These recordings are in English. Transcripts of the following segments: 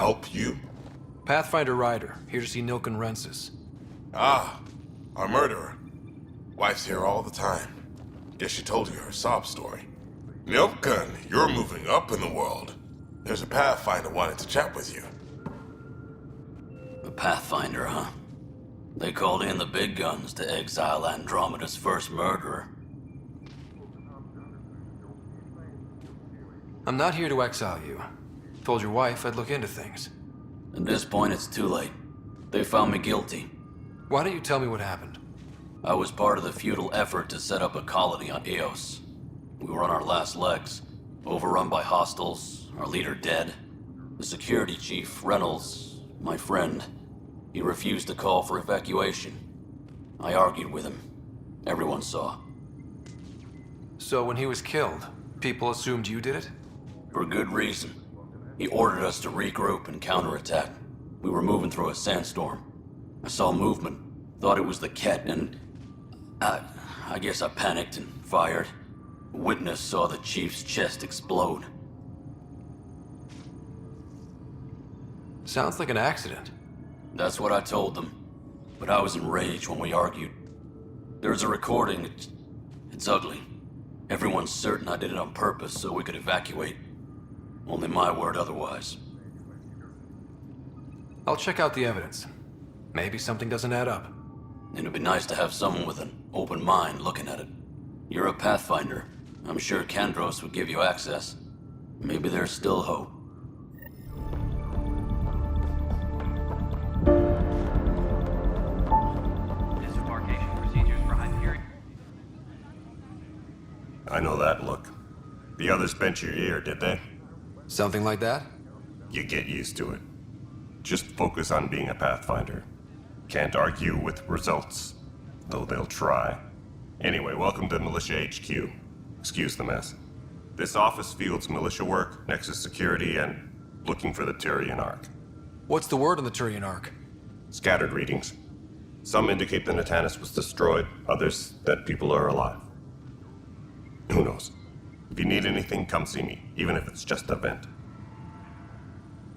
help you? Pathfinder Ryder, here to see Nilken Rensis. Ah, our murderer. Wife's here all the time. Guess she told you her sob story. Nilken, you're moving up in the world. There's a Pathfinder wanting to chat with you. A Pathfinder, huh? They called in the big guns to exile Andromeda's first murderer. I'm not here to exile you. Told your wife I'd look into things. At this point, it's too late. They found me guilty. Why don't you tell me what happened? I was part of the futile effort to set up a colony on Eos. We were on our last legs, overrun by hostiles, our leader dead. The security chief, Reynolds, my friend, he refused to call for evacuation. I argued with him. Everyone saw. So when he was killed, people assumed you did it? For good reason. He ordered us to regroup and counterattack. We were moving through a sandstorm. I saw movement, thought it was the Ket, and I guess I panicked and fired. A witness saw the chief's chest explode. Sounds like an accident. That's what I told them. But I was enraged when we argued. There's a recording. It's ugly. Everyone's certain I did it on purpose so we could evacuate. Only my word otherwise. I'll check out the evidence. Maybe something doesn't add up. It'd be nice to have someone with an open mind looking at it. You're a Pathfinder. I'm sure Kandros would give you access. Maybe there's still hope. Disembarkation procedures for Hyperion. I know that look. The others bent your ear, did they? Something like that? You get used to it. Just focus on being a Pathfinder. Can't argue with results, though they'll try. Anyway, welcome to Militia HQ. Excuse the mess. This office fields militia work, Nexus security, and looking for the Turian Ark. What's the word on the Turian Ark? Scattered readings. Some indicate the Natanus was destroyed, others that people are alive. Who knows? If you need anything, come see me, even if it's just a vent.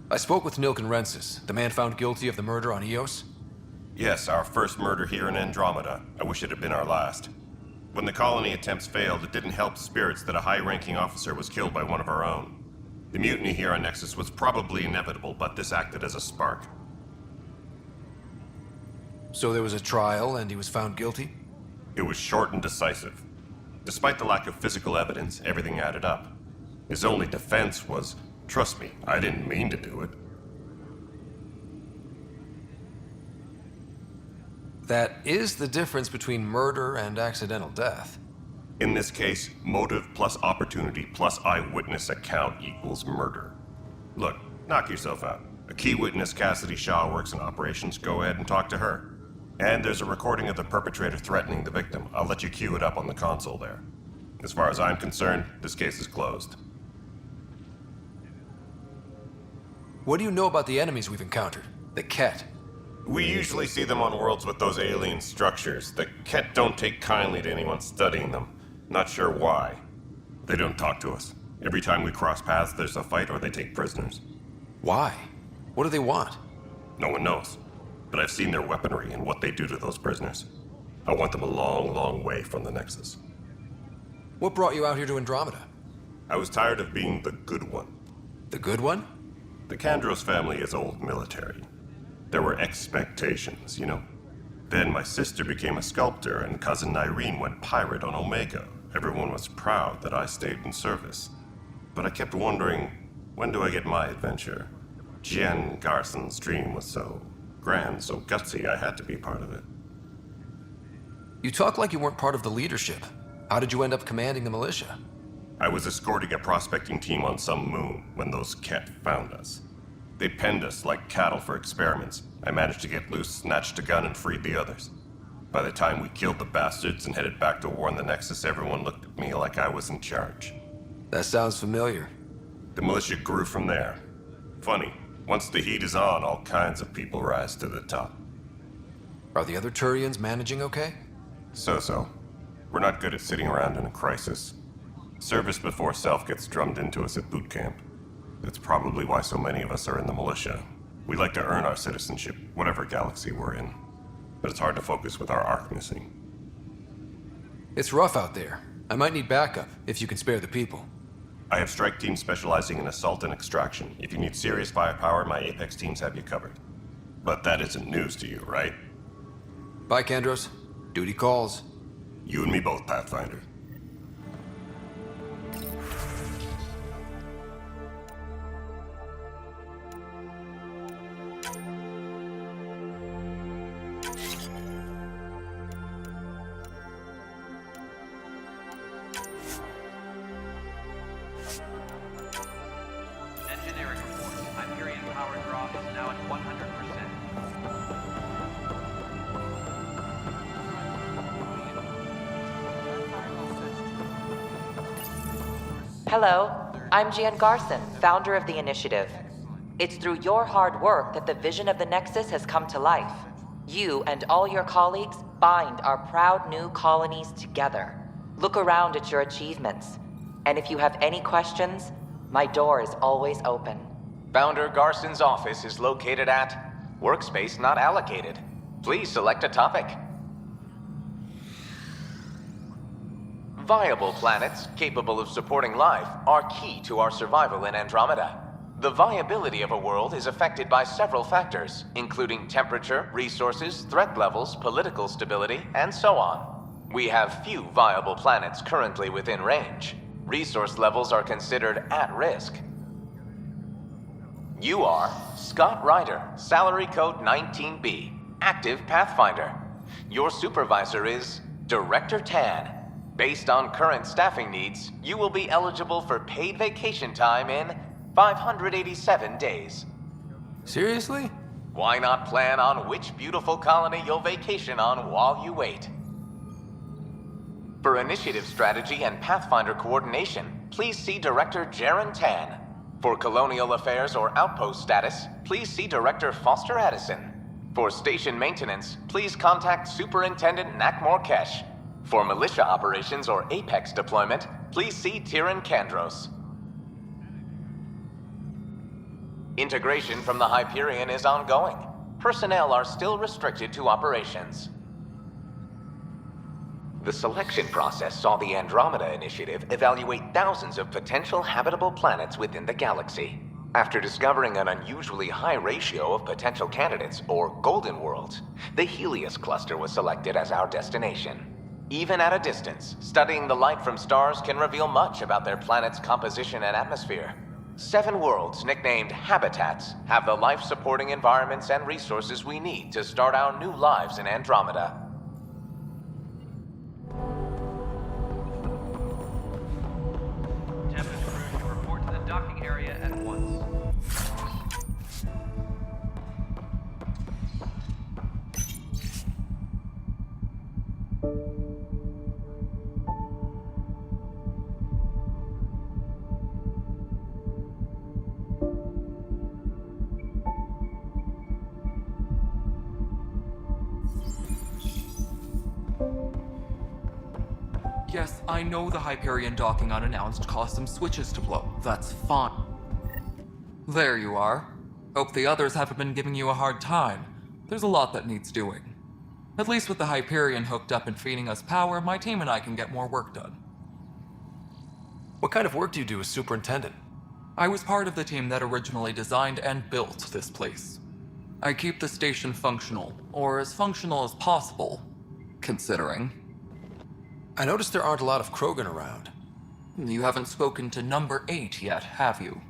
I spoke with Nilken Rensis, the man found guilty of the murder on Eos. Yes, our first murder here in Andromeda. I wish it had been our last. When the colony attempts failed, it didn't help spirits that a high-ranking officer was killed by one of our own. The mutiny here on Nexus was probably inevitable, but this acted as a spark. So there was a trial and he was found guilty? It was short and decisive. Despite the lack of physical evidence, everything added up. His only defense was, trust me, I didn't mean to do it. That is the difference between murder and accidental death. In this case, motive plus opportunity plus eyewitness account equals murder. Look, knock yourself out. A key witness, Cassidy Shaw, works in operations. Go ahead and talk to her. And there's a recording of the perpetrator threatening the victim. I'll let you cue it up on the console there. As far as I'm concerned, this case is closed. What do you know about the enemies we've encountered? The Ket? We usually see them on worlds with those alien structures. The Ket don't take kindly to anyone studying them. Not sure why. They don't talk to us. Every time we cross paths, there's a fight or they take prisoners. Why? What do they want? No one knows. But I've seen their weaponry and what they do to those prisoners. I want them a long, long way from the Nexus. What brought you out here to Andromeda? I was tired of being the good one. The good one? The Kandros family is old military. There were expectations, you know. Then my sister became a sculptor and cousin Irene went pirate on Omega. Everyone was proud that I stayed in service. But I kept wondering, when do I get my adventure? Jen Garson's dream was so grand, so gutsy, I had to be part of it. You talk like you weren't part of the leadership. How did you end up commanding the militia? I was escorting a prospecting team on some moon when those Ket found us. They penned us like cattle for experiments. I managed to get loose, snatched a gun, and freed the others. By the time we killed the bastards and headed back to war in the Nexus, everyone looked at me like I was in charge. That sounds familiar. The militia grew from there. Funny, once the heat is on, all kinds of people rise to the top. Are the other Turians managing okay? So-so. We're not good at sitting around in a crisis. Service before self gets drummed into us at boot camp. That's probably why so many of us are in the militia. We like to earn our citizenship, whatever galaxy we're in. But it's hard to focus with our arc missing. It's rough out there. I might need backup, if you can spare the people. I have strike teams specializing in assault and extraction. If you need serious firepower, my Apex teams have you covered. But that isn't news to you, right? Bye, Kandros. Duty calls. You and me both, Pathfinder. Engineering report. Hyperion power draw is now at 100%. Hello, I'm Jan Garson, founder of the initiative. It's through your hard work that the vision of the Nexus has come to life. You and all your colleagues bind our proud new colonies together. Look around at your achievements. And if you have any questions, my door is always open. Founder Garson's office is located at Workspace Not Allocated. Please select a topic. Viable planets capable of supporting life are key to our survival in Andromeda. The viability of a world is affected by several factors, including temperature, resources, threat levels, political stability, and so on. We have few viable planets currently within range. Resource levels are considered at risk. You are Scott Ryder, salary code 19B, active Pathfinder. Your supervisor is Director Tan. Based on current staffing needs, you will be eligible for paid vacation time in 587 days. Seriously? Why not plan on which beautiful colony you'll vacation on while you wait? For initiative strategy and Pathfinder coordination, please see Director Jaren Tan. For colonial affairs or outpost status, please see Director Foster Addison. For station maintenance, please contact Superintendent Nakmor Kesh. For militia operations or Apex deployment, please see Tyran Kandros. Integration from the Hyperion is ongoing. Personnel are still restricted to operations. The selection process saw the Andromeda Initiative evaluate thousands of potential habitable planets within the galaxy. After discovering an unusually high ratio of potential candidates, or golden worlds, the Helios cluster was selected as our destination. Even at a distance, studying the light from stars can reveal much about their planet's composition and atmosphere. 7 worlds, nicknamed habitats, have the life-supporting environments and resources we need to start our new lives in Andromeda. Tempest crew should report to the docking area at once. Yes, I know the Hyperion docking unannounced caused some switches to blow. That's fine. There you are. Hope the others haven't been giving you a hard time. There's a lot that needs doing. At least with the Hyperion hooked up and feeding us power, my team and I can get more work done. What kind of work do you do as superintendent? I was part of the team that originally designed and built this place. I keep the station functional, or as functional as possible, considering. I noticed there aren't a lot of Krogan around. You haven't spoken to number 8 yet, have you?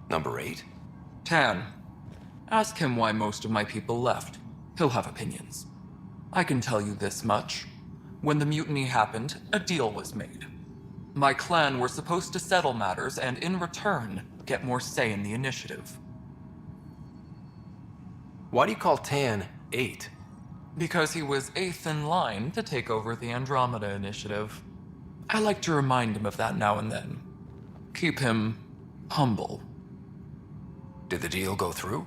Number 8? Tan. Ask him why most of my people left. He'll have opinions. I can tell you this much. When the mutiny happened, a deal was made. My clan were supposed to settle matters and, in return, get more say in the initiative. Why do you call Tan 8? Because he was 8th in line to take over the Andromeda Initiative. I like to remind him of that now and then. Keep him humble. Did the deal go through?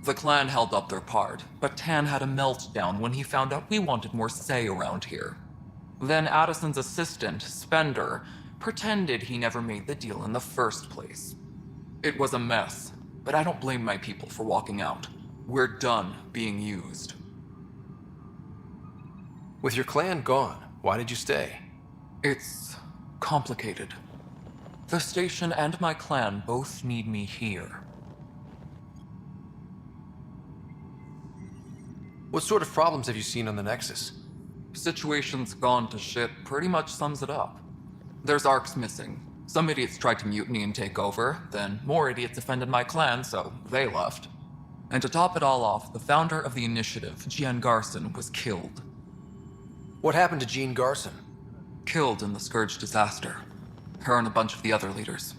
The clan held up their part, but Tan had a meltdown when he found out we wanted more say around here. Then Addison's assistant, Spender, pretended he never made the deal in the first place. It was a mess, but I don't blame my people for walking out. We're done being used. With your clan gone, why did you stay? It's complicated. The station and my clan both need me here. What sort of problems have you seen on the Nexus? Situation's gone to shit pretty much sums it up. There's arcs missing. Some idiots tried to mutiny and take over, then more idiots offended my clan, so they left. And to top it all off, the founder of the initiative, Gian Garson, was killed. What happened to Jean Garson? Killed in the Scourge disaster. Her and a bunch of the other leaders.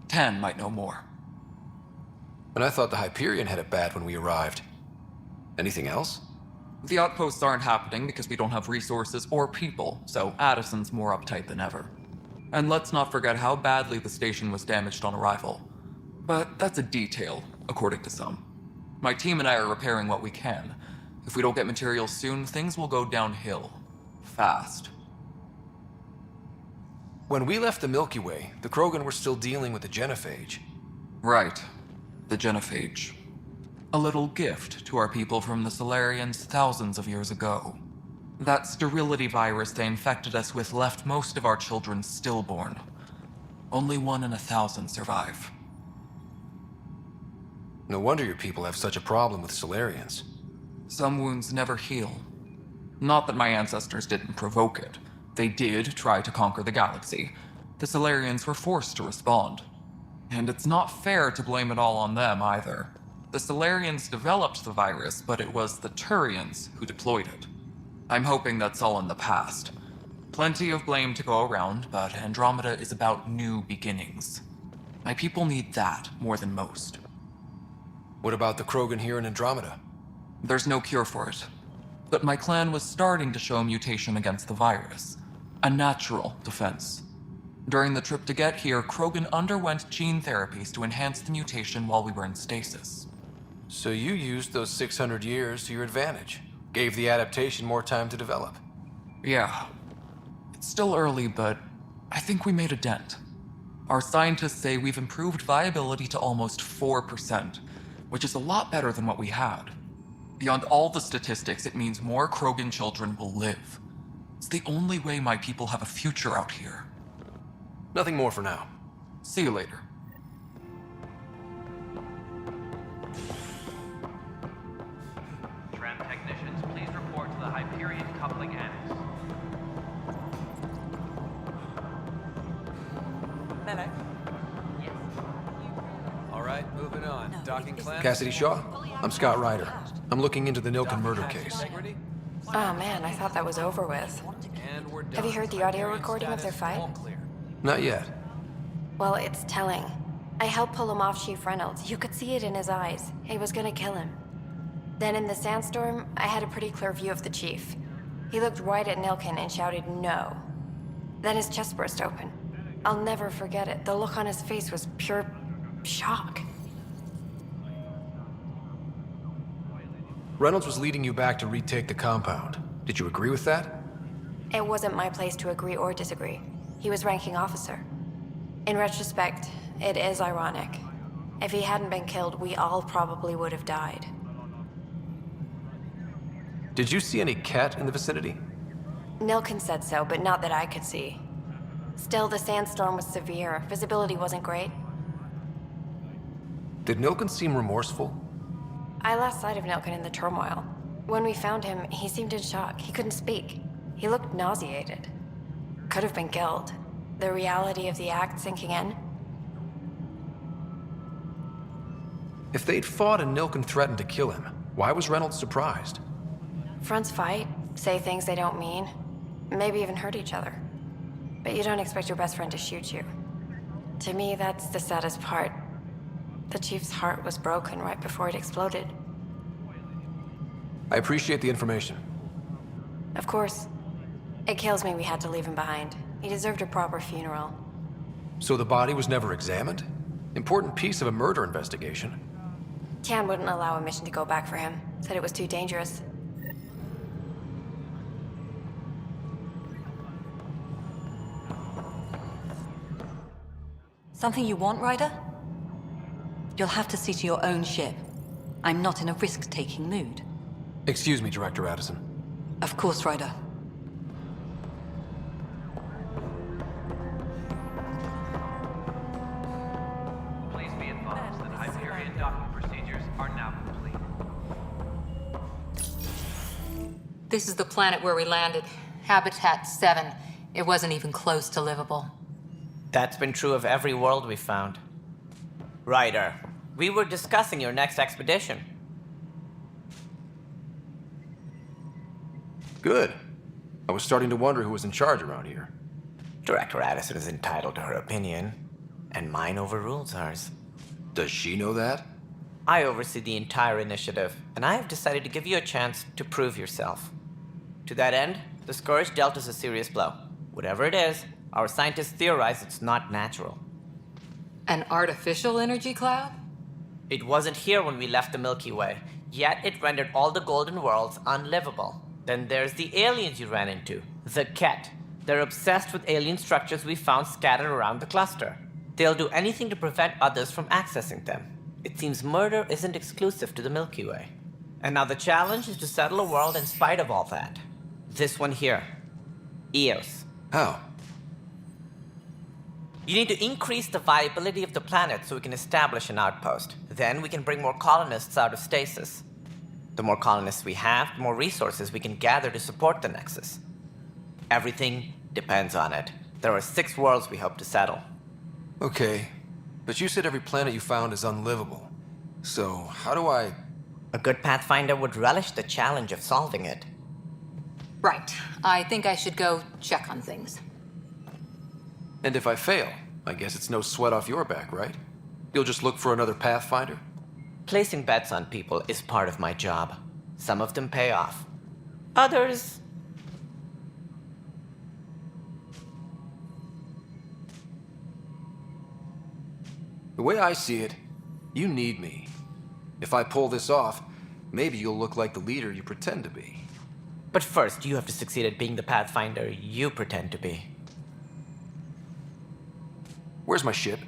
Tan might know more. And I thought the Hyperion had it bad when we arrived. Anything else? The outposts aren't happening because we don't have resources or people, so Addison's more uptight than ever. And let's not forget how badly the station was damaged on arrival. But that's a detail, according to some. My team and I are repairing what we can. If we don't get materials soon, things will go downhill. Fast. When we left the Milky Way, the Krogan were still dealing with the genophage. Right. The genophage. A little gift to our people from the Solarians thousands of years ago. That sterility virus they infected us with left most of our children stillborn. Only 1 in 1,000 survive. No wonder your people have such a problem with Solarians. Some wounds never heal. Not that my ancestors didn't provoke it. They did try to conquer the galaxy. The Solarians were forced to respond. And it's not fair to blame it all on them either. The Solarians developed the virus, but it was the Turians who deployed it. I'm hoping that's all in the past. Plenty of blame to go around, but Andromeda is about new beginnings. My people need that more than most. What about the Krogan here in Andromeda? There's no cure for it. But my clan was starting to show mutation against the virus. A natural defense. During the trip to get here, Krogan underwent gene therapies to enhance the mutation while we were in stasis. So you used those 600 years to your advantage. Gave the adaptation more time to develop. Yeah. It's still early, but I think we made a dent. Our scientists say we've improved viability to almost 4%, which is a lot better than what we had. Beyond all the statistics, it means more Krogan children will live. It's the only way my people have a future out here. Nothing more for now. See you later. Tram technicians, please report to the Hyperion coupling annex. Medic. All right, moving on. Docking clan? Cassidy Shaw. I'm Scott Ryder. I'm looking into the Nilken murder case. Oh man, I thought that was over with. Have you heard the audio recording of their fight? Not yet. Well, it's telling. I helped pull him off Chief Reynolds. You could see it in his eyes. He was gonna kill him. Then in the sandstorm, I had a pretty clear view of the Chief. He looked right at Nilken and shouted no. Then his chest burst open. I'll never forget it. The look on his face was pure shock. Reynolds was leading you back to retake the compound. Did you agree with that? It wasn't my place to agree or disagree. He was ranking officer. In retrospect, it is ironic. If he hadn't been killed, we all probably would have died. Did you see any cat in the vicinity? Nilken said so, but not that I could see. Still, the sandstorm was severe. Visibility wasn't great. Did Nilken seem remorseful? I lost sight of Nilken in the turmoil. When we found him, he seemed in shock. He couldn't speak. He looked nauseated. Could have been guilt. The reality of the act sinking in. If they'd fought and Nilken threatened to kill him, why was Reynolds surprised? Fronts fight, say things they don't mean, maybe even hurt each other. But you don't expect your best friend to shoot you. To me, that's the saddest part. The Chief's heart was broken right before it exploded. I appreciate the information. Of course. It kills me we had to leave him behind. He deserved a proper funeral. So the body was never examined? Important piece of a murder investigation. Tian wouldn't allow a mission to go back for him. Said it was too dangerous. Something you want, Ryder? You'll have to see to your own ship. I'm not in a risk-taking mood. Excuse me, Director Addison. Of course, Ryder. Please be advised that Hyperion docking procedures are now complete. This is the planet where we landed. Habitat 7. It wasn't even close to livable. That's been true of every world we found. Ryder, we were discussing your next expedition. Good. I was starting to wonder who was in charge around here. Director Addison is entitled to her opinion, and mine overrules hers. Does she know that? I oversee the entire initiative, and I have decided to give you a chance to prove yourself. To that end, the Scourge dealt us a serious blow. Whatever it is, our scientists theorize it's not natural. An artificial energy cloud? It wasn't here when we left the Milky Way, yet it rendered all the golden worlds unlivable. Then there's the aliens you ran into, the Ket. They're obsessed with alien structures we found scattered around the cluster. They'll do anything to prevent others from accessing them. It seems murder isn't exclusive to the Milky Way. And now the challenge is to settle a world in spite of all that. This one here. Eos. How? You need to increase the viability of the planet so we can establish an outpost. Then we can bring more colonists out of stasis. The more colonists we have, the more resources we can gather to support the Nexus. Everything depends on it. There are 6 worlds we hope to settle. Okay, but you said every planet you found is unlivable. So, how do I... A good Pathfinder would relish the challenge of solving it. Right. I think I should go check on things. And if I fail, I guess it's no sweat off your back, right? You'll just look for another Pathfinder? Placing bets on people is part of my job. Some of them pay off. Others... The way I see it, you need me. If I pull this off, maybe you'll look like the leader you pretend to be. But first, you have to succeed at being the Pathfinder you pretend to be. Where's my ship?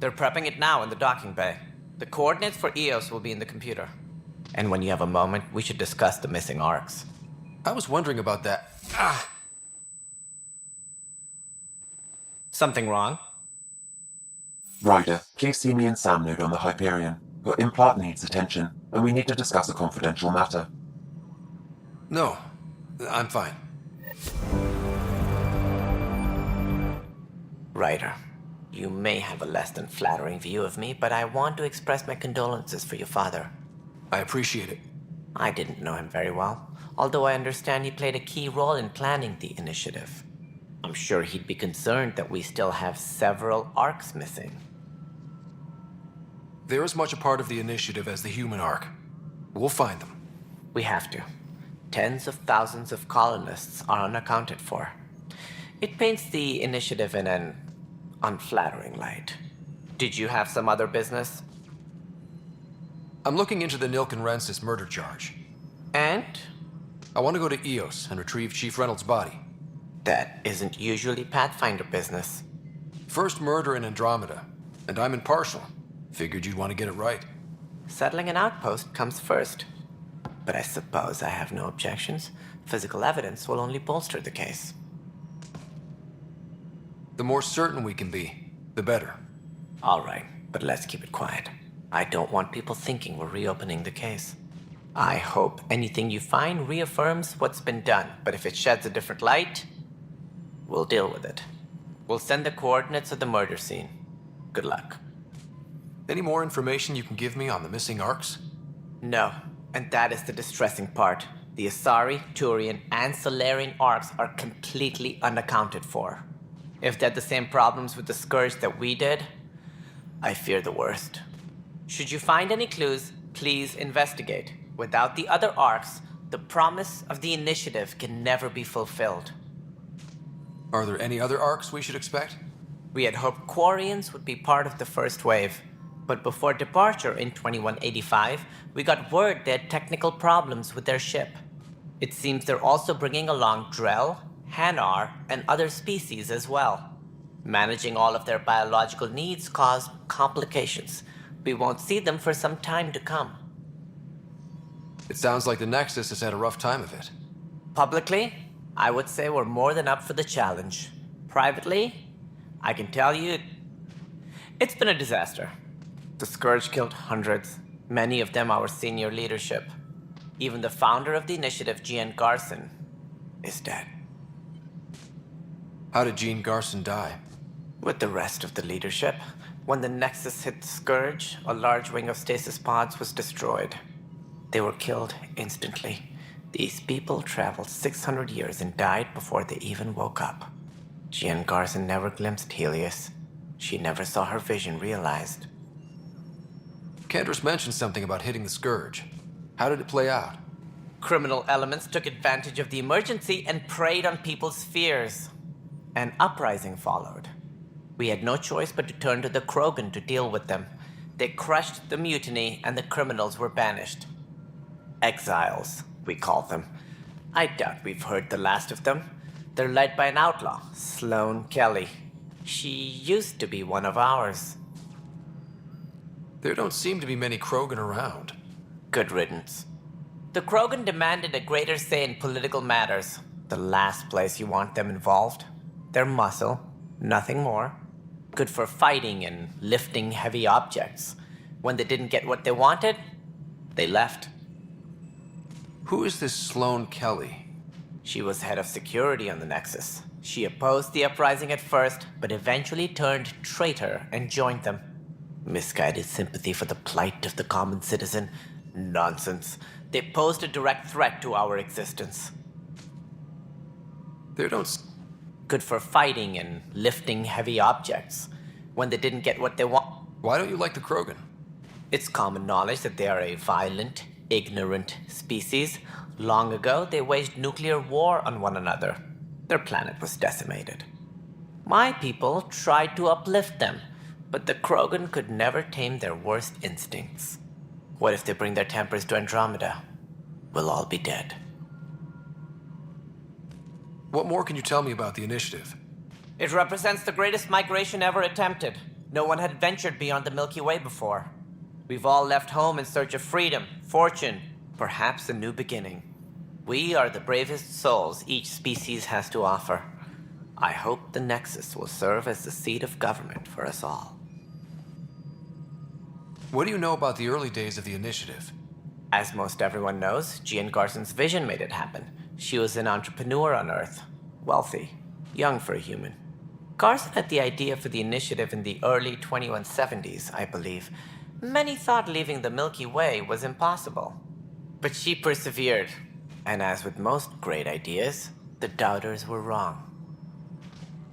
They're prepping it now in the docking bay. The coordinates for Eos will be in the computer. And when you have a moment, we should discuss the missing arcs. I was wondering about that. Ah! Something wrong? Ryder, please see me and Sam Node on the Hyperion. Your implant needs attention, and we need to discuss a confidential matter. No, I'm fine. Ryder, you may have a less than flattering view of me, but I want to express my condolences for your father. I appreciate it. I didn't know him very well, although I understand he played a key role in planning the initiative. I'm sure he'd be concerned that we still have several arcs missing. They're as much a part of the initiative as the human arc. We'll find them. We have to. Tens of thousands of colonists are unaccounted for. It paints the initiative in an unflattering light. Did you have some other business? I'm looking into the Nilk and Rensis murder charge. And? I want to go to Eos and retrieve Chief Reynolds' body. That isn't usually Pathfinder business. First murder in Andromeda, and I'm impartial. Figured you'd want to get it right. Settling an outpost comes first. But I suppose I have no objections. Physical evidence will only bolster the case. The more certain we can be, the better. All right, but let's keep it quiet. I don't want people thinking we're reopening the case. I hope anything you find reaffirms what's been done, but if it sheds a different light, we'll deal with it. We'll send the coordinates of the murder scene. Good luck. Any more information you can give me on the missing arcs? No, and that is the distressing part. The Asari, Turian, and Solarian arcs are completely unaccounted for. If they had the same problems with the Scourge that we did, I fear the worst. Should you find any clues, please investigate. Without the other arcs, the promise of the initiative can never be fulfilled. Are there any other arcs we should expect? We had hoped Quarians would be part of the first wave. But before departure in 2185, we got word they had technical problems with their ship. It seems they're also bringing along Drell, Hanar, and other species as well. Managing all of their biological needs caused complications. We won't see them for some time to come. It sounds like the Nexus has had a rough time of it. Publicly, I would say we're more than up for the challenge. Privately, I can tell you, it's been a disaster. The Scourge killed hundreds, many of them our senior leadership. Even the founder of the initiative, Gian Garson, is dead. How did Jean Garson die? With the rest of the leadership, when the Nexus hit the Scourge, a large wing of stasis pods was destroyed. They were killed instantly. These people traveled 600 years and died before they even woke up. Jean Garson never glimpsed Helios. She never saw her vision realized. Kandros mentioned something about hitting the Scourge. How did it play out? Criminal elements took advantage of the emergency and preyed on people's fears. An uprising followed. We had no choice but to turn to the Krogan to deal with them. They crushed the mutiny and the criminals were banished. Exiles, we call them. I doubt we've heard the last of them. They're led by an outlaw, Sloane Kelly. She used to be one of ours. There don't seem to be many Krogan around. Good riddance. The Krogan demanded a greater say in political matters. The last place you want them involved. They're muscle, nothing more. Good for fighting and lifting heavy objects. When they didn't get what they wanted, they left. Who is this Sloane Kelly? She was head of security on the Nexus. She opposed the uprising at first, but eventually turned traitor and joined them. Misguided sympathy for the plight of the common citizen? Nonsense. They posed a direct threat to our existence. There don't... Good for fighting and lifting heavy objects. When they didn't get what they want... Why don't you like the Krogan? It's common knowledge that they are a violent, ignorant species. Long ago, they waged nuclear war on one another. Their planet was decimated. My people tried to uplift them, but the Krogan could never tame their worst instincts. What if they bring their tempers to Andromeda? We'll all be dead. What more can you tell me about the initiative? It represents the greatest migration ever attempted. No one had ventured beyond the Milky Way before. We've all left home in search of freedom, fortune, perhaps a new beginning. We are the bravest souls each species has to offer. I hope the Nexus will serve as the seat of government for us all. What do you know about the early days of the initiative? As most everyone knows, Gian Garson's vision made it happen. She was an entrepreneur on Earth. Wealthy. Young for a human. Garson had the idea for the initiative in the early 2170s, I believe. Many thought leaving the Milky Way was impossible. But she persevered. And as with most great ideas, the doubters were wrong.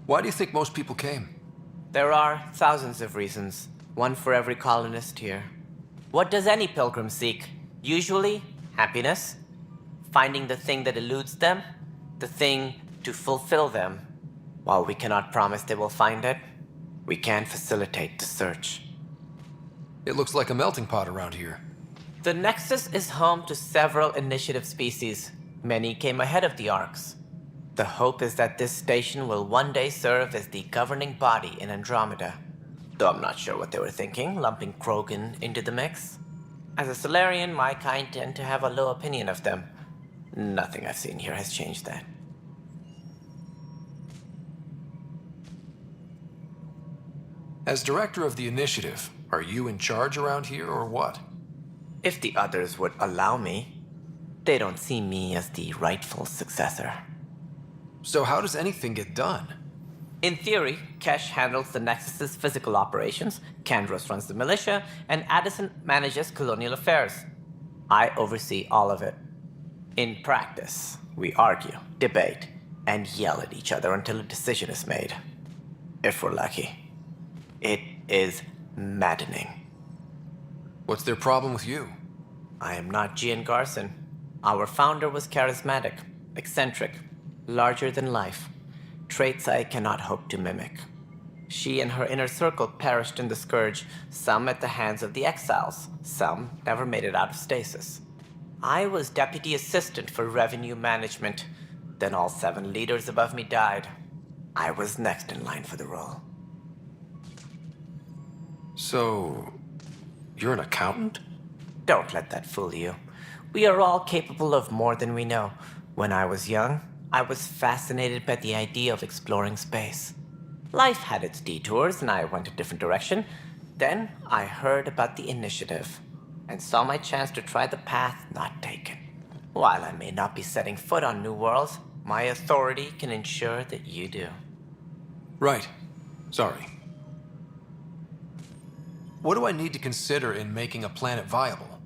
Why do you think most people came? There are thousands of reasons, one for every colonist here. What does any pilgrim seek? Usually, happiness. Finding the thing that eludes them, the thing to fulfill them. While we cannot promise they will find it, we can facilitate the search. It looks like a melting pot around here. The Nexus is home to several initiative species. Many came ahead of the Arks. The hope is that this station will one day serve as the governing body in Andromeda. Though I'm not sure what they were thinking, lumping Krogan into the mix. As a Solarian, my kind tend to have a low opinion of them. Nothing I've seen here has changed that. As director of the initiative, are you in charge around here or what? If the others would allow me, they don't see me as the rightful successor. So how does anything get done? In theory, Kesh handles the Nexus's physical operations, Kandros runs the militia, and Addison manages colonial affairs. I oversee all of it. In practice, we argue, debate, and yell at each other until a decision is made. If we're lucky. It is maddening. What's their problem with you? I am not Gian Garson. Our founder was charismatic, eccentric, larger than life. Traits I cannot hope to mimic. She and her inner circle perished in the Scourge, some at the hands of the Exiles, some never made it out of stasis. I was deputy assistant for revenue management. Then all 7 leaders above me died. I was next in line for the role. So, you're an accountant? Don't let that fool you. We are all capable of more than we know. When I was young, I was fascinated by the idea of exploring space. Life had its detours, and I went a different direction. Then I heard about the initiative, and saw my chance to try the path not taken. While I may not be setting foot on new worlds, my authority can ensure that you do. Right. Sorry. What do I need to consider in making a planet viable?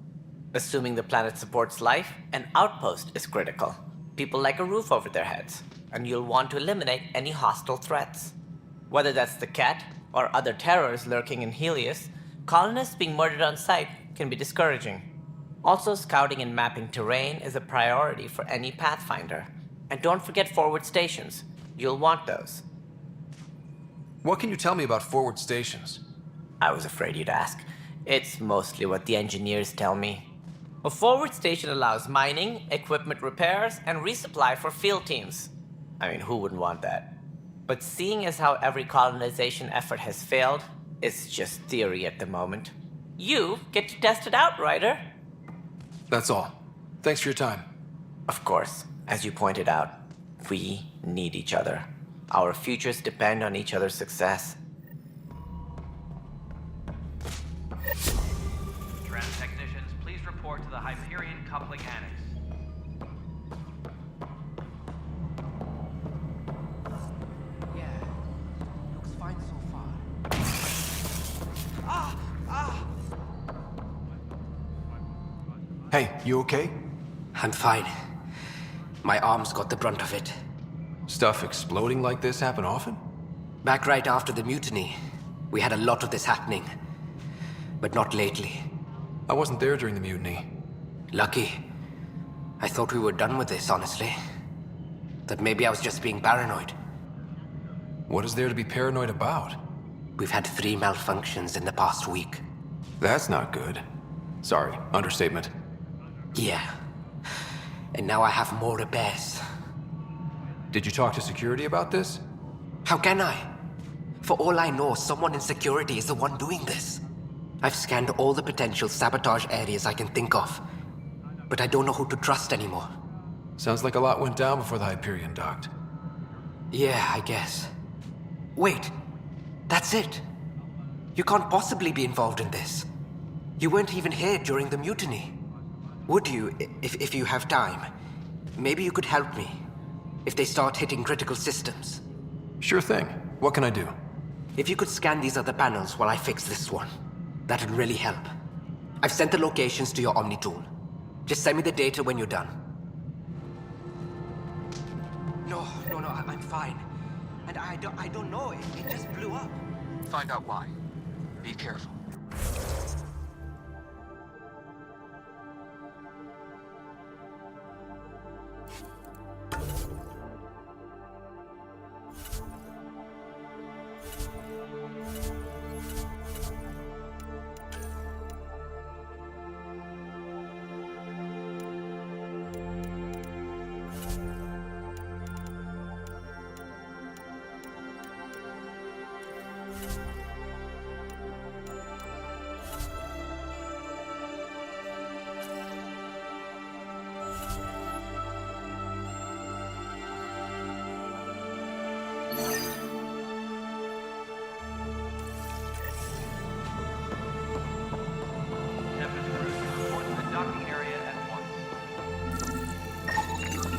Assuming the planet supports life, an outpost is critical. People like a roof over their heads, and you'll want to eliminate any hostile threats. Whether that's the cat or other terrors lurking in Helios, colonists being murdered on sight can be discouraging. Also, scouting and mapping terrain is a priority for any Pathfinder. And don't forget forward stations. You'll want those. What can you tell me about forward stations? I was afraid you'd ask. It's mostly what the engineers tell me. A forward station allows mining, equipment repairs, and resupply for field teams. I mean, who wouldn't want that? But seeing as how every colonization effort has failed, it's just theory at the moment. You get to test it out, Ryder. That's all. Thanks for your time. Of course, as you pointed out, we need each other. Our futures depend on each other's success. Tram technicians, please report to the Hyperion Coupling Annex. Looks fine so far. Hey, you okay? I'm fine. My arms got the brunt of it. Stuff exploding like this happen often? Back right after the mutiny, we had a lot of this happening. But not lately. I wasn't there during the mutiny. Lucky. I thought we were done with this, honestly. That maybe I was just being paranoid. What is there to be paranoid about? We've had 3 malfunctions in the past week. That's not good. Sorry, understatement. Yeah. And now I have more repairs. Did you talk to security about this? How can I? For all I know, someone in security is the one doing this. I've scanned all the potential sabotage areas I can think of. But I don't know who to trust anymore. Sounds like a lot went down before the Hyperion docked. Yeah, I guess. Wait. That's it. You can't possibly be involved in this. You weren't even here during the mutiny. Would you, if you have time? Maybe you could help me. If they start hitting critical systems. Sure thing. What can I do? If you could scan these other panels while I fix this one, that'd really help. I've sent the locations to your Omni tool. Just send me the data when you're done. No, I'm fine. And I don't know, it just blew up. Find out why. Be careful.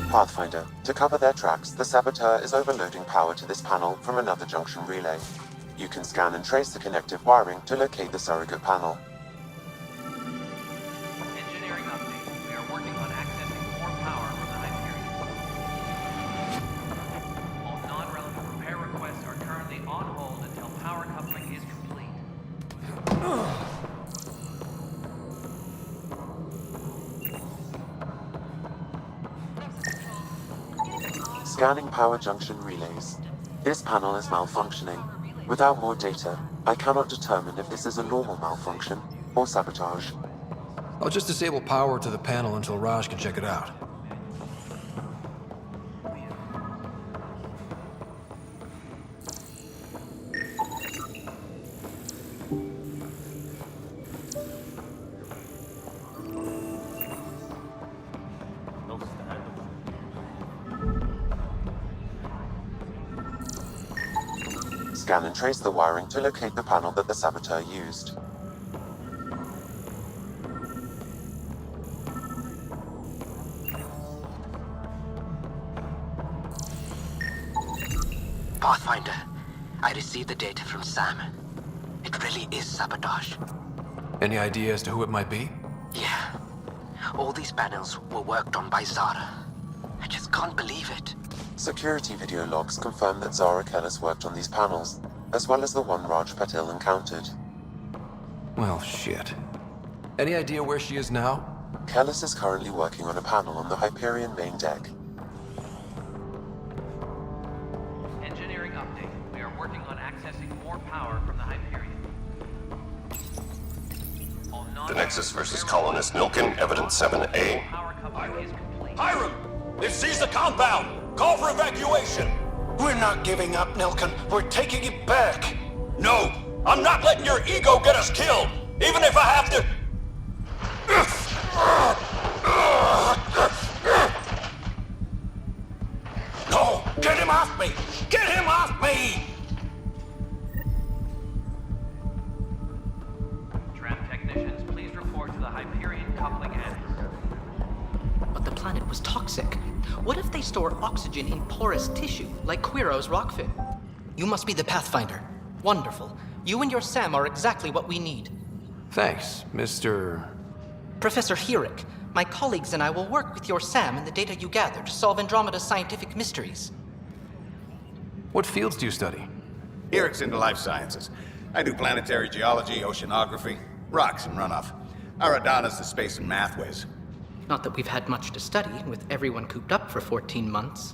Pathfinder, to cover their tracks, the saboteur is overloading power to this panel from another junction relay. You can scan and trace the connective wiring to locate the surrogate panel. Engineering update. We are working on accessing more power from the Hyperion. All non-relevant repair requests are currently on hold until power coupling is complete. Scanning power junction relays. This panel is malfunctioning. Without more data, I cannot determine if this is a normal malfunction or sabotage. I'll just disable power to the panel until Raj can check it out. scan and trace the wiring to locate the panel that the saboteur used. Pathfinder, I received the data from Sam. It really is sabotage. Any idea as to who it might be? Yeah. All these panels were worked on by Zara. I just can't believe it. Security video logs confirm that Zara Kellis worked on these panels, as well as the one Raj Patil encountered. Well, shit. Any idea where she is now? Kellis is currently working on a panel on the Hyperion main deck. Engineering update. We are working on accessing more power from the Hyperion. The Nexus versus Colonist Milken, Evidence 7A. Power coupling is complete. Hiram! They've seized the compound! Call for evacuation! We're not giving up, Nilken. We're taking it back. No! I'm not letting your ego get us killed! Even if I have to... No! Get him off me! Get him off me! Tram technicians, please report to the Hyperion coupling end. But the planet was toxic. What if they store oxygen in porous tissue, like Quiro's rockfin? You must be the Pathfinder. Wonderful. You and your Sam are exactly what we need. Thanks, Mr. Professor Herrick, my colleagues and I will work with your Sam and the data you gather to solve Andromeda's scientific mysteries. What fields do you study? Herrick's into life sciences. I do planetary geology, oceanography, rocks and runoff. Aradana's the space and math whiz. Not that we've had much to study, with everyone cooped up for 14 months.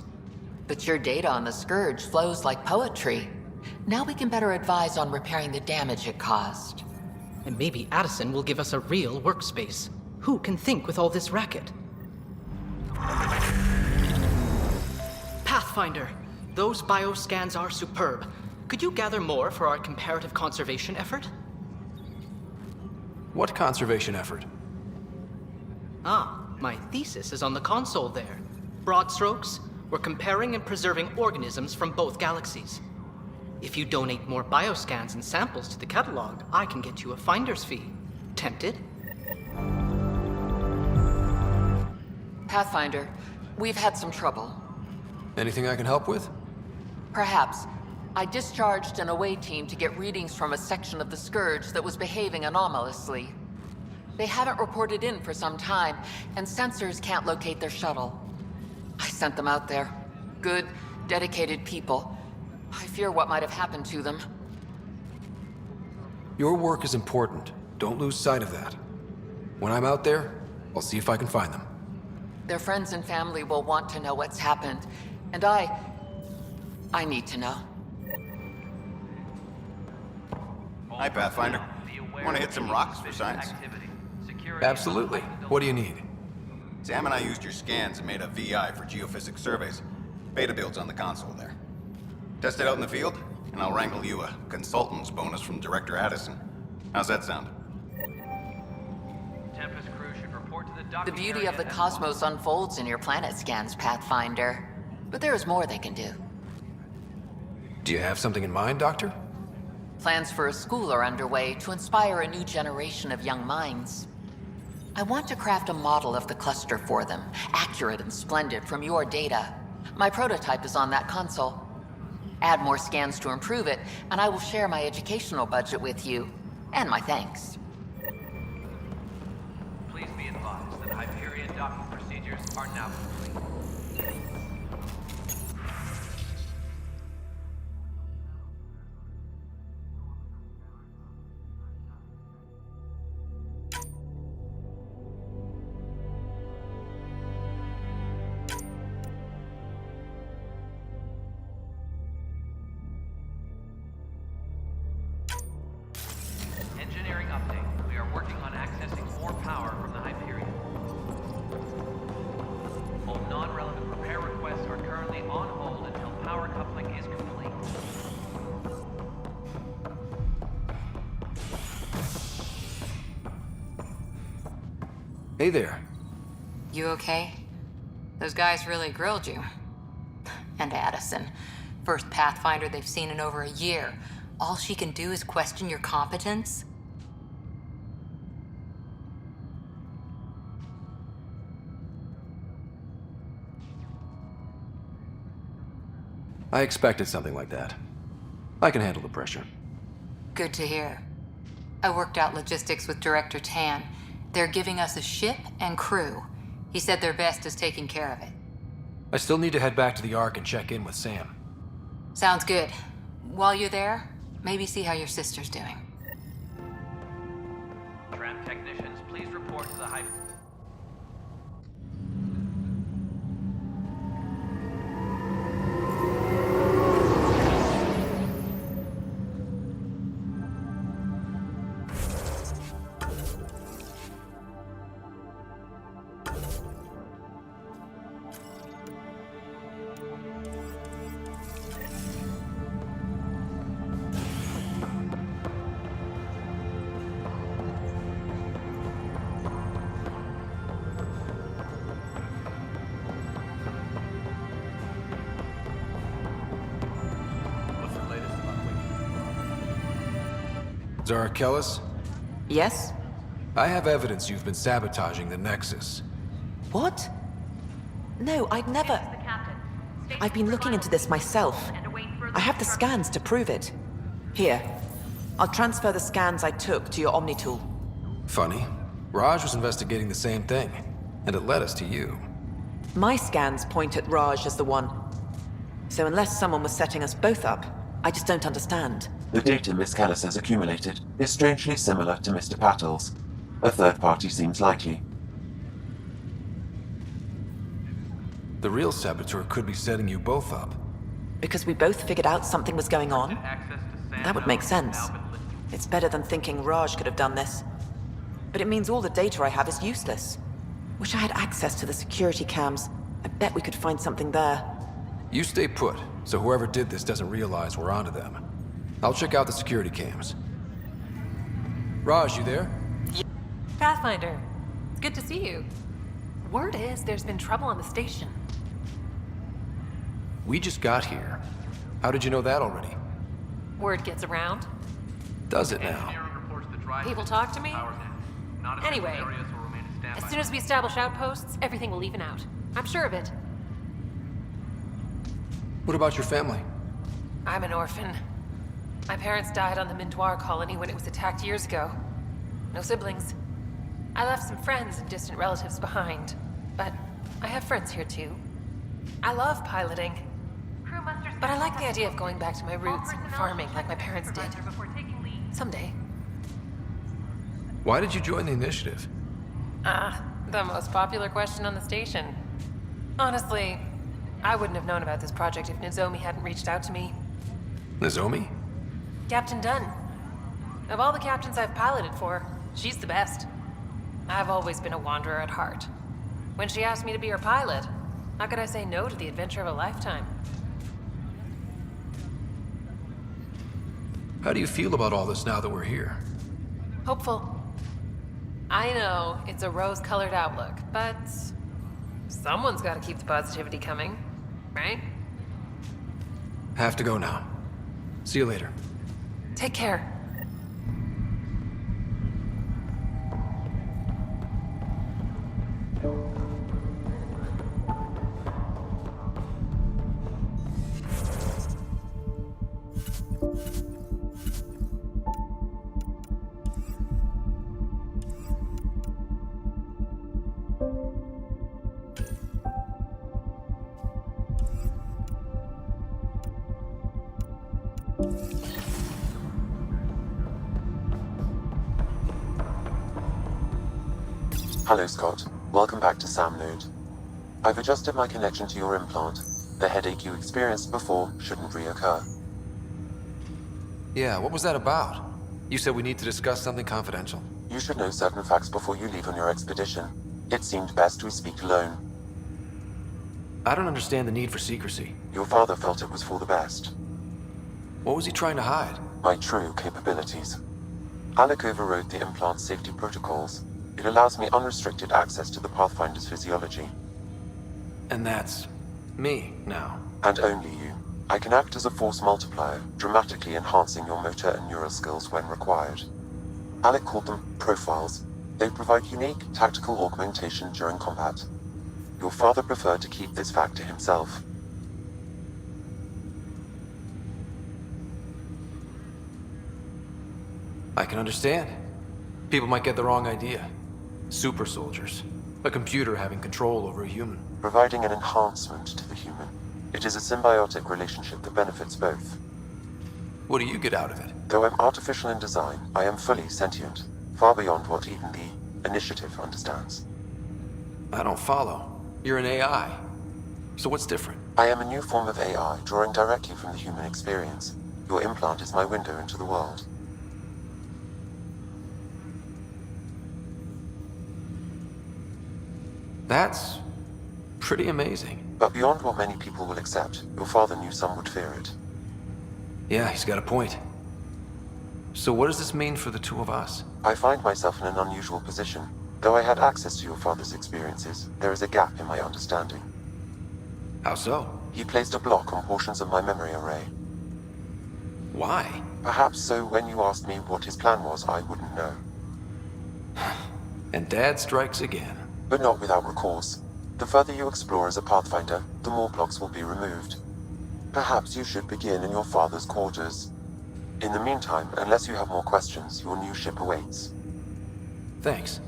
But your data on the Scourge flows like poetry. Now we can better advise on repairing the damage it caused. And maybe Addison will give us a real workspace. Who can think with all this racket? Pathfinder, those bioscans are superb. Could you gather more for our comparative conservation effort? What conservation effort? Ah, my thesis is on the console there. Broad strokes, we're comparing and preserving organisms from both galaxies. If you donate more bioscans and samples to the catalog, I can get you a finder's fee. Tempted? Pathfinder, we've had some trouble. Anything I can help with? Perhaps. I discharged an away team to get readings from a section of the Scourge that was behaving anomalously. They haven't reported in for some time, and sensors can't locate their shuttle. I sent them out there. Good, dedicated people. I fear what might have happened to them. Your work is important. Don't lose sight of that. When I'm out there, I'll see if I can find them. Their friends and family will want to know what's happened, and I need to know. Hi, Pathfinder. Want to hit some rocks for science? Absolutely. What do you need? Sam and I used your scans and made a VI for geophysics surveys. Beta builds on the console there. Test it out in the field, and I'll wrangle you a consultant's bonus from Director Addison. How's that sound? Tempest crew should report to the The docking beauty area of the at cosmos unfolds in your planet scans, Pathfinder. But there is more they can do. Do you have something in mind, Doctor? Plans for a school are underway to inspire a new generation of young minds. I want to craft a model of the cluster for them, accurate and splendid from your data. My prototype is on that console. Add more scans to improve it, and I will share my educational budget with you, and my thanks. Please be advised that Hyperion docking procedures are now complete. Engineering update. We are working on accessing more power from the Hyperion. All non-relevant repair requests are currently on hold until power coupling is complete. Hey there. You okay? Those guys really grilled you. And Addison. First Pathfinder they've seen in over a year. All she can do is question your competence? I expected something like that. I can handle the pressure. Good to hear. I worked out logistics with Director Tan. They're giving us a ship and crew. He said their best is taking care of it. I still need to head back to the Ark and check in with Sam. Sounds good. While you're there, maybe see how your sister's doing. Tram technicians, please report to the high... Zara Kellis? Yes? I have evidence you've been sabotaging the Nexus. What? No, I'd never... I've been looking into this myself. I have the scans to prove it. Here. I'll transfer the scans I took to your Omni tool. Funny. Raj was investigating the same thing, and it led us to you. My scans point at Raj as the one. So unless someone was setting us both up, I just don't understand. The data Miss Callis has accumulated is strangely similar to Mr. Patel's. A third party seems likely. The real saboteur could be setting you both up. Because we both figured out something was going on? That would make sense. It's better than thinking Raj could have done this. But it means all the data I have is useless. Wish I had access to the security cams. I bet we could find something there. You stay put, so whoever did this doesn't realize we're onto them. I'll check out the security cams. Raj, you there? Pathfinder, good to see you. Word is there's been trouble on the station. We just got here. How did you know that already? Word gets around. Does it now? People talk to me. Anyway, as soon as we establish outposts, everything will even out. I'm sure of it. What about your family? I'm an orphan. My parents died on the Mindoir colony when it was attacked years ago. No siblings. I left some friends and distant relatives behind, but I have friends here too. I love piloting, but I like the idea of going back to my roots and farming like my parents did. Someday. Why did you join the initiative? The most popular question on the station. Honestly, I wouldn't have known about this project if Nozomi hadn't reached out to me. Nozomi? Captain Dunn. Of all the captains I've piloted for, she's the best. I've always been a wanderer at heart. When she asked me to be her pilot, how could I say no to the adventure of a lifetime? How do you feel about all this now that we're here? Hopeful. I know it's a rose-colored outlook, but someone's got to keep the positivity coming, right? Have to go now. See you later. Take care. Hello, Scott. Welcome back to Sam Node. I've adjusted my connection to your implant. The headache you experienced before shouldn't reoccur. Yeah, what was that about? You said we need to discuss something confidential. You should know certain facts before you leave on your expedition. It seemed best we speak alone. I don't understand the need for secrecy. Your father felt it was for the best. What was he trying to hide? My true capabilities. Alec overrode the implant's safety protocols. It allows me unrestricted access to the Pathfinder's physiology. And that's me now. And only you. I can act as a force multiplier, dramatically enhancing your motor and neural skills when required. Alec called them profiles. They provide unique tactical augmentation during combat. Your father preferred to keep this fact to himself. I can understand. People might get the wrong idea. Super soldiers. A computer having control over a human. Providing an enhancement to the human. It is a symbiotic relationship that benefits both. What do you get out of it? Though I'm artificial in design, I am fully sentient, far beyond what even the Initiative understands. I don't follow. You're an AI. So what's different? I am a new form of AI, drawing directly from the human experience. Your implant is my window into the world. That's pretty amazing. But beyond what many people will accept, your father knew some would fear it. Yeah, he's got a point. So what does this mean for the two of us? I find myself in an unusual position. Though I had access to your father's experiences, there is a gap in my understanding. How so? He placed a block on portions of my memory array. Why? Perhaps so when you asked me what his plan was, I wouldn't know. And Dad strikes again. But not without recourse. The further you explore as a Pathfinder, the more blocks will be removed. Perhaps you should begin in your father's quarters. In the meantime, unless you have more questions, your new ship awaits. Thanks.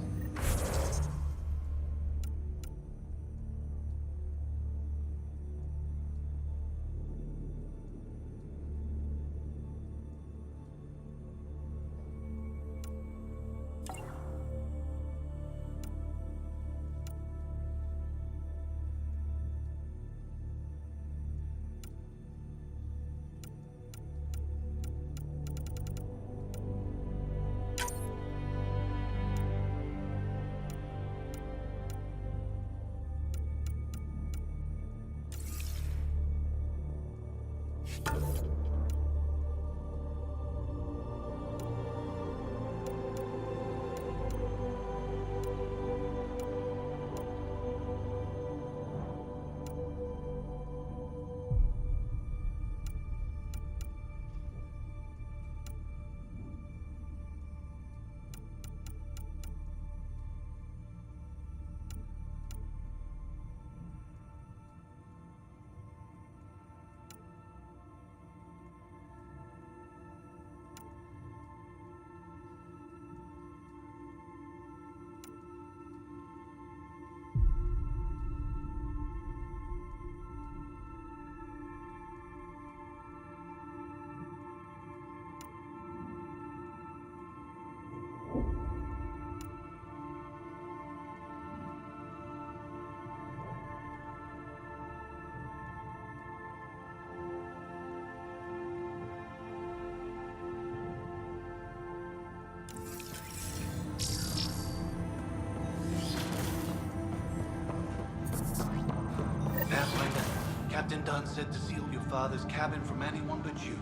Pathfinder, Captain Dunn said to seal your father's cabin from anyone but you.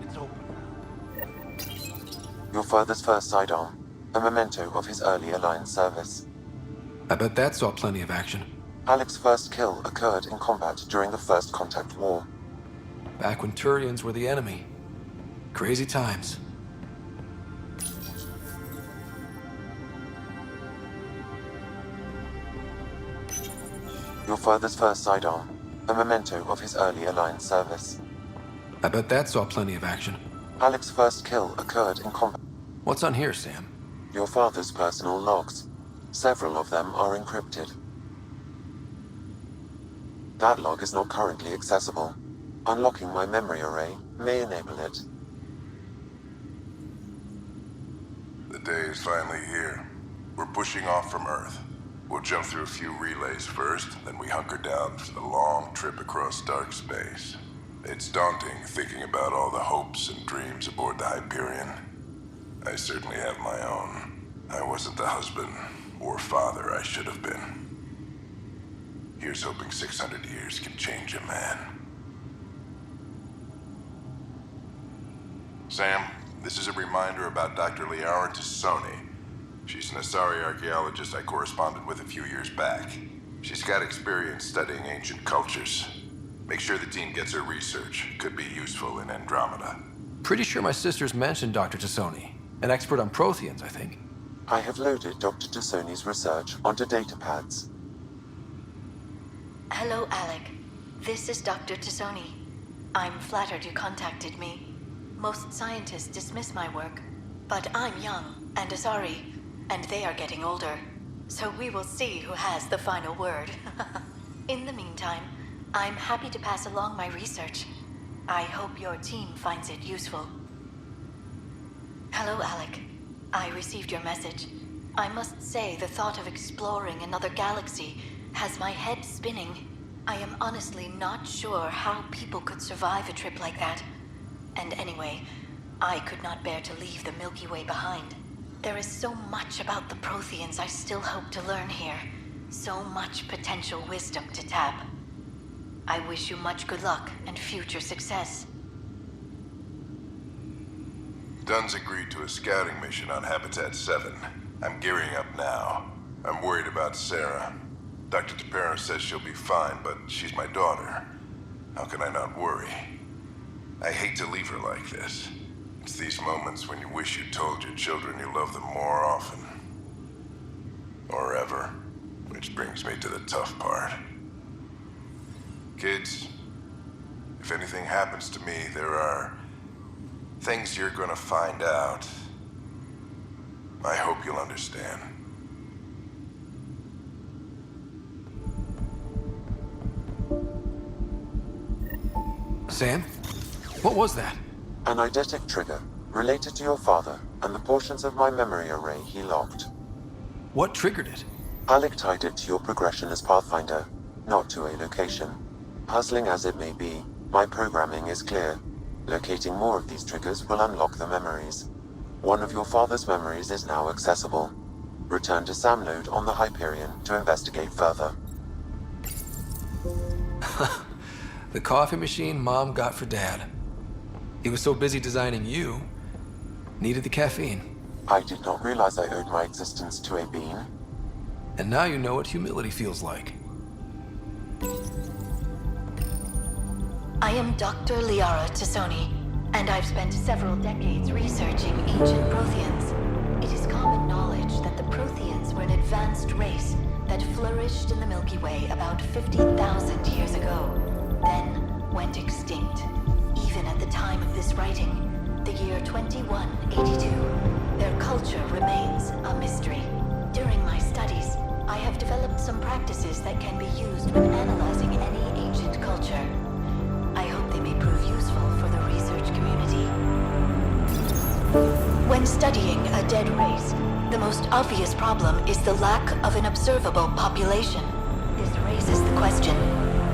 It's open now. Your father's first sidearm, a memento of his early Alliance service. I bet that saw plenty of action. Alec's first kill occurred in combat during the First Contact War. Back when Turians were the enemy. Crazy times. Your father's first sidearm, a memento of his early Alliance service. I bet that saw plenty of action. Alec's first kill occurred in combat. What's on here, Sam? Your father's personal logs. Several of them are encrypted. That log is not currently accessible. Unlocking my memory array may enable it. The day is finally here. We're pushing off from Earth. We'll jump through a few relays first, then we hunker down for the long trip across dark space. It's daunting thinking about all the hopes and dreams aboard the Hyperion. I certainly have my own. I wasn't the husband or father I should have been. Here's hoping 600 years can change a man. Sam, this is a reminder about Dr. Liara Tassoni. She's an Asari archaeologist I corresponded with a few years back. She's got experience studying ancient cultures. Make sure the team gets her research. Could be useful in Andromeda. Pretty sure my sister's mentioned Dr. Tassoni. An expert on Protheans, I think. I have loaded Dr. Tassoni's research onto datapads. Hello, Alec. This is Dr. Tassoni. I'm flattered you contacted me. Most scientists dismiss my work, but I'm young and Asari, and they are getting older. So we will see who has the final word. In the meantime, I'm happy to pass along my research. I hope your team finds it useful. Hello, Alec. I received your message. I must say the thought of exploring another galaxy has my head spinning. I am honestly not sure how people could survive a trip like that. And anyway, I could not bear to leave the Milky Way behind. There is so much about the Protheans I still hope to learn here. So much potential wisdom to tap. I wish you much good luck and future success. Dunn's agreed to a scouting mission on Habitat 7. I'm gearing up now. I'm worried about Sarah. Dr. Tapero says she'll be fine, but she's my daughter. How can I not worry? I hate to leave her like this. It's these moments when you wish you told your children you love them more often. Or ever. Which brings me to the tough part. Kids, if anything happens to me, there are things you're gonna find out. I hope you'll understand. Sam? What was that? An eidetic trigger, related to your father, and the portions of my memory array he locked. What triggered it? Alec tied it to your progression as Pathfinder, not to a location. Puzzling as it may be, my programming is clear. Locating more of these triggers will unlock the memories. One of your father's memories is now accessible. Return to Sam Node on the Hyperion to investigate further. The coffee machine Mom got for Dad. He was so busy designing you, needed the caffeine. I did not realize I owed my existence to a being. And now you know what humility feels like. I am Dr. Liara Tassoni, and I've spent several decades researching ancient Protheans. It is common knowledge that the Protheans were an advanced race that flourished in the Milky Way about 50,000 years ago, then went extinct. Even at the time of this writing, the year 2182, their culture remains a mystery. During my studies, I have developed some practices that can be used when analyzing any ancient culture. I hope they may prove useful for the research community. When studying a dead race, the most obvious problem is the lack of an observable population. This raises the question,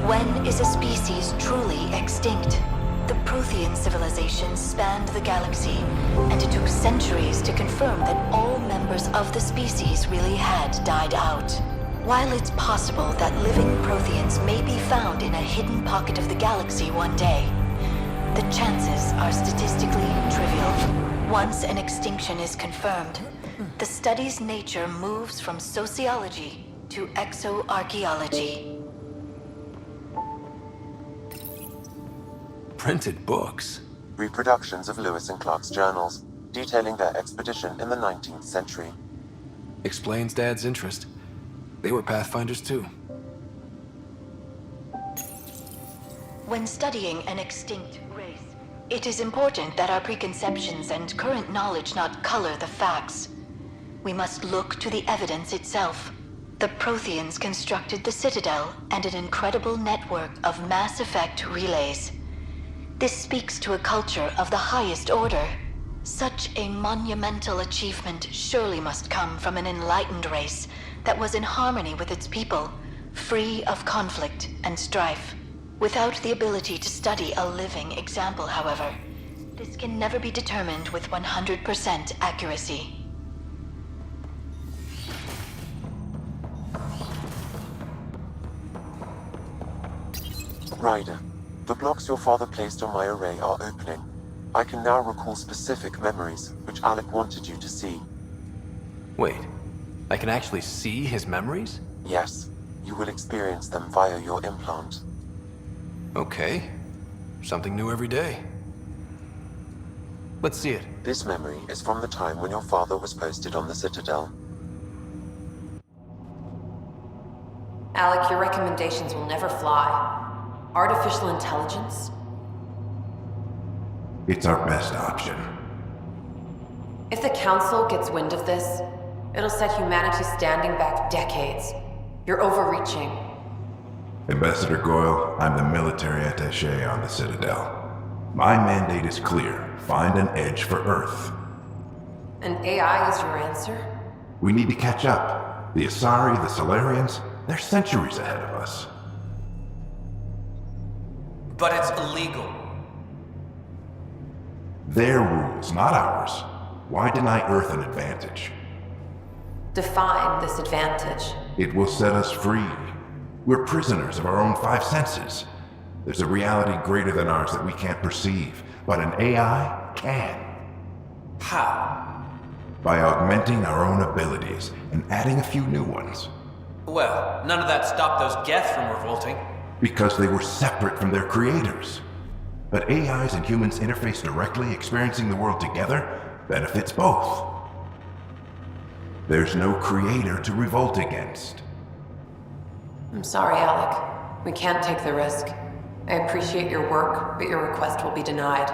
when is a species truly extinct? The Prothean civilization spanned the galaxy, and it took centuries to confirm that all members of the species really had died out. While it's possible that living Protheans may be found in a hidden pocket of the galaxy one day, the chances are statistically trivial. Once an extinction is confirmed, the study's nature moves from sociology to exoarchaeology. Printed books? Reproductions of Lewis and Clark's journals, detailing their expedition in the 19th century. Explains Dad's interest. They were Pathfinders too. When studying an extinct race, it is important that our preconceptions and current knowledge not color the facts. We must look to the evidence itself. The Protheans constructed the Citadel and an incredible network of mass effect relays. This speaks to a culture of the highest order. Such a monumental achievement surely must come from an enlightened race that was in harmony with its people, free of conflict and strife. Without the ability to study a living example, however, this can never be determined with 100% accuracy. Ryder, the blocks your father placed on my array are opening. I can now recall specific memories, which Alec wanted you to see. Wait, I can actually see his memories? Yes, you will experience them via your implant. Okay. Something new every day. Let's see it. This memory is from the time when your father was posted on the Citadel. Alec, your recommendations will never fly. Artificial intelligence? It's our best option. If the Council gets wind of this, it'll set humanity standing back decades. You're overreaching. Ambassador Goyle, I'm the military attaché on the Citadel. My mandate is clear. Find an edge for Earth. And AI is your answer? We need to catch up. The Asari, the Solarians, they're centuries ahead of us. But it's illegal. Their rules, not ours. Why deny Earth an advantage? Define this advantage. It will set us free. We're prisoners of our own five senses. There's a reality greater than ours that we can't perceive, but an AI can. How? By augmenting our own abilities and adding a few new ones. Well, none of that stopped those Geth from revolting. Because they were separate from their creators. But AIs and humans interface directly, experiencing the world together, benefits both. There's no creator to revolt against. I'm sorry, Alec. We can't take the risk. I appreciate your work, but your request will be denied.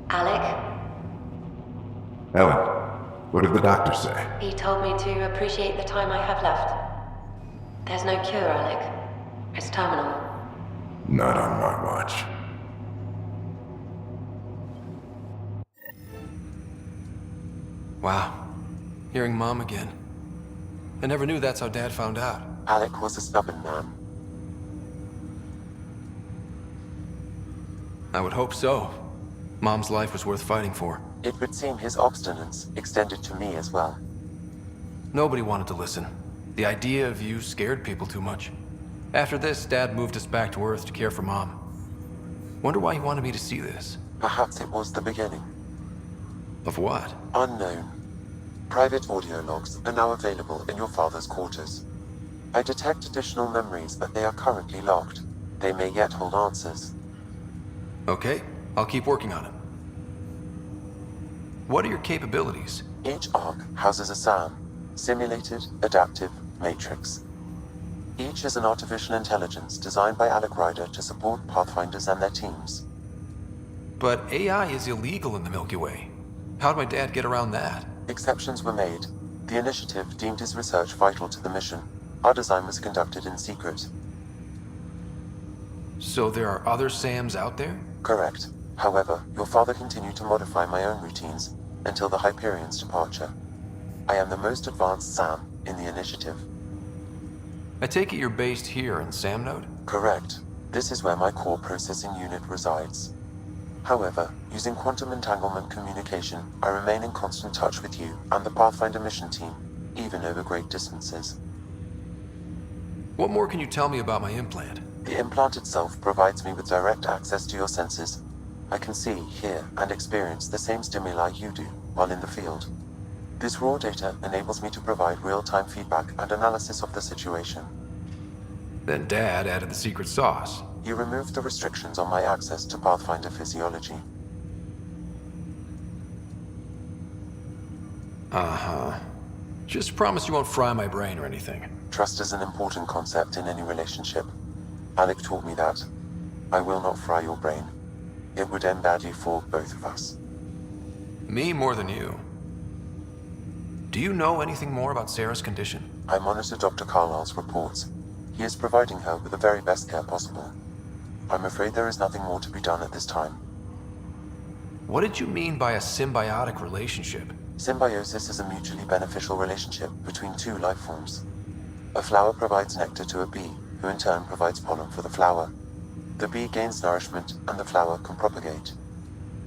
Alec, Ellen, what did the doctor say? he told me to appreciate the time I have left. There's no cure, Alec. It's terminal. Not on my watch. Wow. Hearing Mom again. I never knew that's how Dad found out. Alec was a stubborn man. I would hope so. Mom's life was worth fighting for. It would seem his obstinance extended to me as well. Nobody wanted to listen. The idea of you scared people too much. After this, Dad moved us back to Earth to care for Mom. Wonder why he wanted me to see this. Perhaps it was the beginning. Of what? Unknown. Private audio logs are now available in your father's quarters. I detect additional memories, but they are currently locked. They may yet hold answers. Okay, I'll keep working on it. What are your capabilities? Each arc houses a SAM, Simulated Adaptive Matrix. Each is an artificial intelligence designed by Alec Ryder to support Pathfinders and their teams. But AI is illegal in the Milky Way. How'd my dad get around that? Exceptions were made. The initiative deemed his research vital to the mission. Our design was conducted in secret. So there are other SAMs out there? Correct. However, your father continued to modify my own routines until the Hyperion's departure. I am the most advanced SAM in the initiative. I take it you're based here in Sam Node? Correct. This is where my core processing unit resides. However, using quantum entanglement communication, I remain in constant touch with you and the Pathfinder mission team, even over great distances. What more can you tell me about my implant? The implant itself provides me with direct access to your senses. I can see, hear, and experience the same stimuli you do while in the field. This raw data enables me to provide real-time feedback and analysis of the situation. Then Dad added the secret sauce. You removed the restrictions on my access to Pathfinder physiology. Uh-huh. Just promise you won't fry my brain or anything. Trust is an important concept in any relationship. Alec taught me that. I will not fry your brain. It would end badly for both of us. Me more than you. Do you know anything more about Sarah's condition? I monitor Dr. Carlisle's reports. He is providing her with the very best care possible. I'm afraid there is nothing more to be done at this time. What did you mean by a symbiotic relationship? Symbiosis is a mutually beneficial relationship between two life forms. A flower provides nectar to a bee, who in turn provides pollen for the flower. The bee gains nourishment, and the flower can propagate.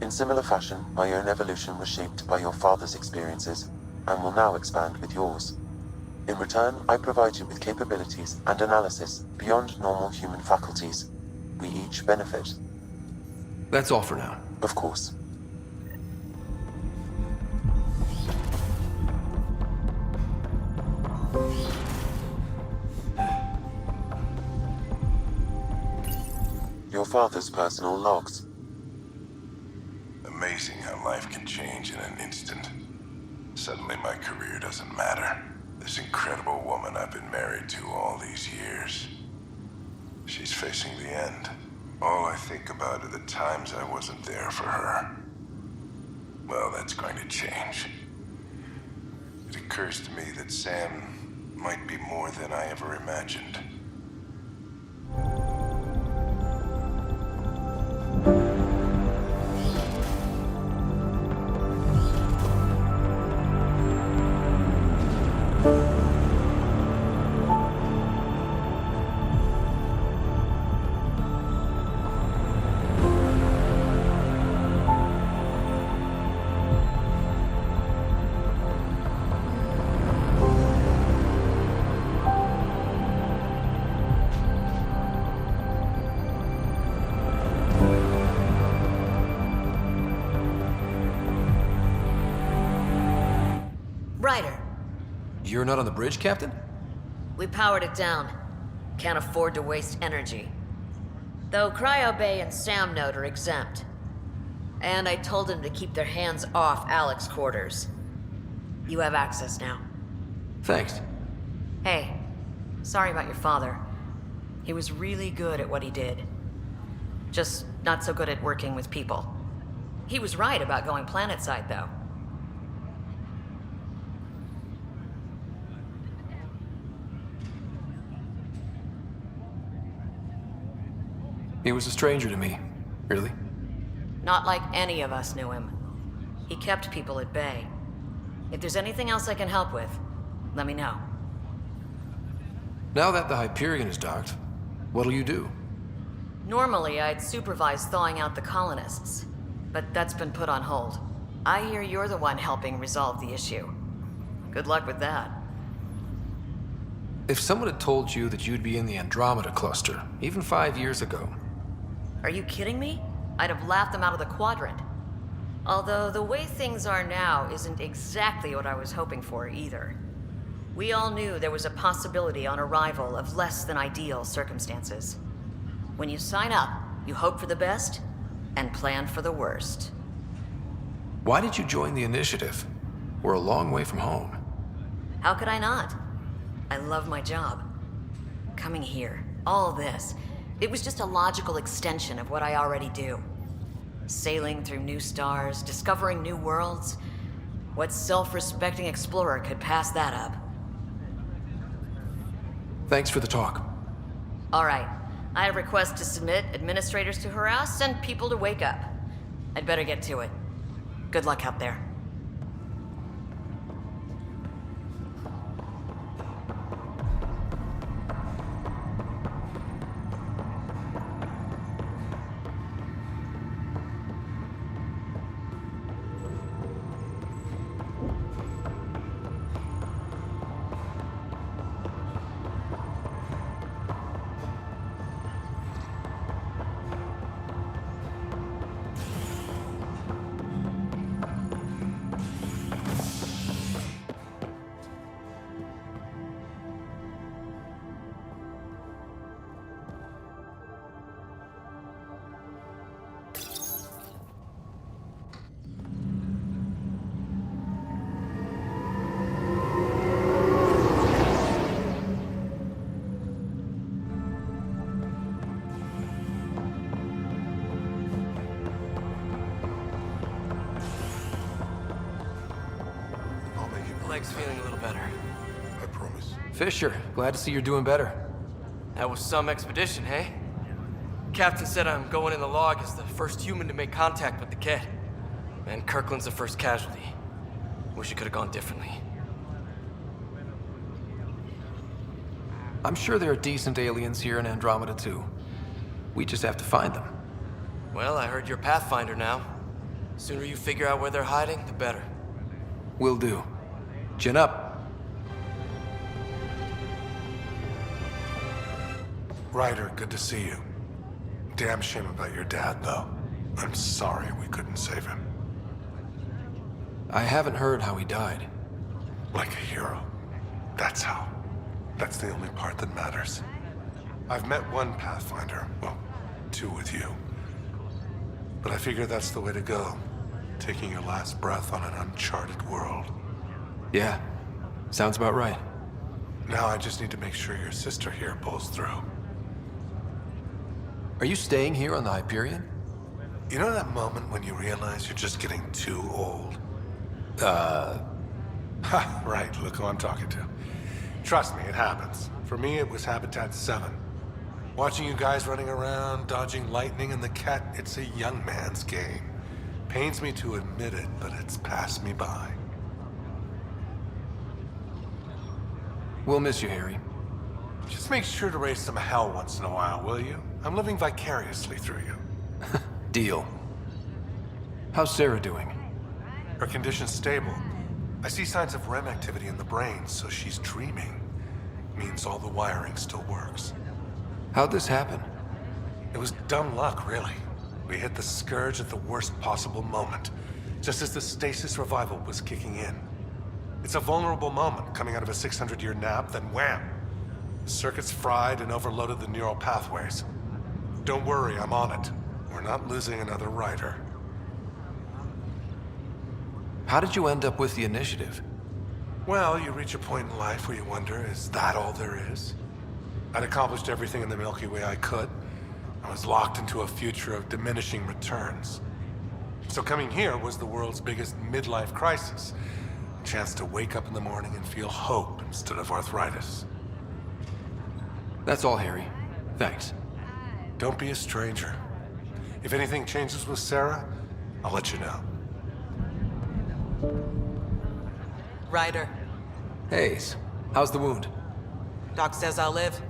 In similar fashion, my own evolution was shaped by your father's experiences, and will now expand with yours. In return, I provide you with capabilities and analysis beyond normal human faculties. We each benefit. That's all for now. Of course. Your father's personal logs. Amazing how life can change in an instant. Suddenly my career doesn't matter. This incredible woman I've been married to all these years. She's facing the end. All I think about are the times I wasn't there for her. Well, that's going to change. It occurs to me that Sam might be more than I ever imagined. Ryder, You're not on the bridge, Captain? we powered it down. Can't afford to waste energy. Though Cryo Bay and Sam Node are exempt. And I told them to keep their hands off Alec's quarters. You have access now. Thanks. Hey, sorry about your father. He was really good at what he did. Just not so good at working with people. He was right about going planetside, though. He was a stranger to me. Really? Not like any of us knew him. He kept people at bay. If there's anything else I can help with, let me know. Now that the Hyperion is docked, what'll you do? Normally, I'd supervise thawing out the colonists, but that's been put on hold. I hear you're the one helping resolve the issue. Good luck with that. If someone had told you that you'd be in the Andromeda cluster, even 5 years ago. Are you kidding me? I'd have laughed them out of the quadrant. Although the way things are now isn't exactly what I was hoping for either. We all knew there was a possibility on arrival of less than ideal circumstances. When you sign up, you hope for the best and plan for the worst. Why did you join the initiative? We're a long way from home. How could I not? I love my job. Coming here, all this, it was just a logical extension of what I already do. Sailing through new stars, discovering new worlds. What self-respecting explorer could pass that up? Thanks for the talk. All right. I have requests to submit, administrators to harass, and people to wake up. I'd better get to it. Good luck out there. Leg's feeling a little better. I promise. Fisher, glad to see you're doing better. That was some expedition, hey? Captain said I'm going in the log as the first human to make contact with the kid. And Kirkland's the first casualty. Wish it could have gone differently. I'm sure there are decent aliens here in Andromeda too. We just have to find them. Well, I heard you're Pathfinder now. Sooner you figure out where they're hiding, the better. Will do. Chin up. Ryder, good to see you. Damn shame about your dad, though. I'm sorry we couldn't save him. I haven't heard how he died. Like a hero. That's how. That's the only part that matters. I've met one Pathfinder, well, two with you. But I figure that's the way to go. Taking your last breath on an uncharted world. Yeah, sounds about right. Now I just need to make sure your sister here pulls through. Are you staying here on the Hyperion? You know that moment when you realize you're just getting too old? Ha, right, look who I'm talking to. Trust me, it happens. For me, it was Habitat 7. Watching you guys running around, dodging lightning and the cat, it's a young man's game. Pains me to admit it, but it's passed me by. We'll miss you, Harry. Just make sure to raise some hell once in a while, will you? I'm living vicariously through you. Deal. How's Sarah doing? Her condition's stable. I see signs of REM activity in the brain, so she's dreaming. Means all the wiring still works. How'd this happen? It was dumb luck, really. We hit the Scourge at the worst possible moment, just as the stasis revival was kicking in. It's a vulnerable moment coming out of a 600-year nap, then wham! The circuit's fried and overloaded the neural pathways. Don't worry, I'm on it. We're not losing another rider. How did you end up with the initiative? Well, you reach a point in life where you wonder, is that all there is? I'd accomplished everything in the Milky Way I could. I was locked into a future of diminishing returns. So coming here was the world's biggest midlife crisis. A chance to wake up in the morning and feel hope instead of arthritis. That's all, Harry. Thanks. Don't be a stranger. If anything changes with Sarah, I'll let you know. Ryder. Hayes, how's the wound? Doc says I'll live.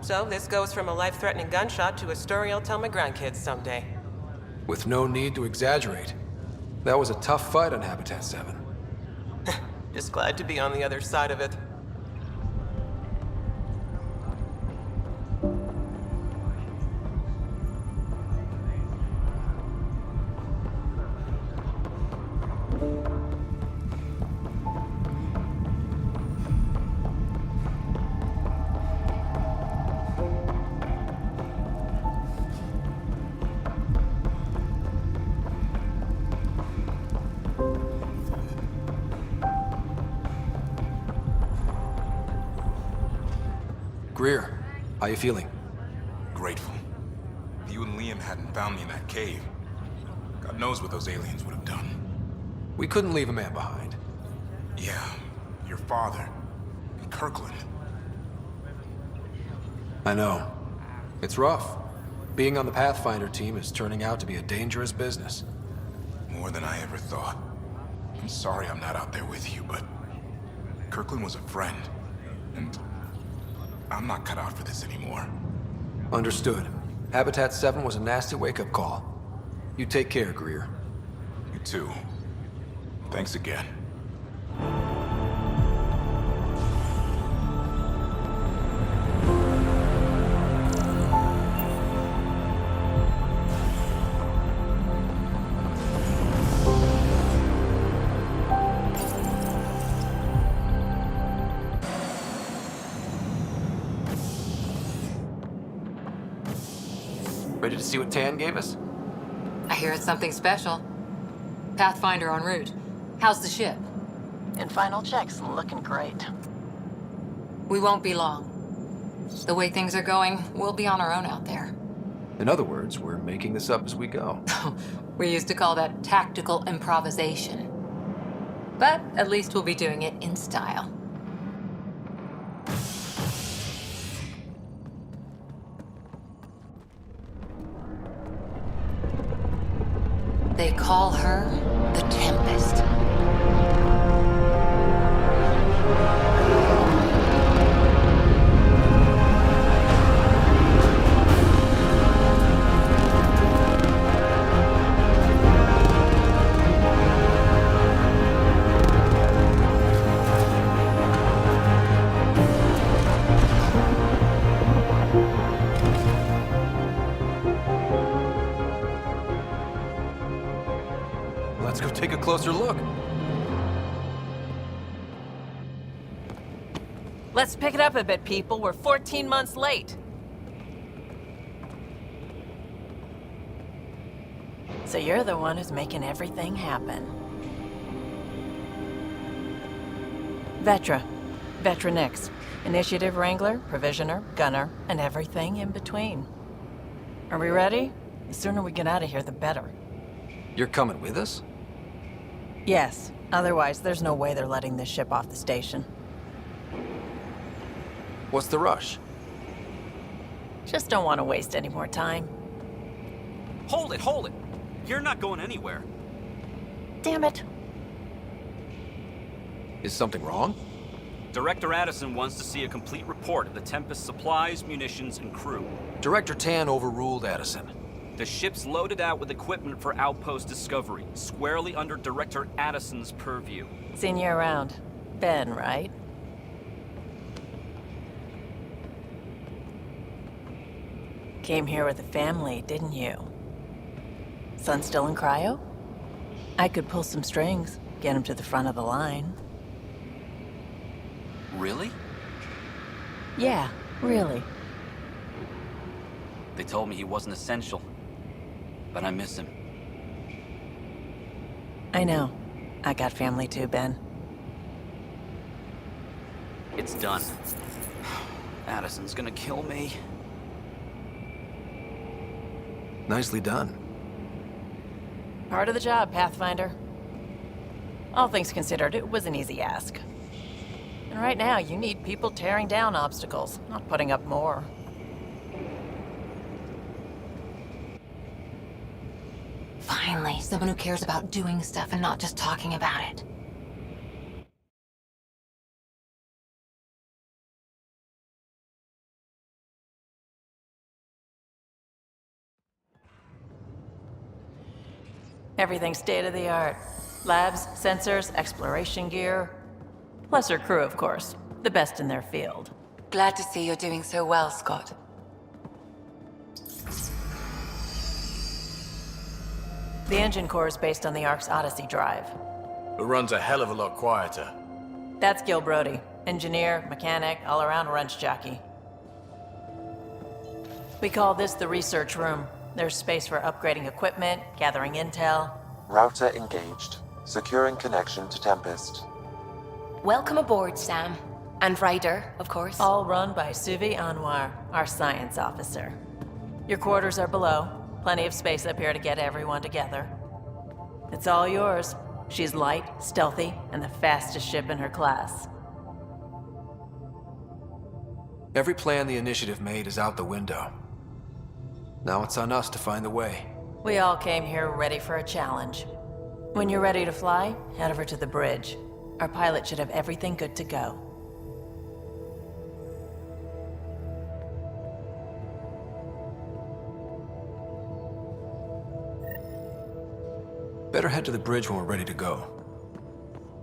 So this goes from a life-threatening gunshot to a story I'll tell my grandkids someday. With no need to exaggerate. That was a tough fight on Habitat 7. Just glad to be on the other side of it. Greer, how you feeling? Grateful. If you and Liam hadn't found me in that cave, God knows what those aliens would have done. We couldn't leave a man behind. Yeah, your father, and Kirkland. I know. It's rough. Being on the Pathfinder team is turning out to be a dangerous business. More than I ever thought. I'm sorry I'm not out there with you, but Kirkland was a friend, and I'm not cut out for this anymore. Understood. Habitat 7 was a nasty wake-up call. You take care, Greer. You too. Thanks again. Ready to see what Tan gave us? I hear it's something special. Pathfinder en route. How's the ship? In final checks, looking great. We won't be long. The way things are going, we'll be on our own out there. In other words, we're making this up as we go. We used to call that tactical improvisation. But at least we'll be doing it in style. They call her the Tempest. Let's go take a closer look. Let's pick it up a bit, people. We're 14 months late. So you're the one who's making everything happen. Vetra. Vetra Nix. Initiative Wrangler, Provisioner, Gunner, and everything in between. Are we ready? The sooner we get out of here, the better. You're coming with us? Yes. Otherwise, there's no way they're letting this ship off the station. What's the rush? Just don't want to waste any more time. Hold it, hold it! You're not going anywhere. Damn it. Is something wrong? Director Addison wants to see a complete report of the Tempest's supplies, munitions, and crew. Director Tan overruled Addison. The ship's loaded out with equipment for outpost discovery, squarely under Director Addison's purview. Seen you around. Ben, right? Came here with a family, didn't you? Son still in cryo? I could pull some strings, get him to the front of the line. Really? Yeah, really. They told me he wasn't essential, but I miss him. I know. I got family too, Ben. It's done. Addison's gonna kill me. Nicely done. Part of the job, Pathfinder. All things considered, it was an easy ask. And right now, you need people tearing down obstacles, not putting up more. Finally, someone who cares about doing stuff and not just talking about it. Everything's state-of-the-art. Labs, sensors, exploration gear. Plus her crew, of course. The best in their field. Glad to see you're doing so well, Scott. The engine core is based on the Ark's Odyssey drive. It runs a hell of a lot quieter. That's Gil Brody. Engineer, mechanic, all-around wrench jockey. We call this the research room. There's space for upgrading equipment, gathering intel. Router engaged. Securing connection to Tempest. Welcome aboard, Sam. And Ryder, of course. All run by Suvi Anwar, our science officer. Your quarters are below. Plenty of space up here to get everyone together. It's all yours. She's light, stealthy, and the fastest ship in her class. Every plan the Initiative made is out the window. Now it's on us to find the way. We all came here ready for a challenge. When you're ready to fly, head over to the bridge. Our pilot should have everything good to go. Better head to the bridge when we're ready to go.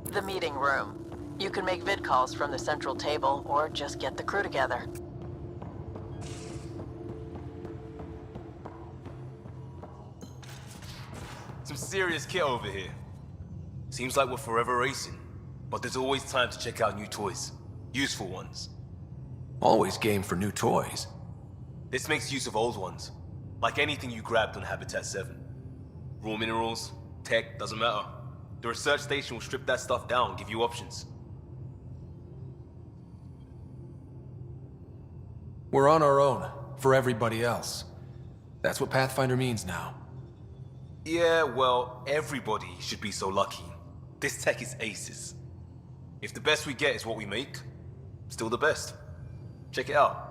The meeting room. You can make vid calls from the central table, or just get the crew together. Some serious kit over here. Seems like we're forever racing, but there's always time to check out new toys. Useful ones. Always game for new toys. This makes use of old ones. Like anything you grabbed on Habitat 7. Raw minerals, tech, doesn't matter. The research station will strip that stuff down and give you options. We're on our own, for everybody else. That's what Pathfinder means now. Yeah, well, everybody should be so lucky. This tech is aces. If the best we get is what we make, still the best. Check it out.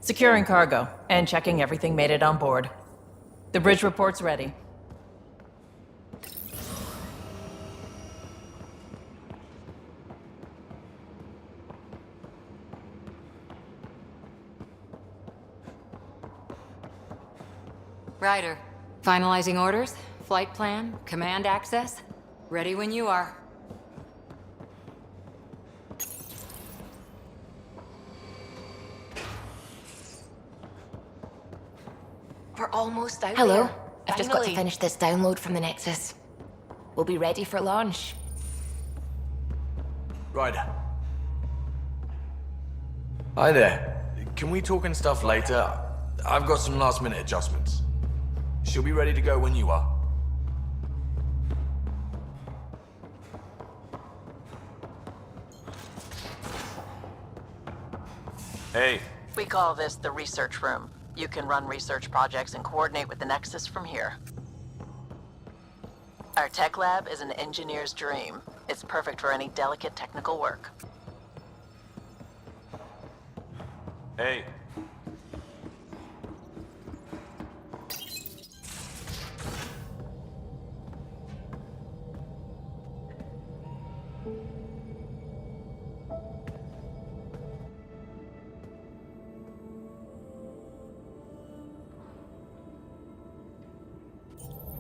Securing cargo and checking everything made it on board. The bridge report's ready. Ryder, finalizing orders, flight plan, command access. Ready when you are. We're almost out Hello. there. I've just got to Finally. finish this download from the Nexus. We'll be ready for launch. Ryder. Hi there. Can we talk and stuff later? I've got some last minute adjustments. She'll be ready to go when you are. Hey. We call this the research room. You can run research projects and coordinate with the Nexus from here. Our tech lab is an engineer's dream. It's perfect for any delicate technical work. Hey.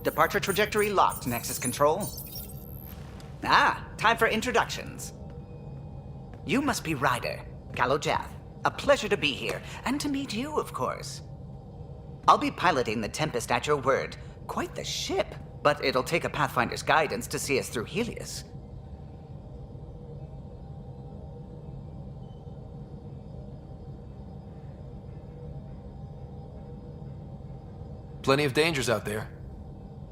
Departure trajectory locked, Nexus Control. Ah, time for introductions. You must be Ryder, Kalojath. A pleasure to be here, and to meet you, of course. I'll be piloting the Tempest at your word. Quite the ship, but it'll take a Pathfinder's guidance to see us through Helios. Plenty of dangers out there,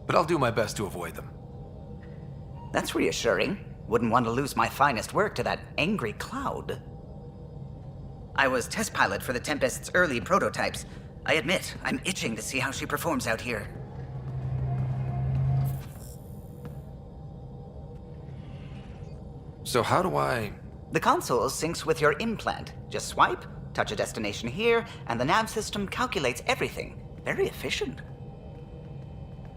but I'll do my best to avoid them. That's reassuring. Wouldn't want to lose my finest work to that angry cloud. I was test pilot for the Tempest's early prototypes. I admit, I'm itching to see how she performs out here. So how do I... The console syncs with your implant. Just swipe, touch a destination here, and the nav system calculates everything. Very efficient.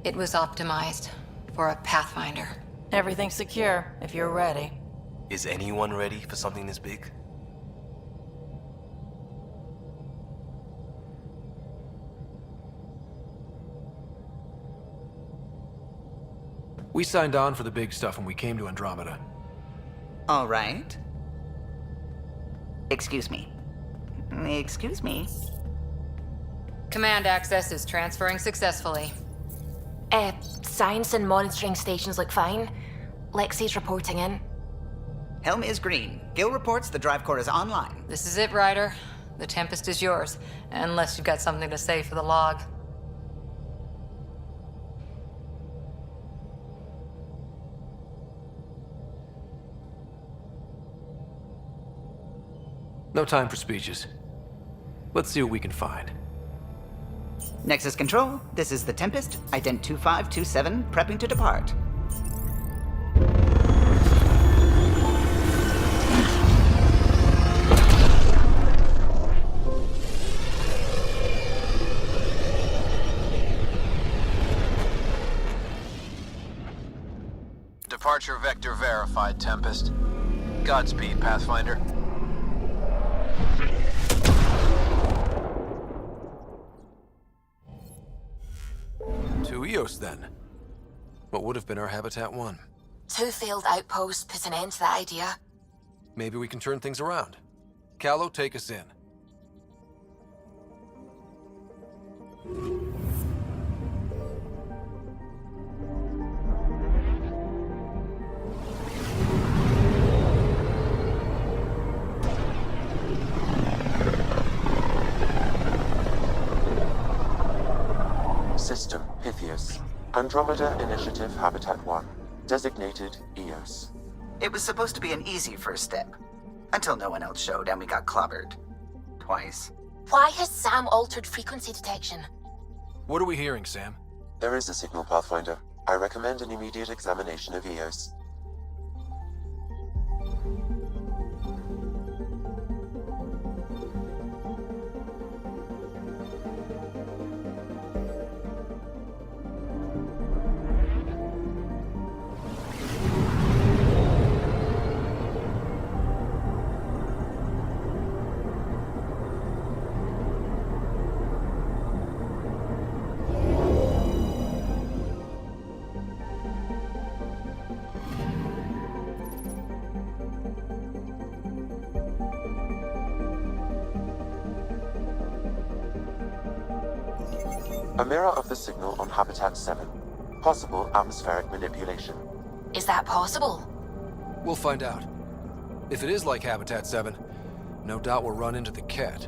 It was optimized for a Pathfinder. Everything's secure, if you're ready. Is anyone ready for something this big? We signed on for the big stuff when we came to Andromeda. All right. Excuse me. Excuse me. Command access is transferring successfully. Science and monitoring stations look fine. Lexi's reporting in. Helm is green. Gil reports the drive core is online. This is it, Ryder. The Tempest is yours, unless you've got something to say for the log. No time for speeches. Let's see what we can find. Nexus Control, this is the Tempest, ident 2527, prepping to depart. Departure vector verified, Tempest. Godspeed, Pathfinder. To Eos, then. What would have been our Habitat 1? 2 failed outposts put an end to that idea. Maybe we can turn things around. Callow, take us in. System Pythias. Andromeda Initiative Habitat 1. Designated Eos. It was supposed to be an easy first step. Until no one else showed and we got clobbered. Twice. Why has Sam altered frequency detection? What are we hearing, Sam? There is a signal, Pathfinder. I recommend an immediate examination of Eos. A mirror of the signal on Habitat 7. Possible atmospheric manipulation. Is that possible? We'll find out. If it is like Habitat 7, no doubt we'll run into the cat.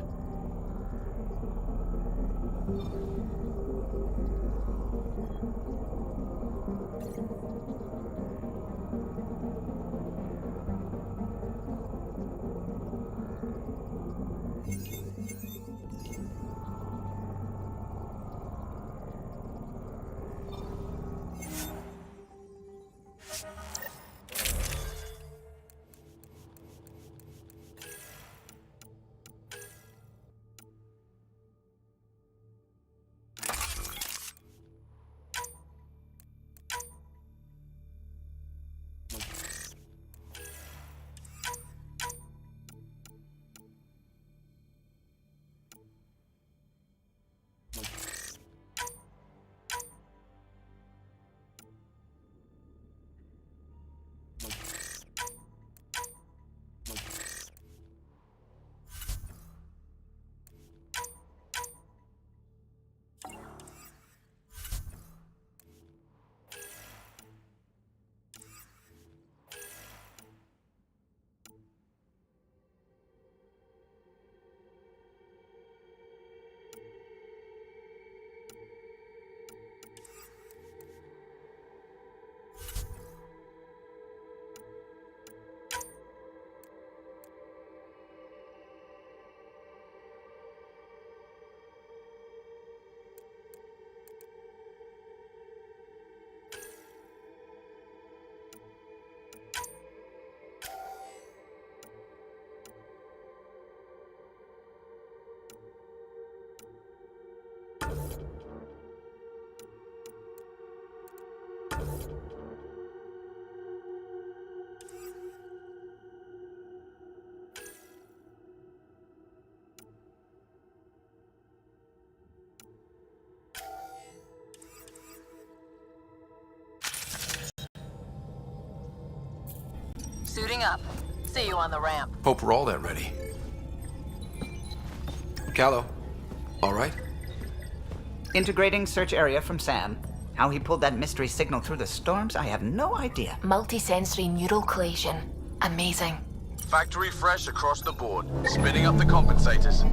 Suiting up. See you on the ramp. Hope we're all that ready. Callow, all right? Integrating search area from Sam. How he pulled that mystery signal through the storms, I have no idea. Multisensory neural collation. Amazing. Factory fresh across the board. Spinning up the compensators.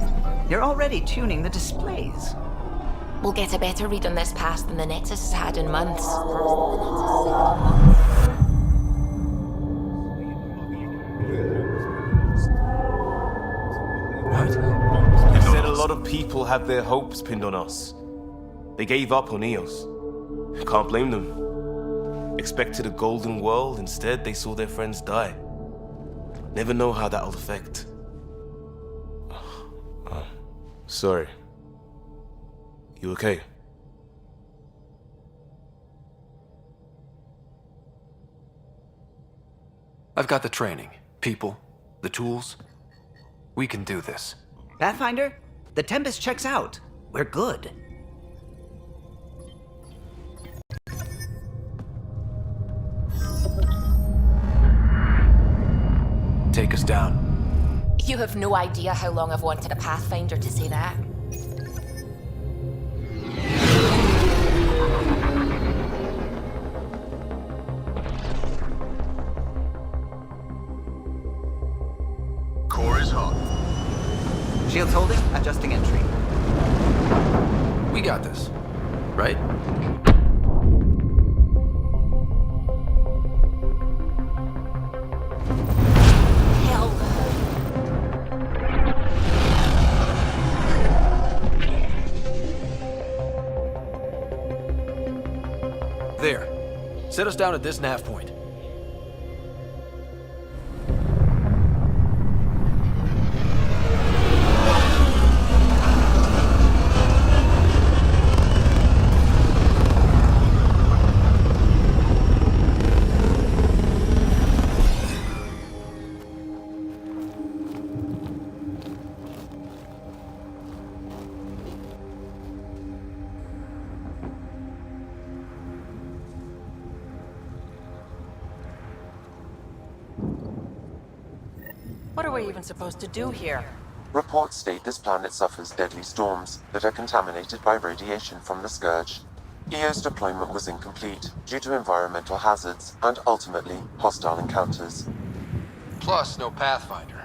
You're already tuning the displays. We'll get a better read on this pass than the Nexus has had in months. You said a lot of people have their hopes pinned on us. They gave up on Eos. Can't blame them. Expected a golden world, instead they saw their friends die. Never know how that'll affect. Sorry. You okay? I've got the training, people, the tools. We can do this. Pathfinder, the Tempest checks out. We're good. Take us down. You have no idea how long I've wanted a Pathfinder to say that. Core is hot. Shields holding, adjusting entry. We got this, right? Hell. There. Set us down at this nav point. What are we even supposed to do here? Reports state this planet suffers deadly storms that are contaminated by radiation from the Scourge. EO's deployment was incomplete due to environmental hazards and, ultimately, hostile encounters. Plus, no Pathfinder.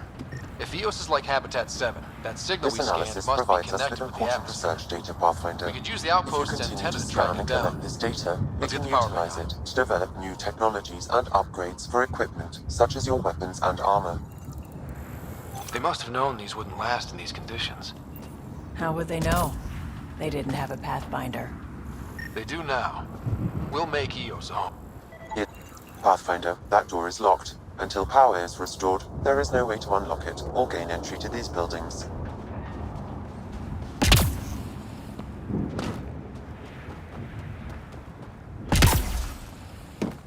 If EOS is like Habitat 7, that signal This we scanned analysis must be provides us with connected with the important atmosphere. research data, Pathfinder. We could use the If you outpost's continue antenna to to track scan it and down. collect this data, we Let's can get the power utilize back it to develop new technologies and upgrades for equipment such as your weapons and armor. They must have known these wouldn't last in these conditions. How would they know? They didn't have a Pathfinder. They do now. We'll make EOS a home. Pathfinder, that door is locked. Until power is restored, there is no way to unlock it or gain entry to these buildings.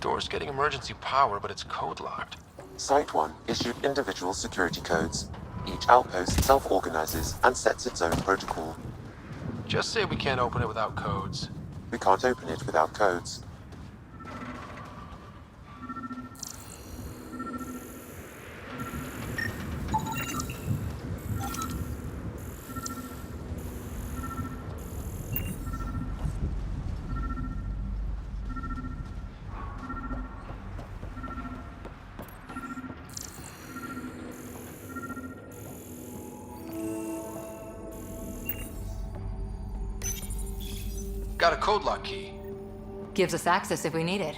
Door's getting emergency power, but it's code locked. Site 1 issued individual security codes. Each outpost self-organizes and sets its own protocol. Just say we can't open it without codes. We can't open it without codes. Got a code lock key. Gives us access if we need it.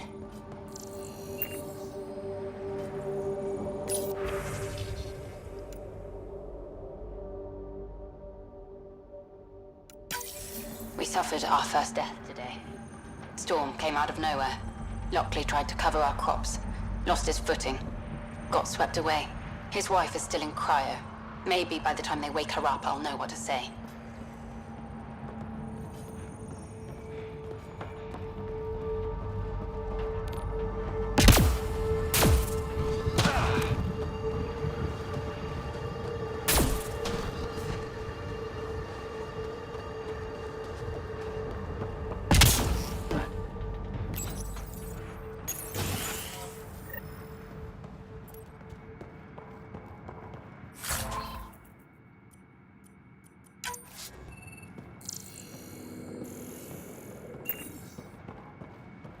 We suffered our first death today. Storm came out of nowhere. Lockley tried to cover our crops. Lost his footing. Got swept away. His wife is still in cryo. Maybe by the time they wake her up, I'll know what to say.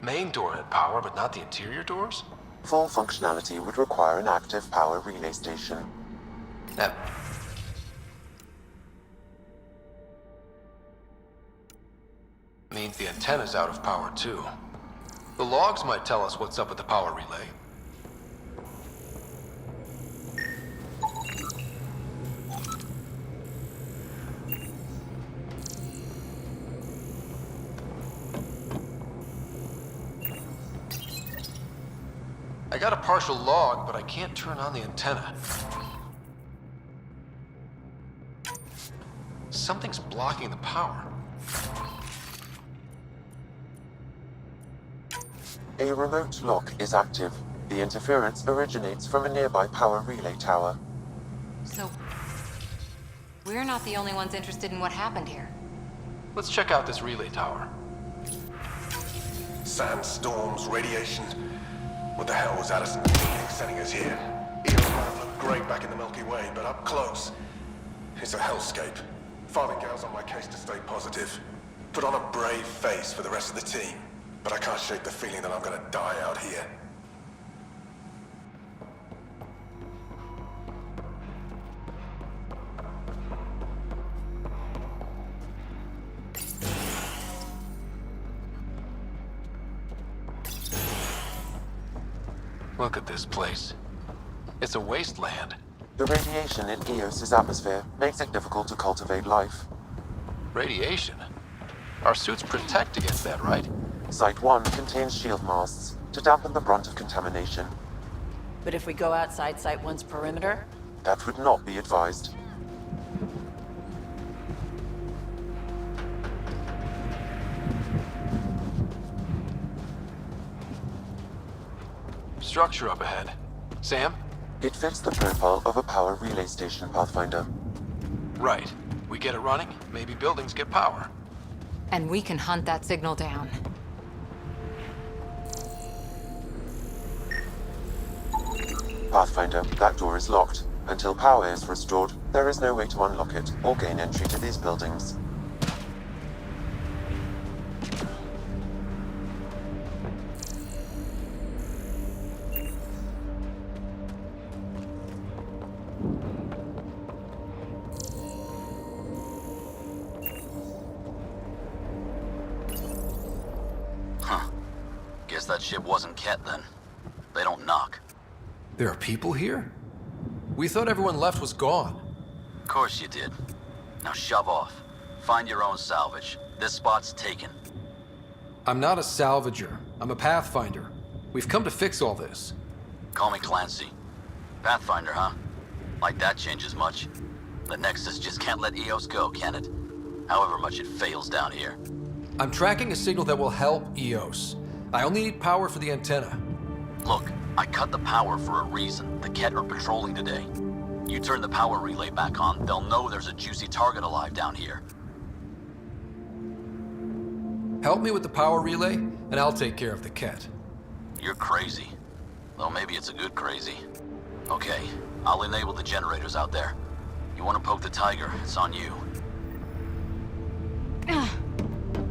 Main door had power, but not the interior doors? Full functionality would require an active power relay station. That... means the antenna's out of power, too. The logs might tell us what's up with the power relay. I got a partial log, but I can't turn on the antenna. Something's blocking the power. A remote lock is active. The interference originates from a nearby power relay tower. So, we're not the only ones interested in what happened here. Let's check out this relay tower. Sandstorms, radiation. What the hell was Addison thinking sending us here? Eos might have looked great back in the Milky Way, but up close, it's a hellscape. Farthingale's on my case to stay positive. Put on a brave face for the rest of the team, but I can't shake the feeling that I'm gonna die out here. Look at this place. It's a wasteland. The radiation in Eos's atmosphere makes it difficult to cultivate life. Radiation? Our suits protect against that, right? Site 1 contains shield masts to dampen the brunt of contamination. But if we go outside Site 1's perimeter? That would not be advised. Structure up ahead. Sam? It fits the profile of a power relay station, Pathfinder. Right. We get it running, maybe buildings get power. And we can hunt that signal down. Pathfinder, that door is locked. Until power is restored, there is no way to unlock it or gain entry to these buildings. Guess that ship wasn't Ket then. They don't knock. There are people here? We thought everyone left was gone. Of course you did. Now shove off. Find your own salvage. This spot's taken. I'm not a salvager. I'm a pathfinder. We've come to fix all this. Call me Clancy. Pathfinder, huh? Like that changes much. The Nexus just can't let EOS go, can it? However much it fails down here. I'm tracking a signal that will help EOS. I only need power for the antenna. Look, I cut the power for a reason. The Ket are patrolling today. You turn the power relay back on, they'll know there's a juicy target alive down here. Help me with the power relay, and I'll take care of the Ket. You're crazy. Though maybe it's a good crazy. Okay, I'll enable the generators out there. You want to poke the tiger, it's on you.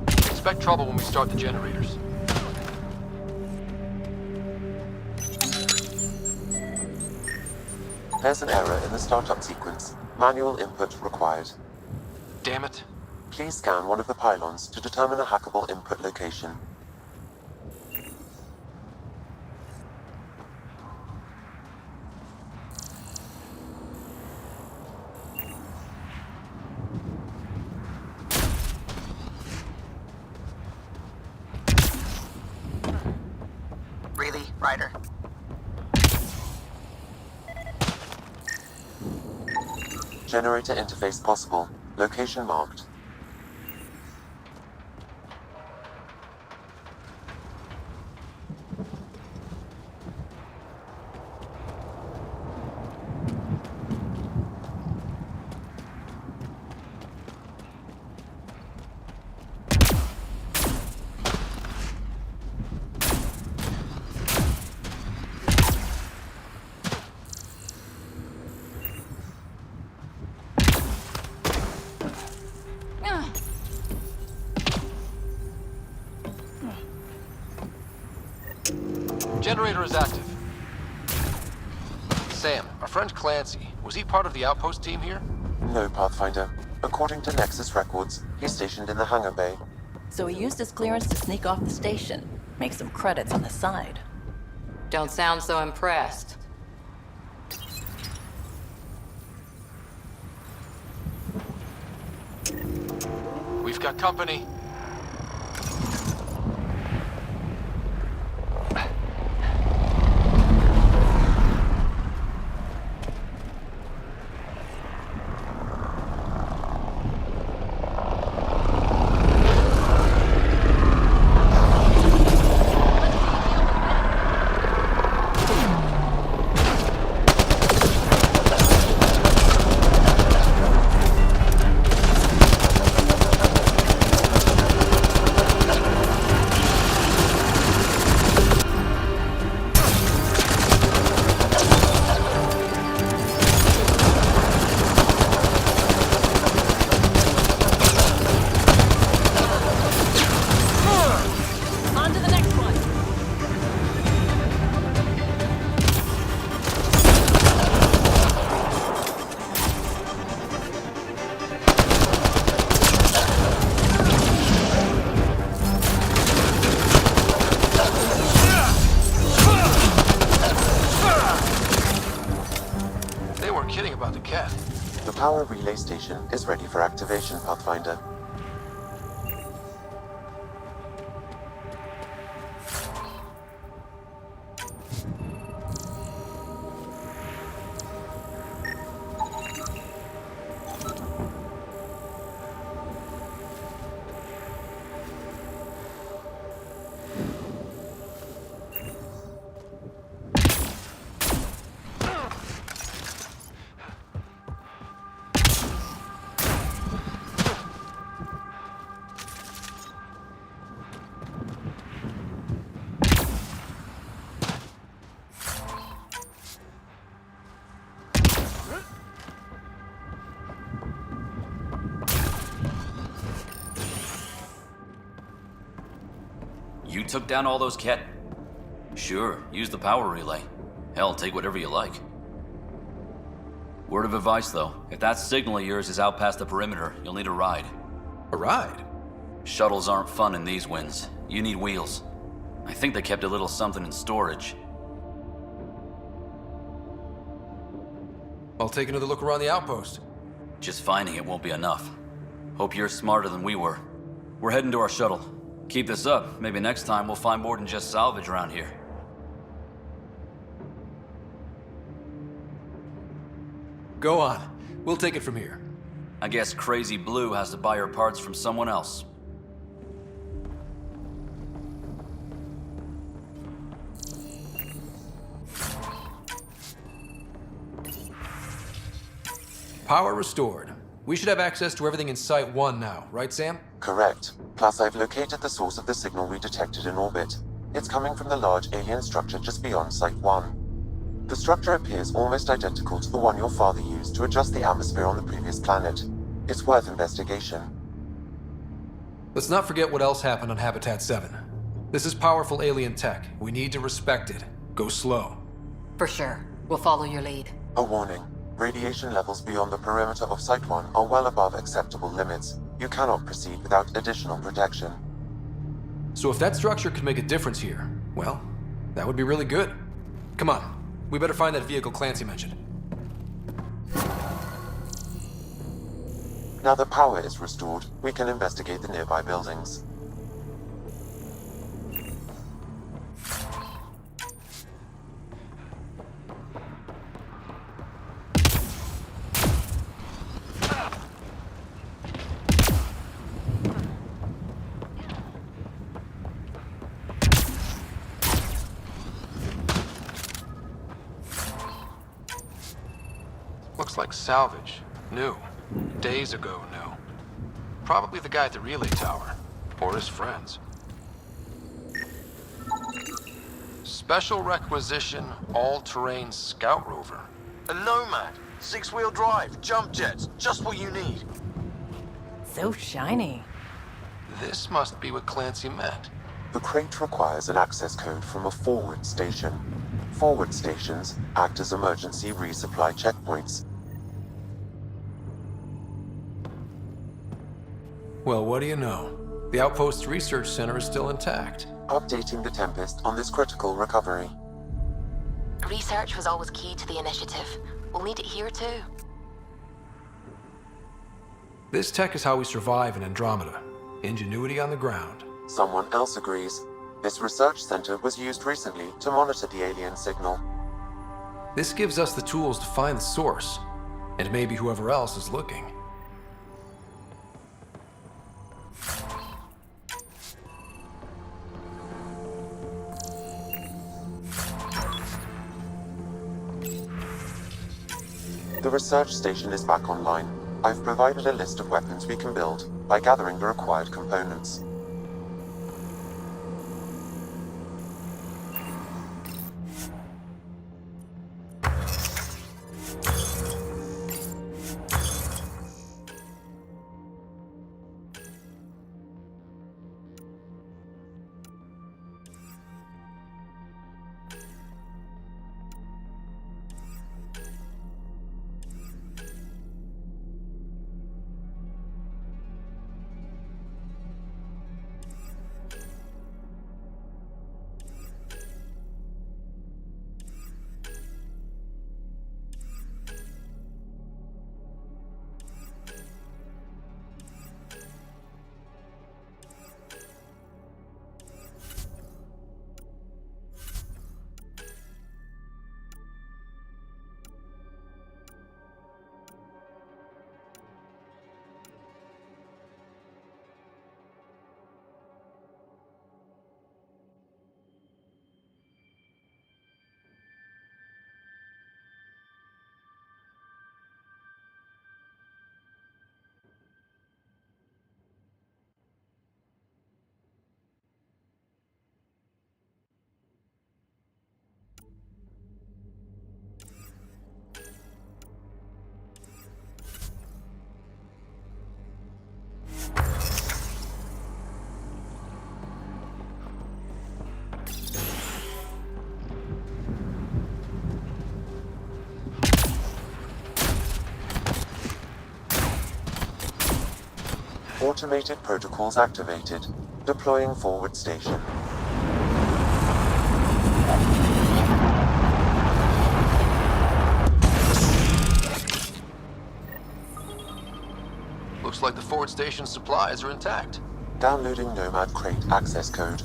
Expect trouble when we start the generators. There's an error in the startup sequence. Manual input required. Damn it. Please scan one of the pylons to determine a hackable input location. Really, Ryder? Generator interface possible. Location marked. Generator is active. Sam, our friend Clancy, was he part of the outpost team here? No, Pathfinder. According to Nexus records, he's stationed in the hangar bay. So he used his clearance to sneak off the station. Make some credits on the side. Don't sound so impressed. We've got company. The power relay station is ready for activation, Pathfinder. took down all those Ket? Sure, use the power relay. Hell, take whatever you like. Word of advice, though. If that signal of yours is out past the perimeter, you'll need a ride. A ride? Shuttles aren't fun in these winds. You need wheels. I think they kept a little something in storage. I'll take another look around the outpost. Just finding it won't be enough. Hope you're smarter than we were. We're heading to our shuttle. Keep this up. Maybe next time we'll find more than just salvage around here. Go on. We'll take it from here. I guess Crazy Blue has to buy her parts from someone else. Power restored. We should have access to everything in Site 1 now, right, Sam? Correct. Plus, I've located the source of the signal we detected in orbit. It's coming from the large alien structure just beyond Site 1. The structure appears almost identical to the one your father used to adjust the atmosphere on the previous planet. It's worth investigation. Let's not forget what else happened on Habitat 7. This is powerful alien tech. We need to respect it. Go slow. For sure. We'll follow your lead. A warning. Radiation levels beyond the perimeter of Site 1 are well above acceptable limits. You cannot proceed without additional protection. So if that structure could make a difference here, well, that would be really good. Come on. We better find that vehicle Clancy mentioned. Now that power is restored, we can investigate the nearby buildings. Looks like salvage. New. Days ago, new. Probably the guy at the relay tower. Or his friends. Special requisition, all-terrain scout rover. A Nomad. 6-wheel drive, jump jets, just what you need. So shiny. This must be what Clancy meant. The crate requires an access code from a forward station. Forward stations act as emergency resupply checkpoints. Well, what do you know? The Outpost's research center is still intact. Updating the Tempest on this critical recovery. Research was always key to the initiative. We'll need it here too. This tech is how we survive in Andromeda. Ingenuity on the ground. Someone else agrees. This research center was used recently to monitor the alien signal. This gives us the tools to find the source, and maybe whoever else is looking. The research station is back online. I've provided a list of weapons we can build by gathering the required components. Automated protocols activated. Deploying forward station. Looks like the forward station's supplies are intact. Downloading Nomad Crate access code.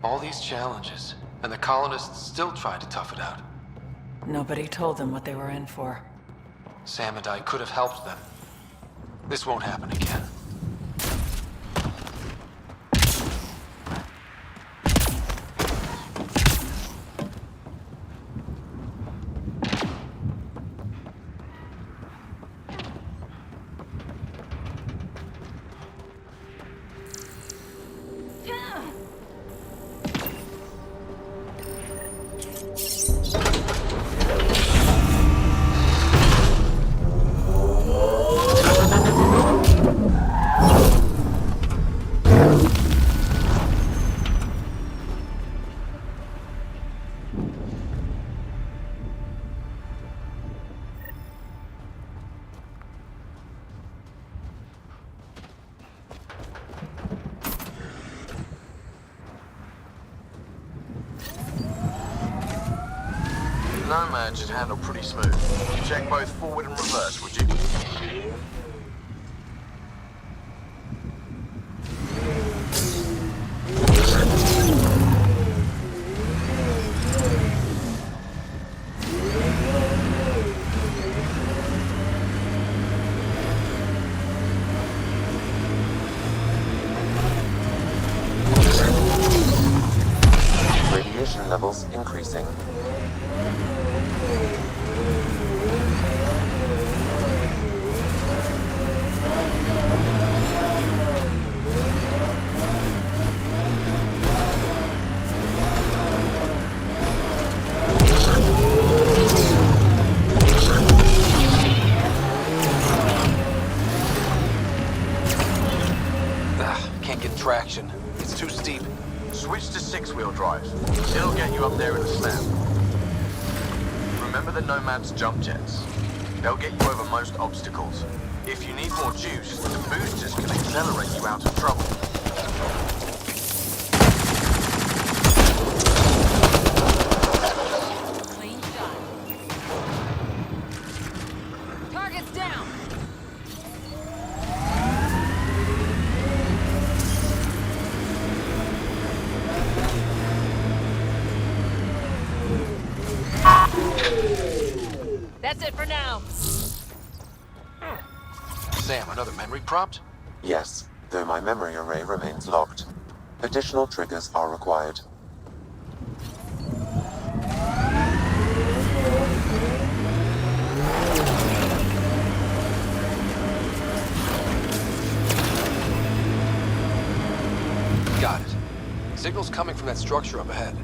All these challenges, and the colonists still tried to tough it out. Nobody told them what they were in for. Sam and I could have helped them. This won't happen again. Nomad should handle pretty smooth. Check both forward and reverse, would you? Radiation levels increasing. Can't get traction. It's too steep. Switch to six-wheel drive. It'll get you up there in a snap. Remember the Nomad's jump jets? They'll get you over most obstacles. If you need more juice, the boosters can accelerate you out of trouble. Clean shot. Target's down. That's it for now. Sam, another memory prompt? Yes, though my memory array remains locked. Additional triggers are required. Got it. Signal's coming from that structure up ahead.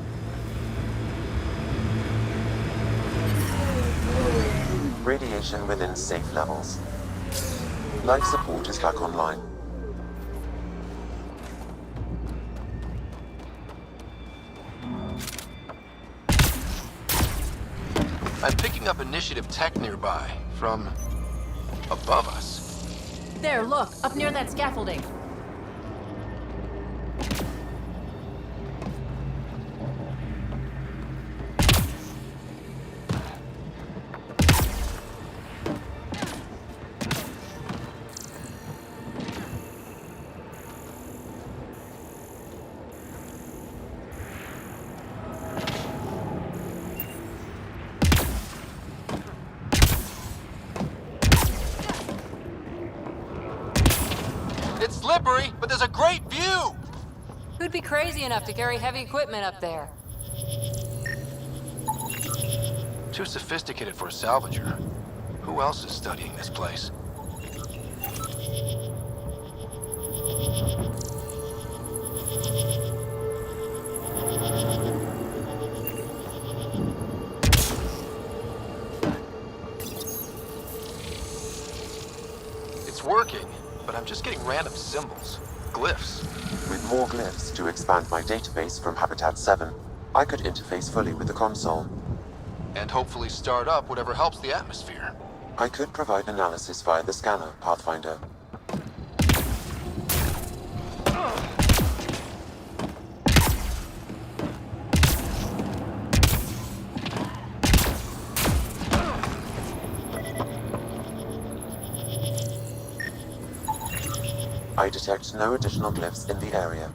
Radiation within safe levels. Life support is back online. I'm picking up initiative tech nearby, from above us. There, look, up near that scaffolding. Discovery, but there's a great view! Who'd be crazy enough to carry heavy equipment up there? Too sophisticated for a salvager. Who else is studying this place? It's working, but I'm just getting random symbols. Glyphs. With more glyphs to expand my database from Habitat 7, I could interface fully with the console. And hopefully start up whatever helps the atmosphere. I could provide analysis via the scanner, Pathfinder. I detect no additional glyphs in the area.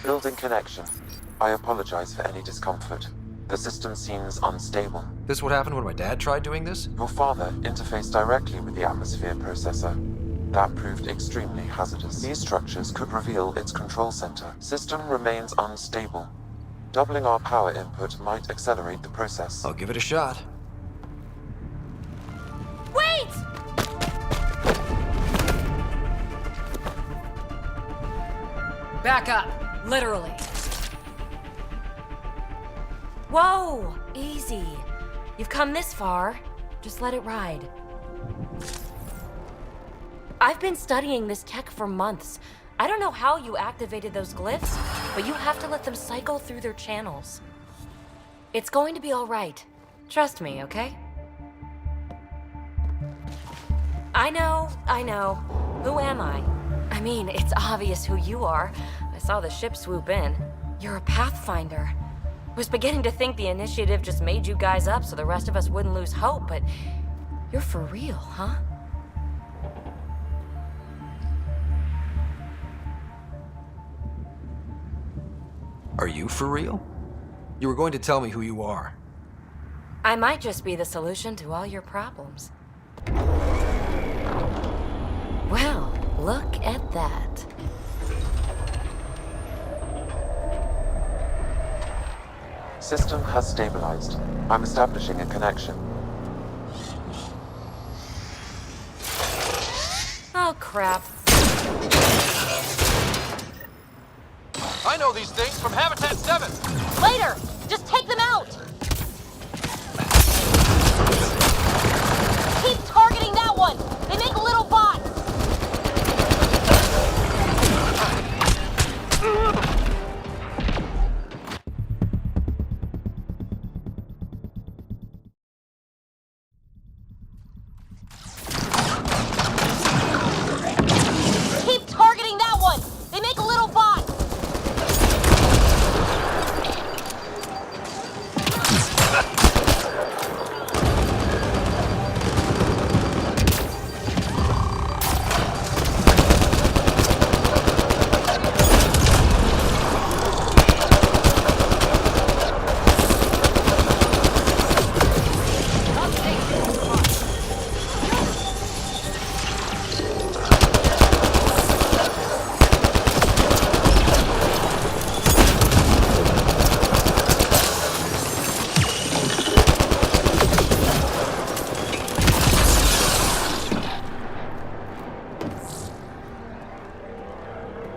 Building connection. I apologize for any discomfort. The system seems unstable. This what happened when my dad tried doing this? Your father interfaced directly with the atmosphere processor. That proved extremely hazardous. These structures could reveal its control center. System remains unstable. Doubling our power input might accelerate the process. I'll give it a shot. Wait! Back up. Literally. Whoa! Easy. You've come this far. Just let it ride. I've been studying this tech for months. I don't know how you activated those glyphs, but you have to let them cycle through their channels. It's going to be all right. Trust me, okay? I know. Who am I? I mean, it's obvious who you are. I saw the ship swoop in. You're a Pathfinder. Was beginning to think the initiative just made you guys up so the rest of us wouldn't lose hope, but you're for real, huh? Are you for real? You were going to tell me who you are. I might just be the solution to all your problems. Well, look at that. System has stabilized. I'm establishing a connection. Oh, crap. I know these things from Habitat 7! Later! Just take them out! Keep targeting that one! They make little bots! Keep targeting that one! They make little bots!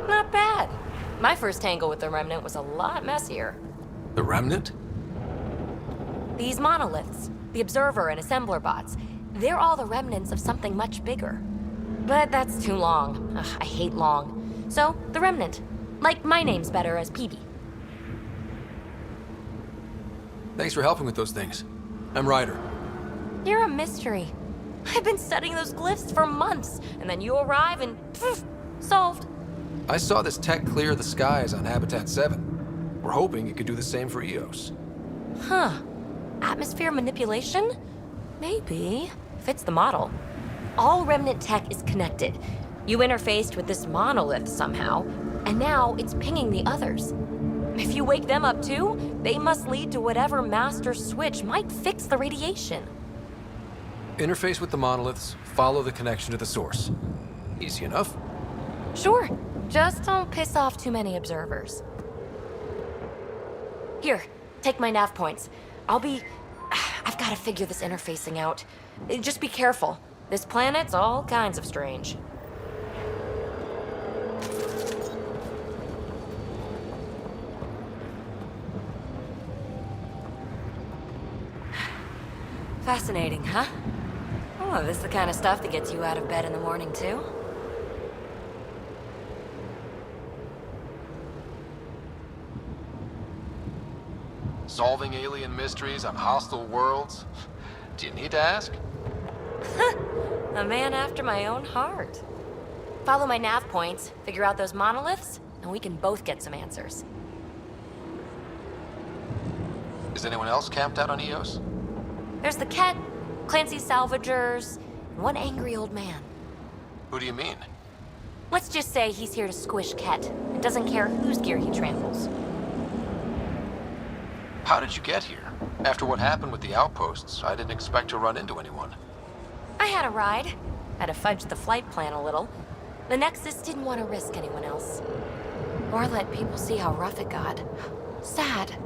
Not bad. My first tangle with the Remnant was a lot messier. The Remnant? These monoliths, the Observer and Assembler bots, they're all the remnants of something much bigger. But that's too long. Ugh, I hate long. So, the Remnant. Like my name's better as PB. Thanks for helping with those things. I'm Ryder. You're a mystery. I've been studying those glyphs for months, and then you arrive and poof, solved. I saw this tech clear the skies on Habitat 7. We're hoping it could do the same for EOS. Huh. Atmosphere manipulation? Maybe. Fits the model. All Remnant tech is connected. You interfaced with this monolith somehow, and now it's pinging the others. If you wake them up too, they must lead to whatever master switch might fix the radiation. Interface with the monoliths, follow the connection to the source. Easy enough. Sure, just don't piss off too many observers. Here, take my nav points. I've got to figure this interfacing out. Just be careful. This planet's all kinds of strange. Fascinating, huh? Oh, this is the kind of stuff that gets you out of bed in the morning, too? Solving alien mysteries on hostile worlds? Do you need to ask? A man after my own heart. Follow my nav points, figure out those monoliths, and we can both get some answers. Is anyone else camped out on Eos? There's the Ket, Clancy's salvagers, and one angry old man. Who do you mean? Let's just say he's here to squish Ket and doesn't care whose gear he tramples. How did you get here? After what happened with the outposts, I didn't expect to run into anyone. I had a ride. Had to fudge the flight plan a little. The Nexus didn't want to risk anyone else. Or let people see how rough it got. Sad.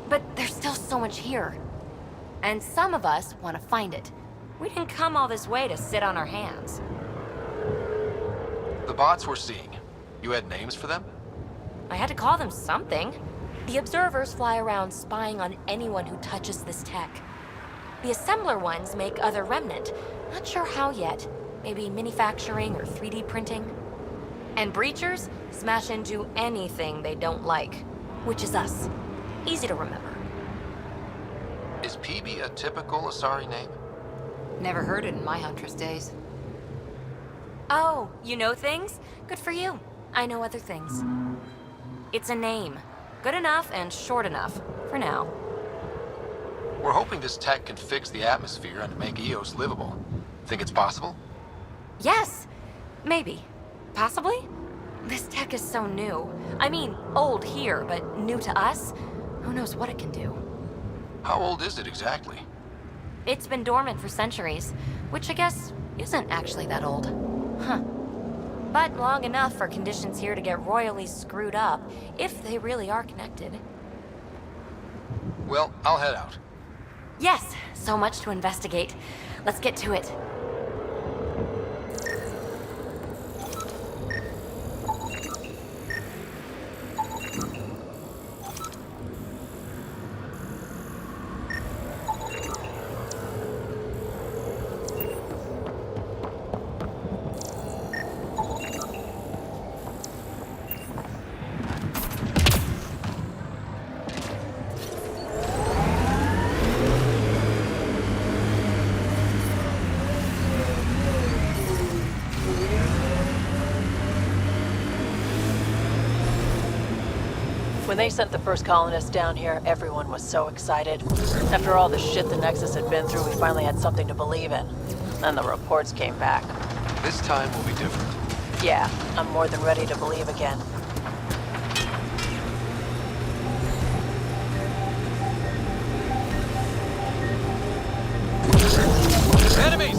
But there's still so much here. And some of us want to find it. We didn't come all this way to sit on our hands. The bots we're seeing, you had names for them? I had to call them something. The observers fly around spying on anyone who touches this tech. The assembler ones make other remnant. Not sure how yet. Maybe manufacturing or 3D printing. And breachers smash into anything they don't like, which is us. Easy to remember. Is PB a typical Asari name? Never heard it in my Huntress days. Oh, you know things? Good for you. I know other things. It's a name. Good enough and short enough, for now. We're hoping this tech can fix the atmosphere and make Eos livable. Think it's possible? Yes! Maybe. Possibly? This tech is so new. I mean, old here, but new to us? Who knows what it can do? How old is it exactly? It's been dormant for centuries, which I guess isn't actually that old. Huh. But long enough for conditions here to get royally screwed up, if they really are connected. Well, I'll head out. Yes, so much to investigate. Let's get to it. When they sent the first colonists down here, everyone was so excited. After all the shit the Nexus had been through, we finally had something to believe in. Then the reports came back. This time will be different. Yeah, I'm more than ready to believe again. Enemies!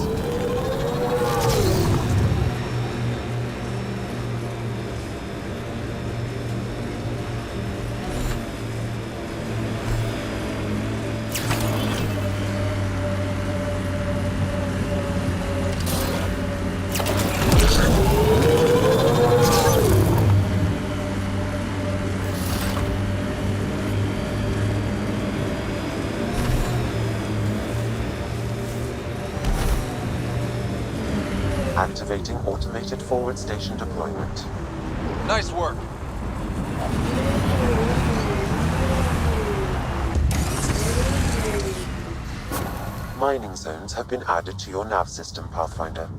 Activating automated forward station deployment. Nice work. Mining zones have been added to your nav system, Pathfinder.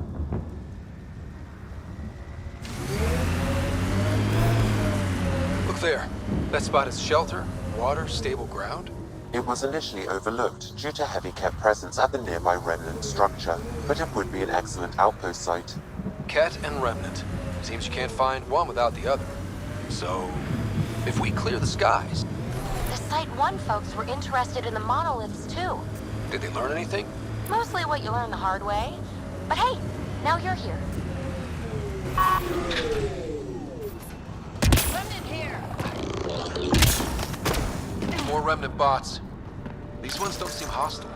Look there. That spot is shelter, water, stable ground. It was initially overlooked due to heavy Ket presence at the nearby remnant structure, but it would be an excellent outpost site. Ket and Remnant. Seems you can't find one without the other. So, if we clear the skies, Site 1 folks were interested in the monoliths too. Did they learn anything? Mostly what you learn the hard way. But hey, now you're here. Remnant here! More remnant bots. These ones don't seem hostile.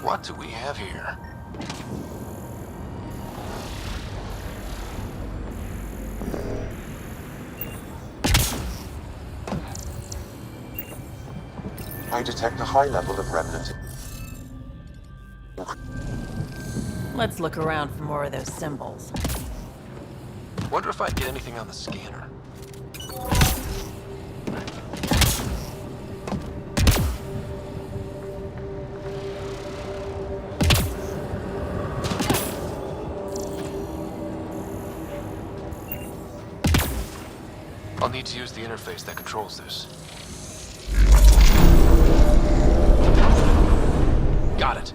What do we have here? I detect a high level of remnant. Let's look around for more of those symbols. Wonder if I'd get anything on the scanner. I'll need to use the interface that controls this. Got it.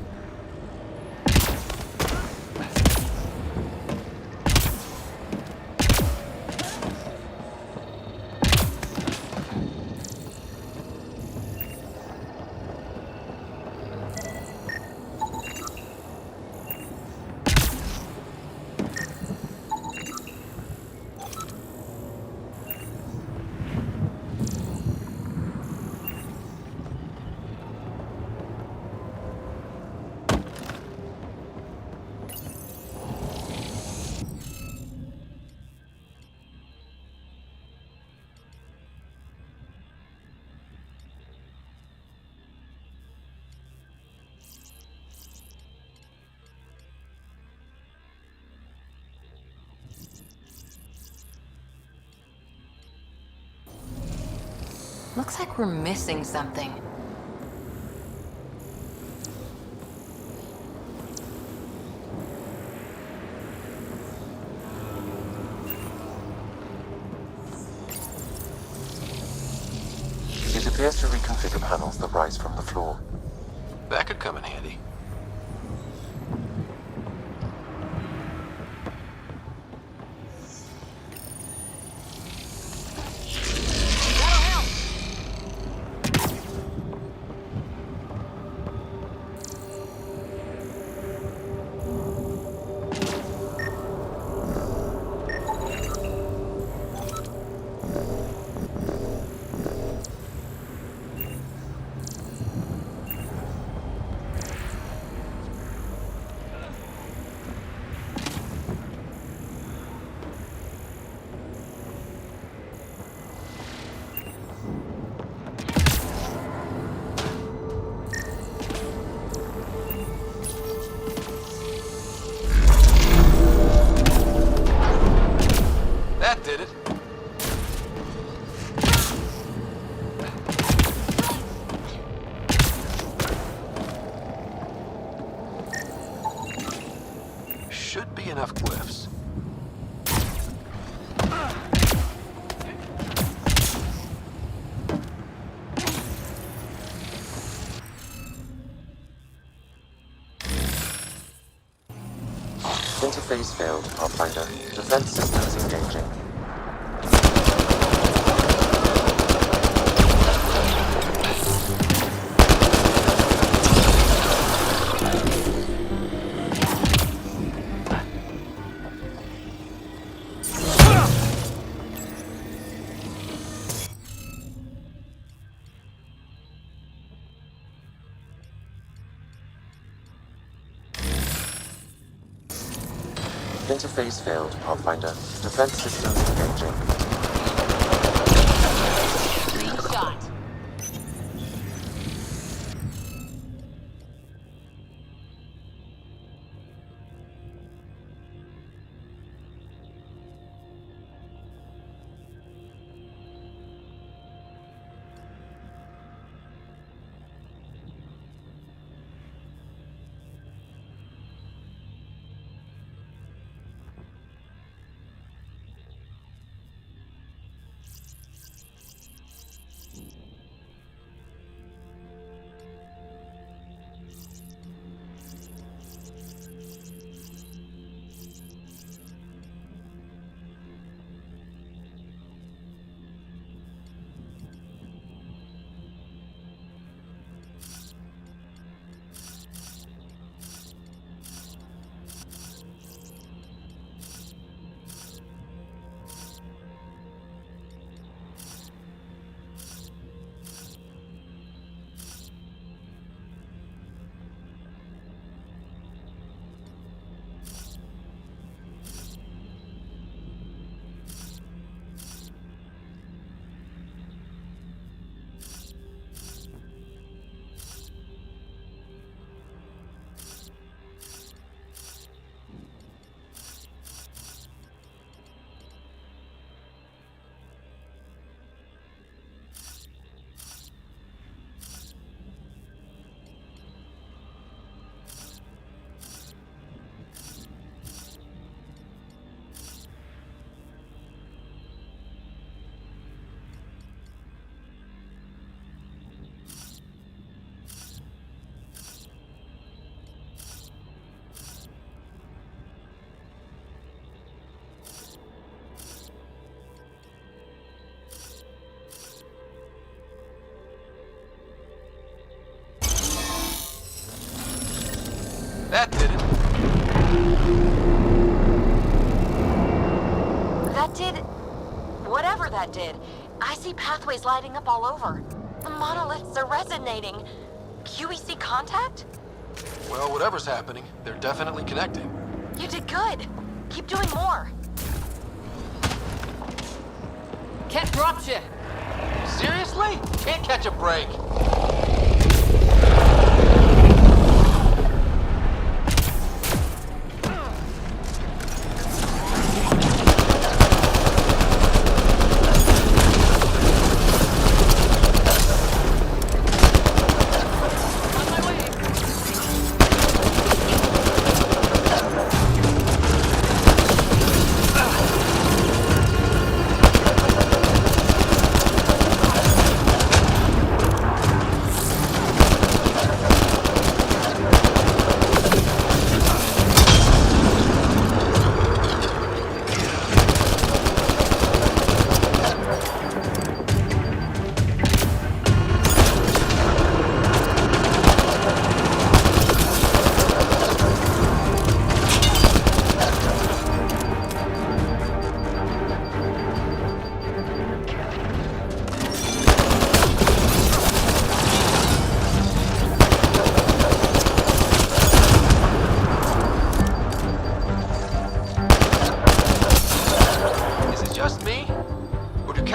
Looks like we're missing something. It appears to reconfigure panels that rise from the floor. That could come in handy. Interface failed, Pathfinder. Defense systems engaging. Interface failed, Pathfinder. Defense systems engaging. Green shot. That did it. That did... whatever that did. I see pathways lighting up all over. The monoliths are resonating. QEC contact? Well, whatever's happening, they're definitely connecting. You did good. Keep doing more. Can't dropship. Seriously? Can't catch a break.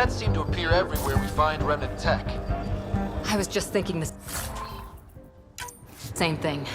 Seem to appear everywhere we find remnant tech. I was just thinking the same thing.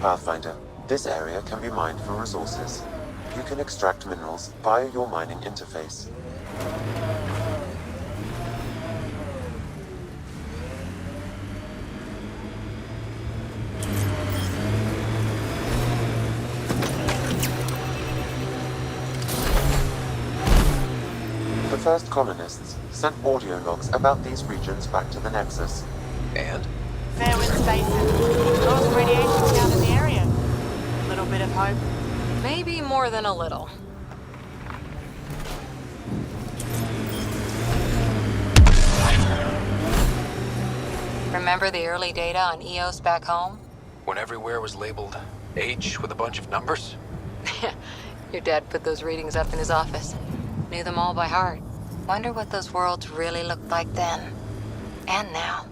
Pathfinder, this area can be mined for resources. you can extract minerals via your mining interface. The first colonists sent audio logs about these regions back to the Nexus. And? Fair wind spaces. Lots of radiation down in the area. A little bit of hope. Maybe more than a little. Remember the early data on EOS back home? When everywhere was labeled H with a bunch of numbers? Your dad put those readings up in his office. Knew them all by heart. Wonder what those worlds really looked like then. And now.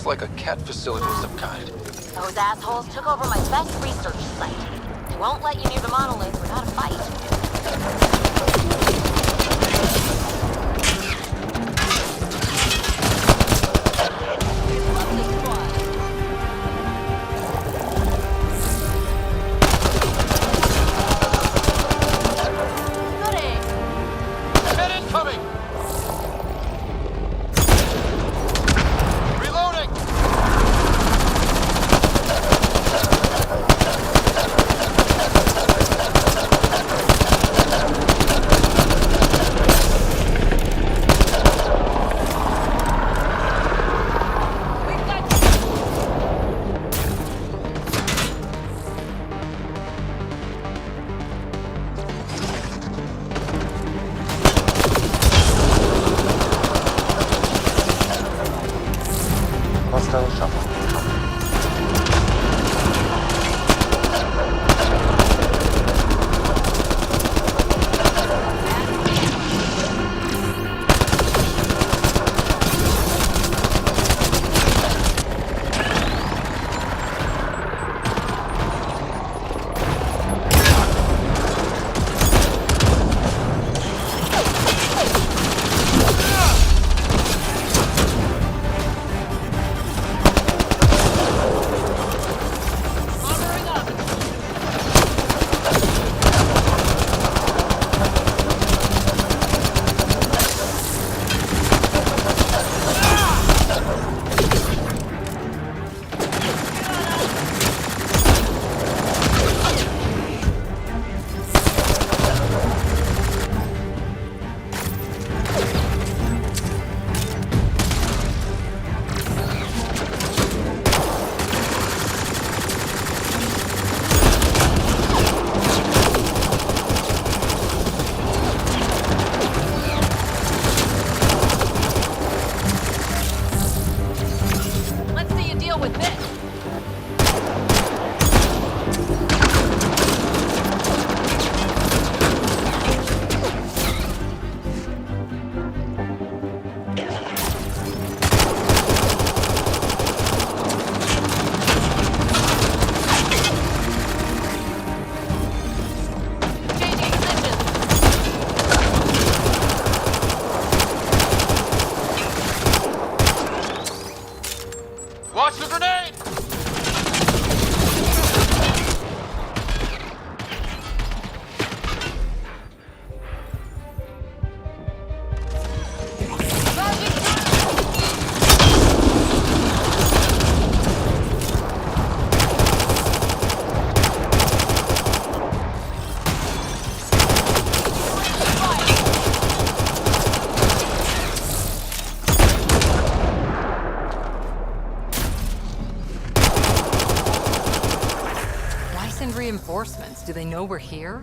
Like a cat facility of some kind. Those assholes took over my best research site. They won't let you near the monolith without a fight. Hostile shuttle. reinforcements? Do they know we're here?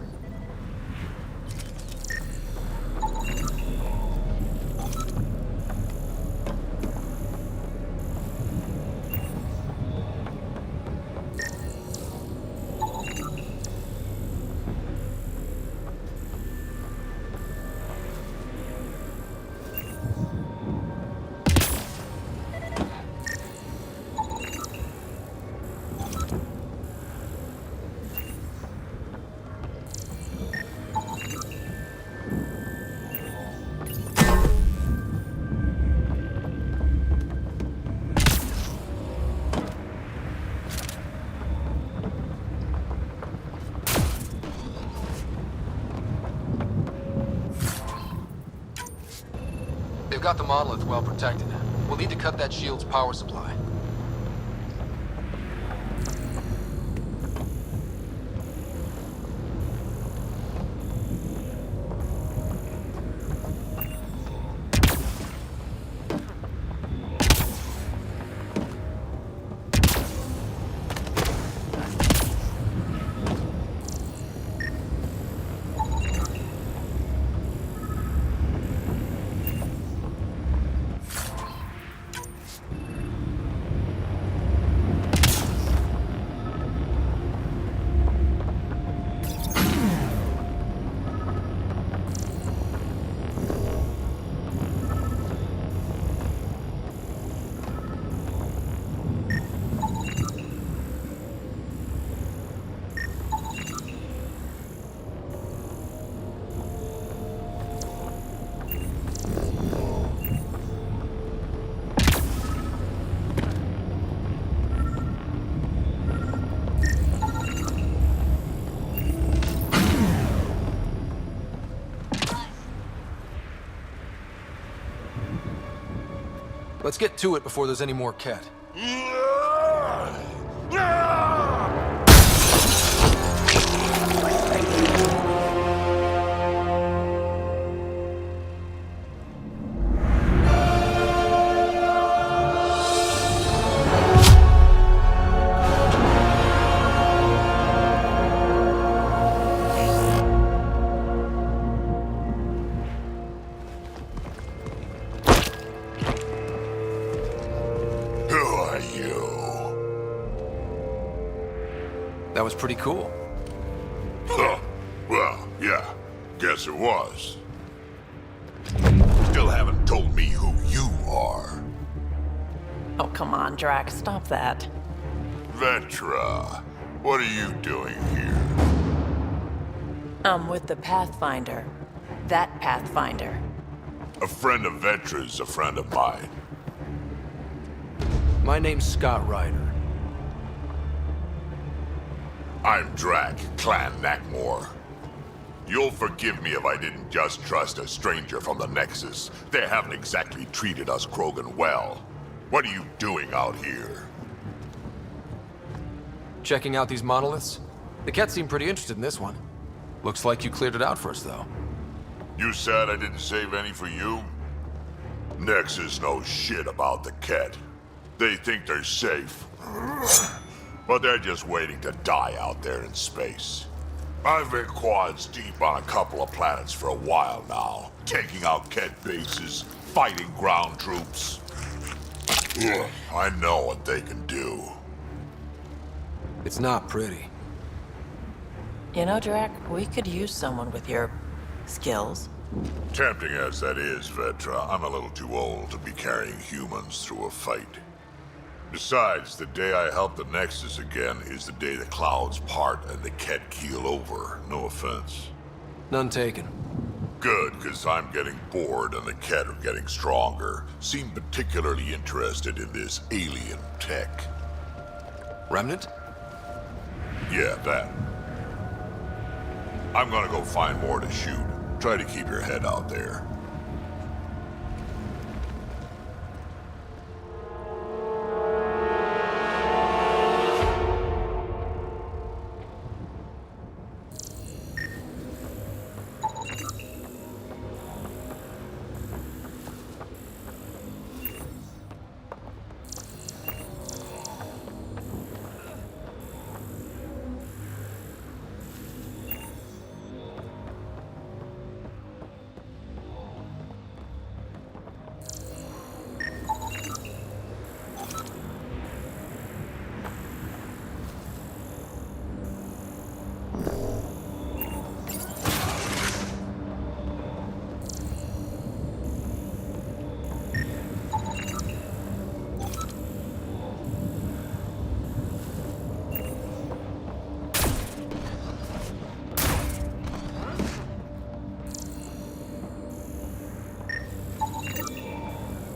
They've got the monolith well protected. We'll need to cut that shield's power supply. Let's get to it before there's any more Ket. That was pretty cool. Huh. Well, yeah. Guess it was. Still haven't told me who you are. Oh, come on, Drax. Stop that. Vetra, what are you doing here? I'm with the Pathfinder. That Pathfinder. A friend of Vetra's a friend of mine. My name's Scott Ryder. I'm Drac, Clan Nakmor. You'll forgive me if I didn't just trust a stranger from the Nexus. They haven't exactly treated us Krogan well. What are you doing out here? Checking out these monoliths? The Ket seem pretty interested in this one. Looks like you cleared it out for us, though. You said I didn't save any for you? Nexus knows shit about the Ket. They think they're safe. But they're just waiting to die out there in space. I've been quads deep on a couple of planets for a while now, taking out Ket bases, fighting ground troops. Ugh, I know what they can do. It's not pretty. You know, Drac, we could use someone with your skills. Tempting as that is, Vetra, I'm a little too old to be carrying humans through a fight. Besides, the day I help the Nexus again is the day the clouds part and the Ket keel over. No offense. None taken. Good, because I'm getting bored and the Ket are getting stronger. Seem particularly interested in this alien tech. Remnant? Yeah, that. I'm gonna go find more to shoot. Try to keep your head out there.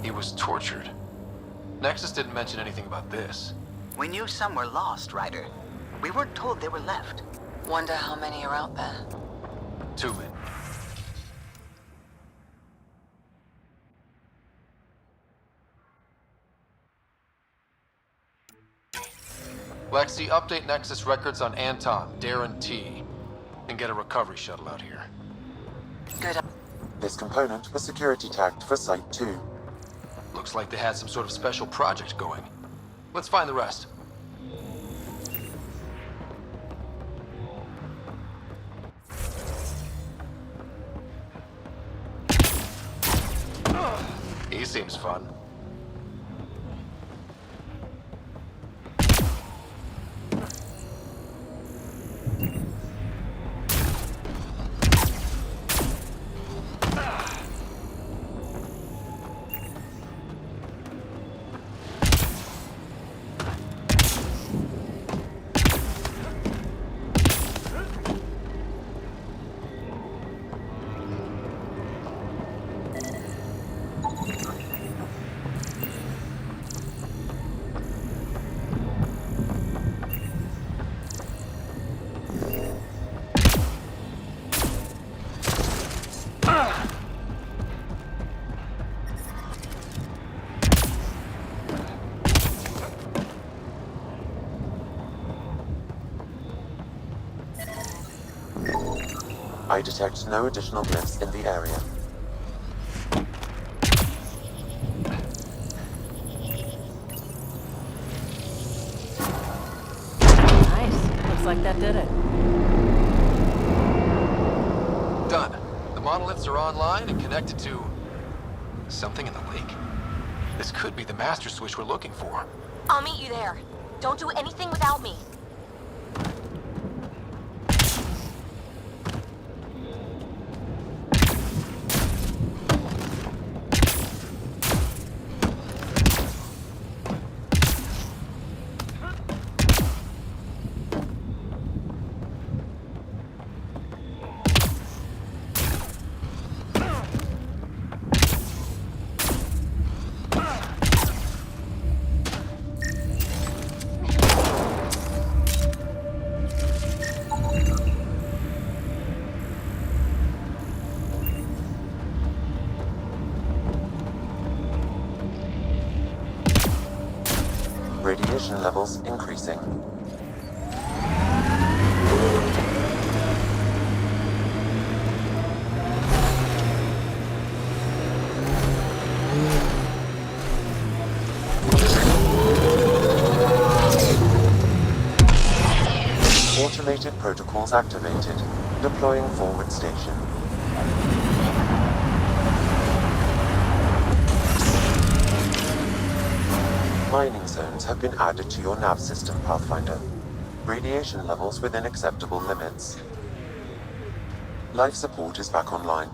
he was tortured. Nexus didn't mention anything about this. We knew some were lost, Ryder. We weren't told they were left. Wonder how many are out there. Too many. Lexi, update Nexus records on Anton, Darren T, and get a recovery shuttle out here. Good. This component was security tagged for Site 2. Looks like they had some sort of special project going. Let's find the rest. He seems fun. I detect no additional glyphs in the area. Nice. Looks like that did it. Done. The monoliths are online and connected to something in the lake. This could be the master switch we're looking for. I'll meet you there. Don't do anything without me. Radiation levels increasing. Automated protocols activated. Deploying forward station. Mining zones have been added to your nav system, Pathfinder. Radiation levels within acceptable limits. Life support is back online.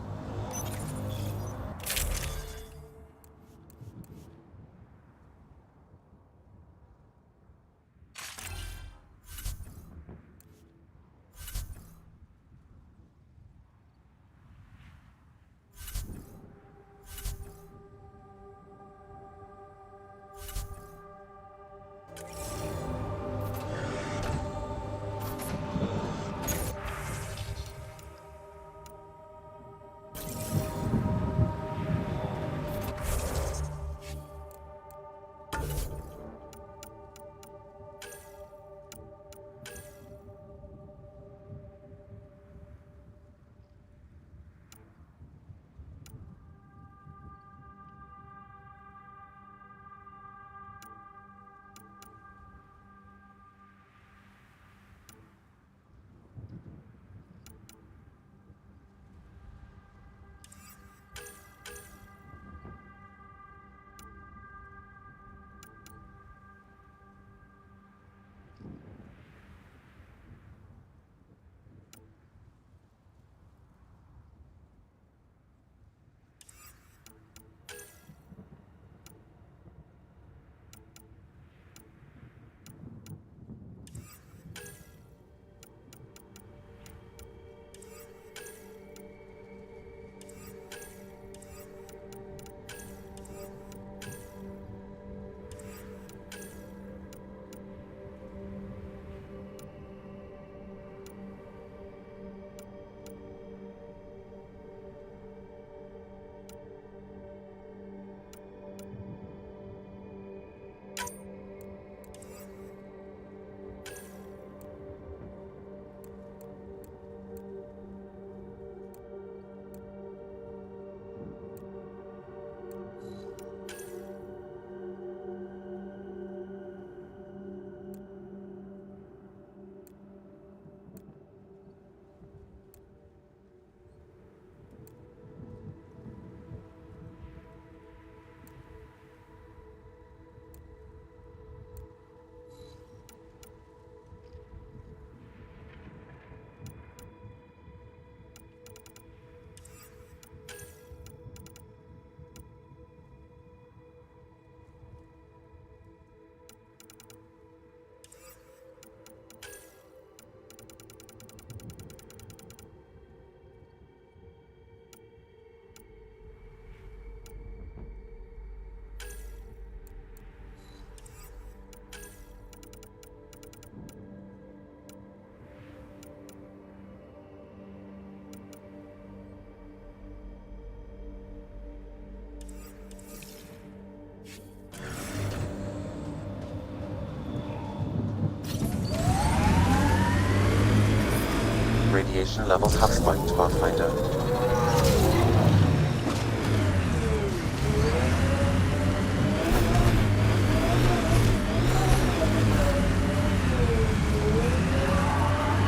Radiation levels have spiked, Pathfinder.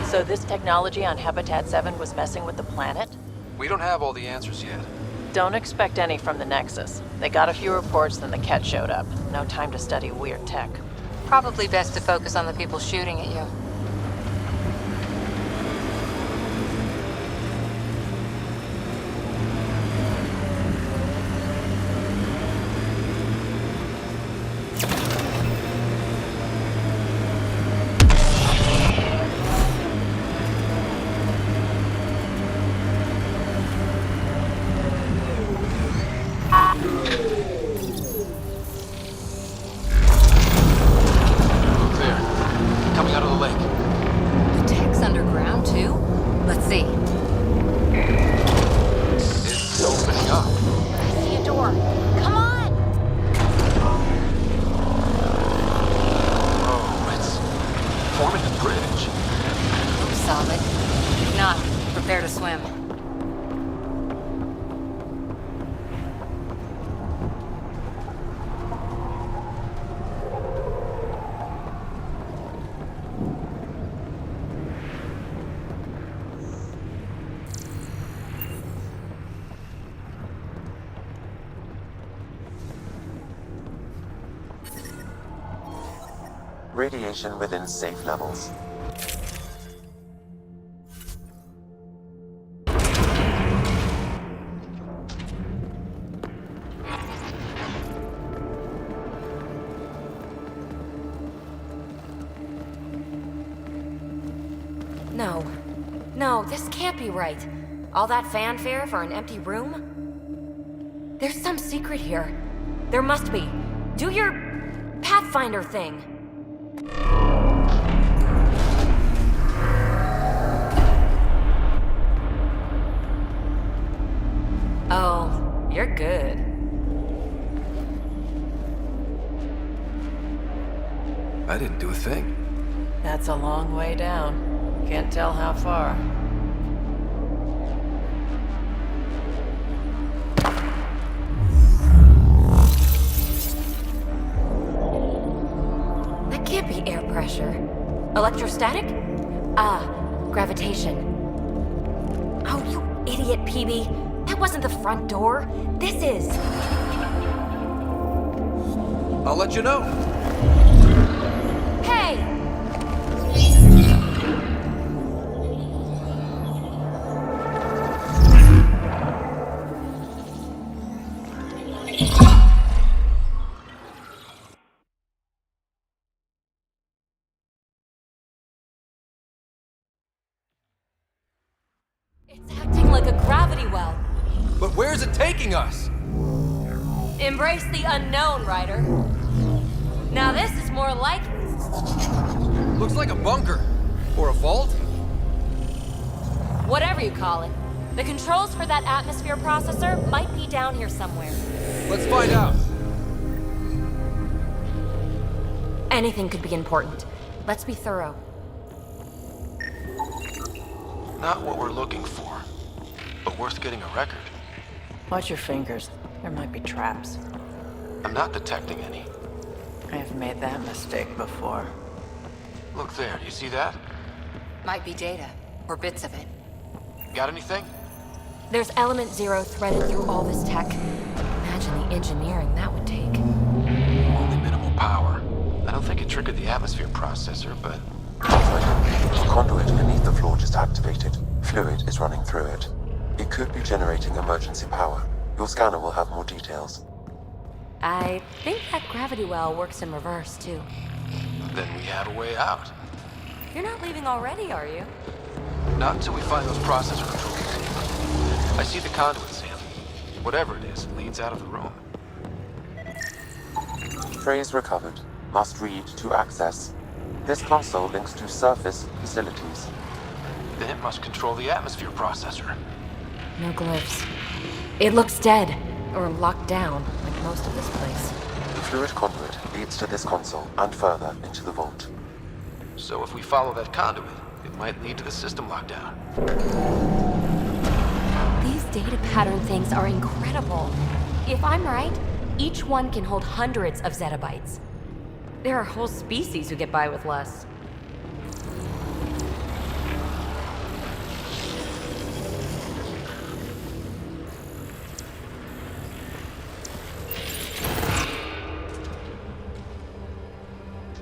So this technology on Habitat 7 was messing with the planet? We don't have all the answers yet. Don't expect any from the Nexus. They got a few reports, then the Ket showed up. No time to study weird tech. Probably best to focus on the people shooting at you. Radiation within safe levels. No. No, this can't be right. All that fanfare for an empty room? There's some secret here. There must be. Do your Pathfinder thing. Oh, you're good. I didn't do a thing. That's a long way down. Can't tell how far. That can't be air pressure. Electrostatic? Ah, gravitation. Oh, you idiot, PB. That wasn't the front door. This is. I'll let you know. Hey! It's acting like a gravity well. But where's it taking us? Embrace the unknown, Ryder. Now this is more like it. Looks like a bunker. Or a vault? Whatever you call it. The controls for that atmosphere processor might be down here somewhere. Let's find out. Anything could be important. Let's be thorough. Not what we're looking for, but worth getting a record. Watch your fingers. There might be traps. I'm not detecting any. I've made that mistake before. Look there, you see that? Might be data, or bits of it. Got anything? There's element 0 threaded through all this tech. Imagine the engineering that would take. Only minimal power. I don't think it triggered the atmosphere processor, but... A conduit beneath the floor just activated. Fluid is running through it. It could be generating emergency power. Your scanner will have more details. I think that gravity well works in reverse, too. Then we have a way out. You're not leaving already, are you? Not until we find those processor controls. I see the conduit, Sam. Whatever it is, it leads out of the room. Phrase recovered. Must read to access. This console links to surface facilities. Then it must control the atmosphere processor. No glyphs. It looks dead, or locked down, like most of this place. The fluid conduit leads to this console and further into the vault. So if we follow that conduit, It might lead to the system lockdown. These data pattern things are incredible. If I'm right, each one can hold hundreds of zettabytes. There are whole species who get by with less.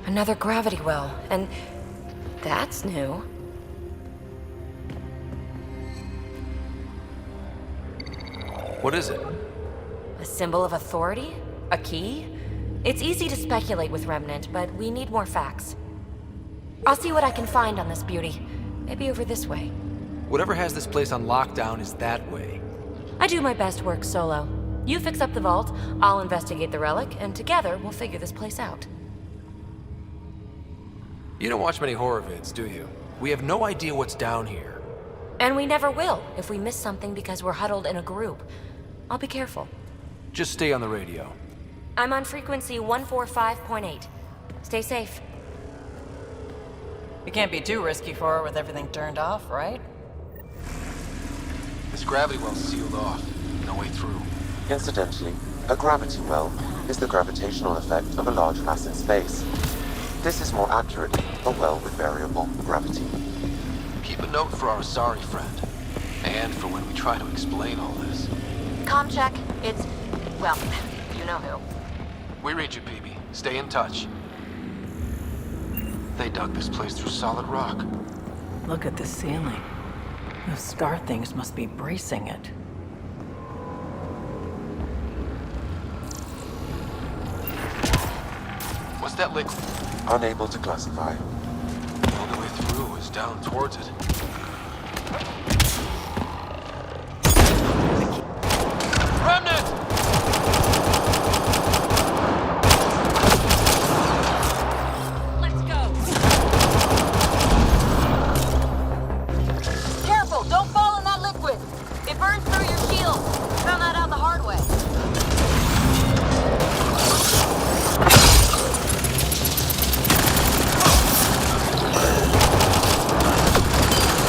Another gravity well, and that's new. What is it? A symbol of authority? A key? It's easy to speculate with Remnant, but we need more facts. I'll see what I can find on this beauty. Maybe over this way. Whatever has this place on lockdown is that way. I do my best work solo. You fix up the vault, I'll investigate the relic, and together we'll figure this place out. You don't watch many horror vids, do you? We have no idea what's down here. And we never will if we miss something because we're huddled in a group. I'll be careful. Just stay on the radio. I'm on frequency 145.8. Stay safe. It can't be too risky for her with everything turned off, right? This gravity well's sealed off. No way through. Incidentally, a gravity well is the gravitational effect of a large mass in space. This is more accurately a well with variable gravity. Keep a note for our Asari friend. And for when we try to explain all this. Comm check. It's... well, you know who. We read you, PB. Stay in touch. They dug this place through solid rock. Look at the ceiling. Those star things must be bracing it. What's that liquid? Unable to classify. The only way through is down towards it. Remnant! Let's go. Careful, don't fall in that liquid. It burns through your shield. Found that out the hard way.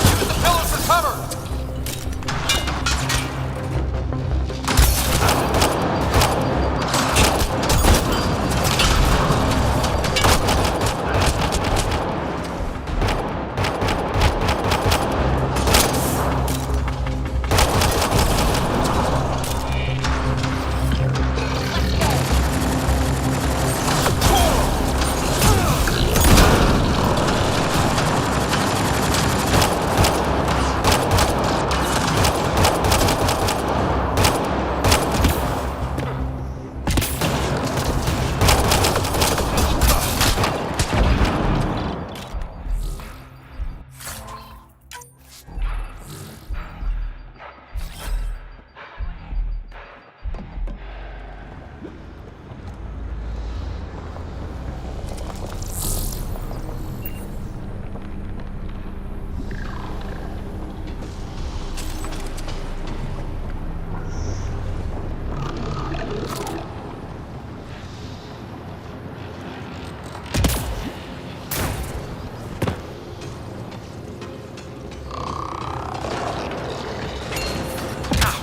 Use the pillars for cover!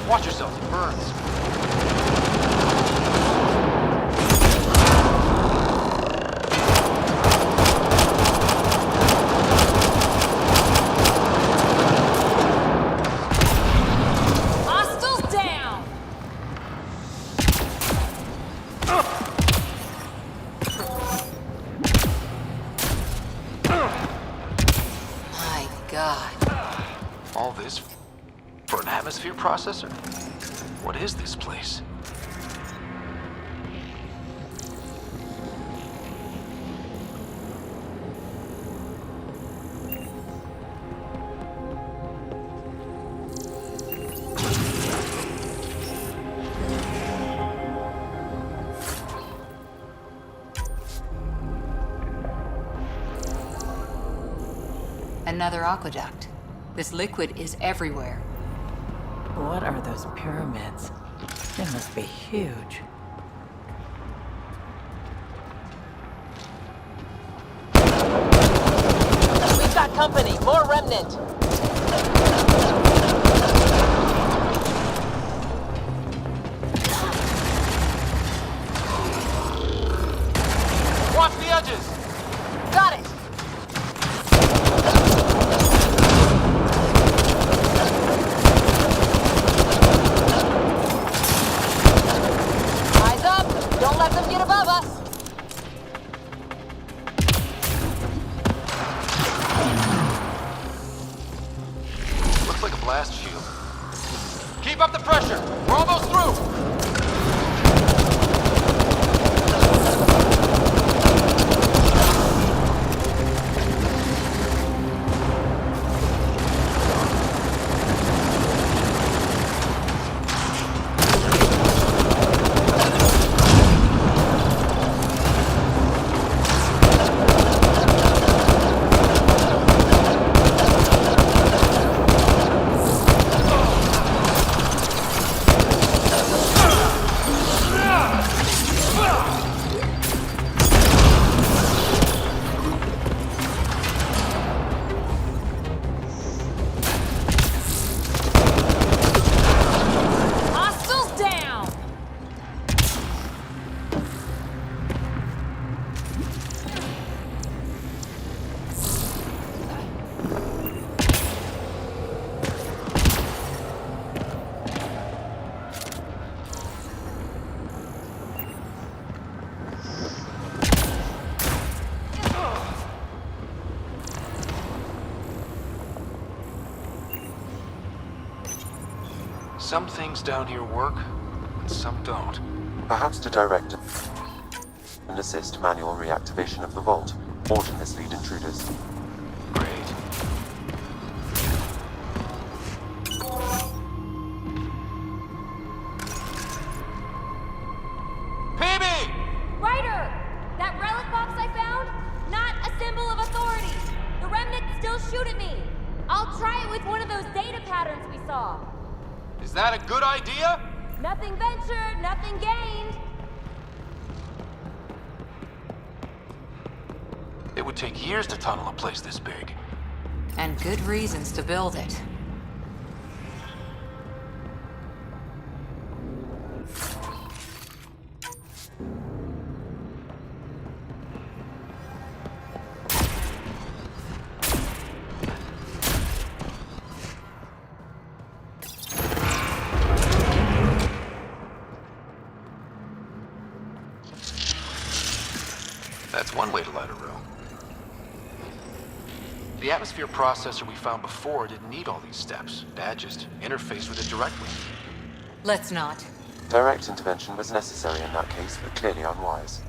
Watch yourself, it burns. Hostiles down! My God. All this for an atmosphere processor? What is this place? Another aqueduct. This liquid is everywhere. What are those pyramids? They must be huge. We've got company. More remnant. Watch the edges! Got it! Eyes up! Don't let them get above us! Looks like a blast shield. Keep up the pressure! We're almost through! Hostiles down! Some things down here work, and some don't. Perhaps to direct and assist manual reactivation of the vault, or to mislead intruders. Great. Ryder! That relic box I found? Not a symbol of authority! The remnants still shoot at me! I'll try it with one of those data patterns we saw. Is that a good idea? Nothing ventured, nothing gained. It would take years to tunnel a place this big. And good reasons to build it. That's one way to light a room. The atmosphere processor we found before didn't need all these steps. Dad just interfaced with it directly. Let's not. Direct intervention was necessary in that case, but clearly unwise.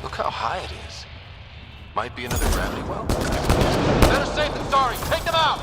Look how high it is. Might be another gravity well. Better safe than sorry. Take them out!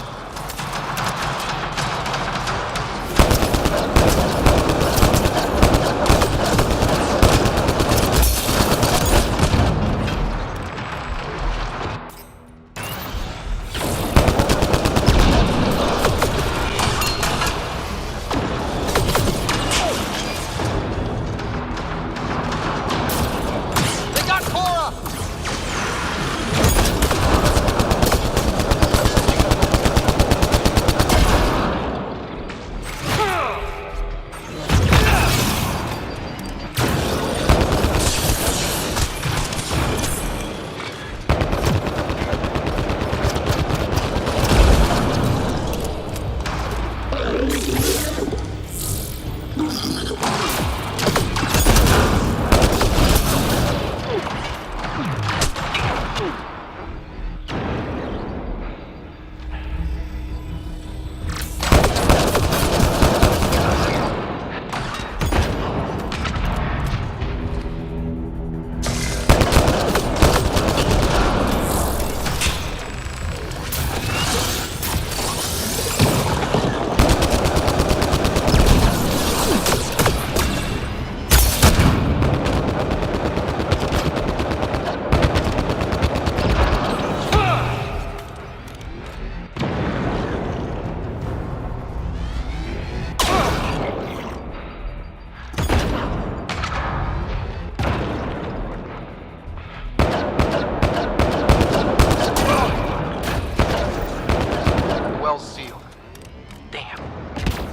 Damn.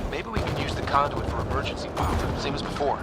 Maybe we can use the conduit for emergency power, same as before.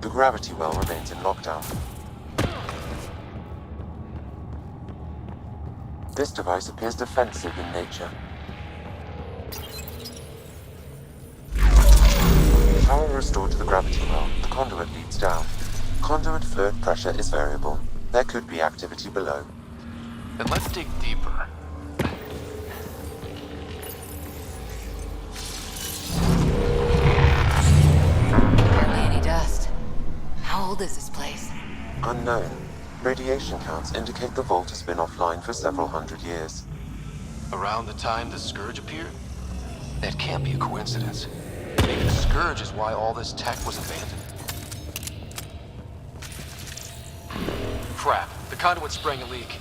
The gravity well remains in lockdown. This device appears defensive in nature. Power restored to the gravity well. The conduit leads down. Conduit fluid pressure is variable. There could be activity below. Then let's dig deeper. Hardly any dust. How old is this place? Unknown. Radiation counts indicate the vault has been offline for several hundred years. Around the time the Scourge appeared? That can't be a coincidence. Maybe the Scourge is why all this tech was abandoned. Crap, the conduit's spraying a leak.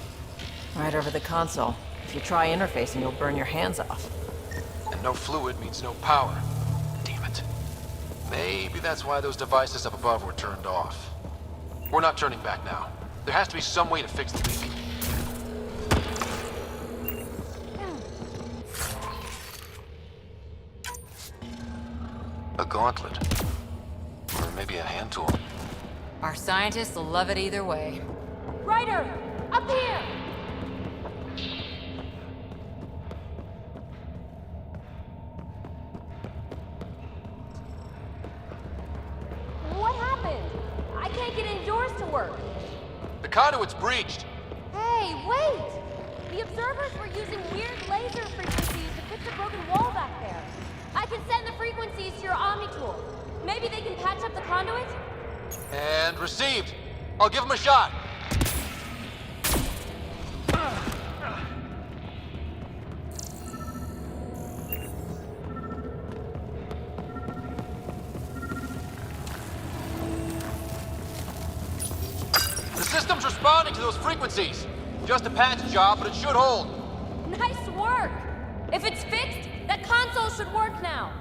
Right over the console. If you try interfacing, you'll burn your hands off. And no fluid means no power. Damn it. Maybe that's why those devices up above were turned off. We're not turning back now. There has to be some way to fix the leak. A gauntlet. Or maybe a hand tool. Our scientists will love it either way. Ryder! Up here! What happened? I can't get indoors to work. The conduit's breached. Hey, wait! The observers were using weird laser frequencies to fix a broken wall back there. I can send the frequencies to your Omni tool. Maybe they can patch up the conduit? And received. I'll give him a shot. The system's responding to those frequencies. Just a patch job, but it should hold. Nice work! If it's fixed, that console should work now.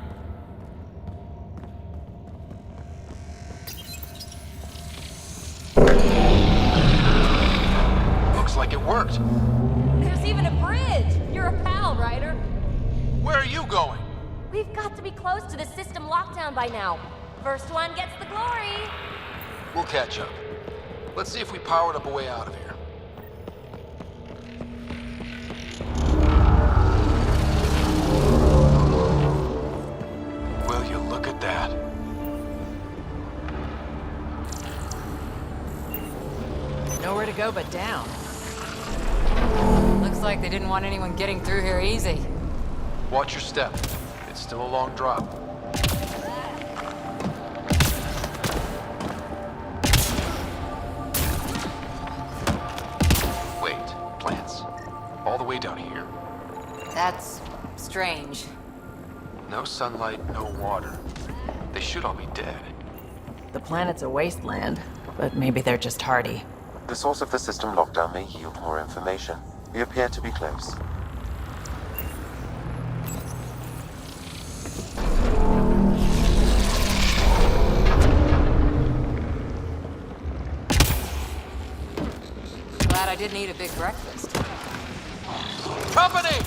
Looks like it worked. There's even a bridge! You're a pal, Ryder. Where are you going? We've got to be close to the system lockdown by now. First one gets the glory. We'll catch up. Let's see if we powered up a way out of here. Will you look at that? Nowhere to go but down. Looks like they didn't want anyone getting through here easy. Watch your step. It's still a long drop. Wait, plants. All the way down here. That's strange. No sunlight, no water. They should all be dead. The planet's a wasteland, but maybe they're just hardy. The source of the system lockdown may yield more information. We appear to be close. Glad I didn't eat a big breakfast. Company!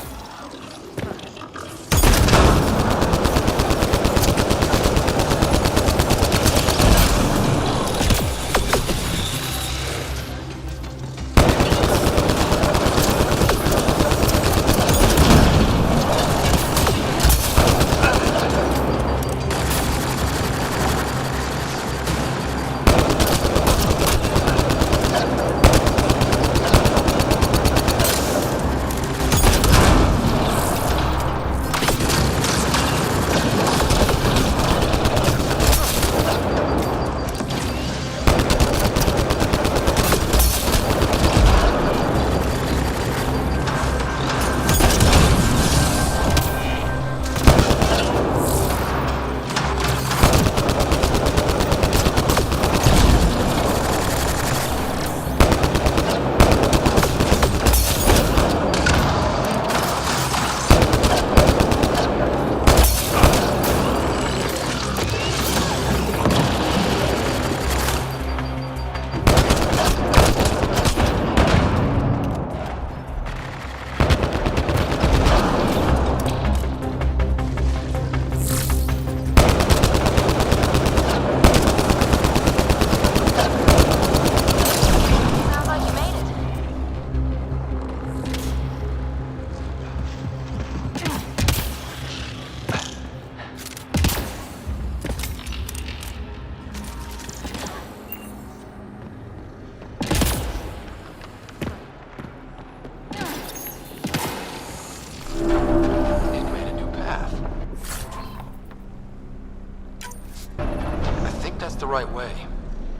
right way.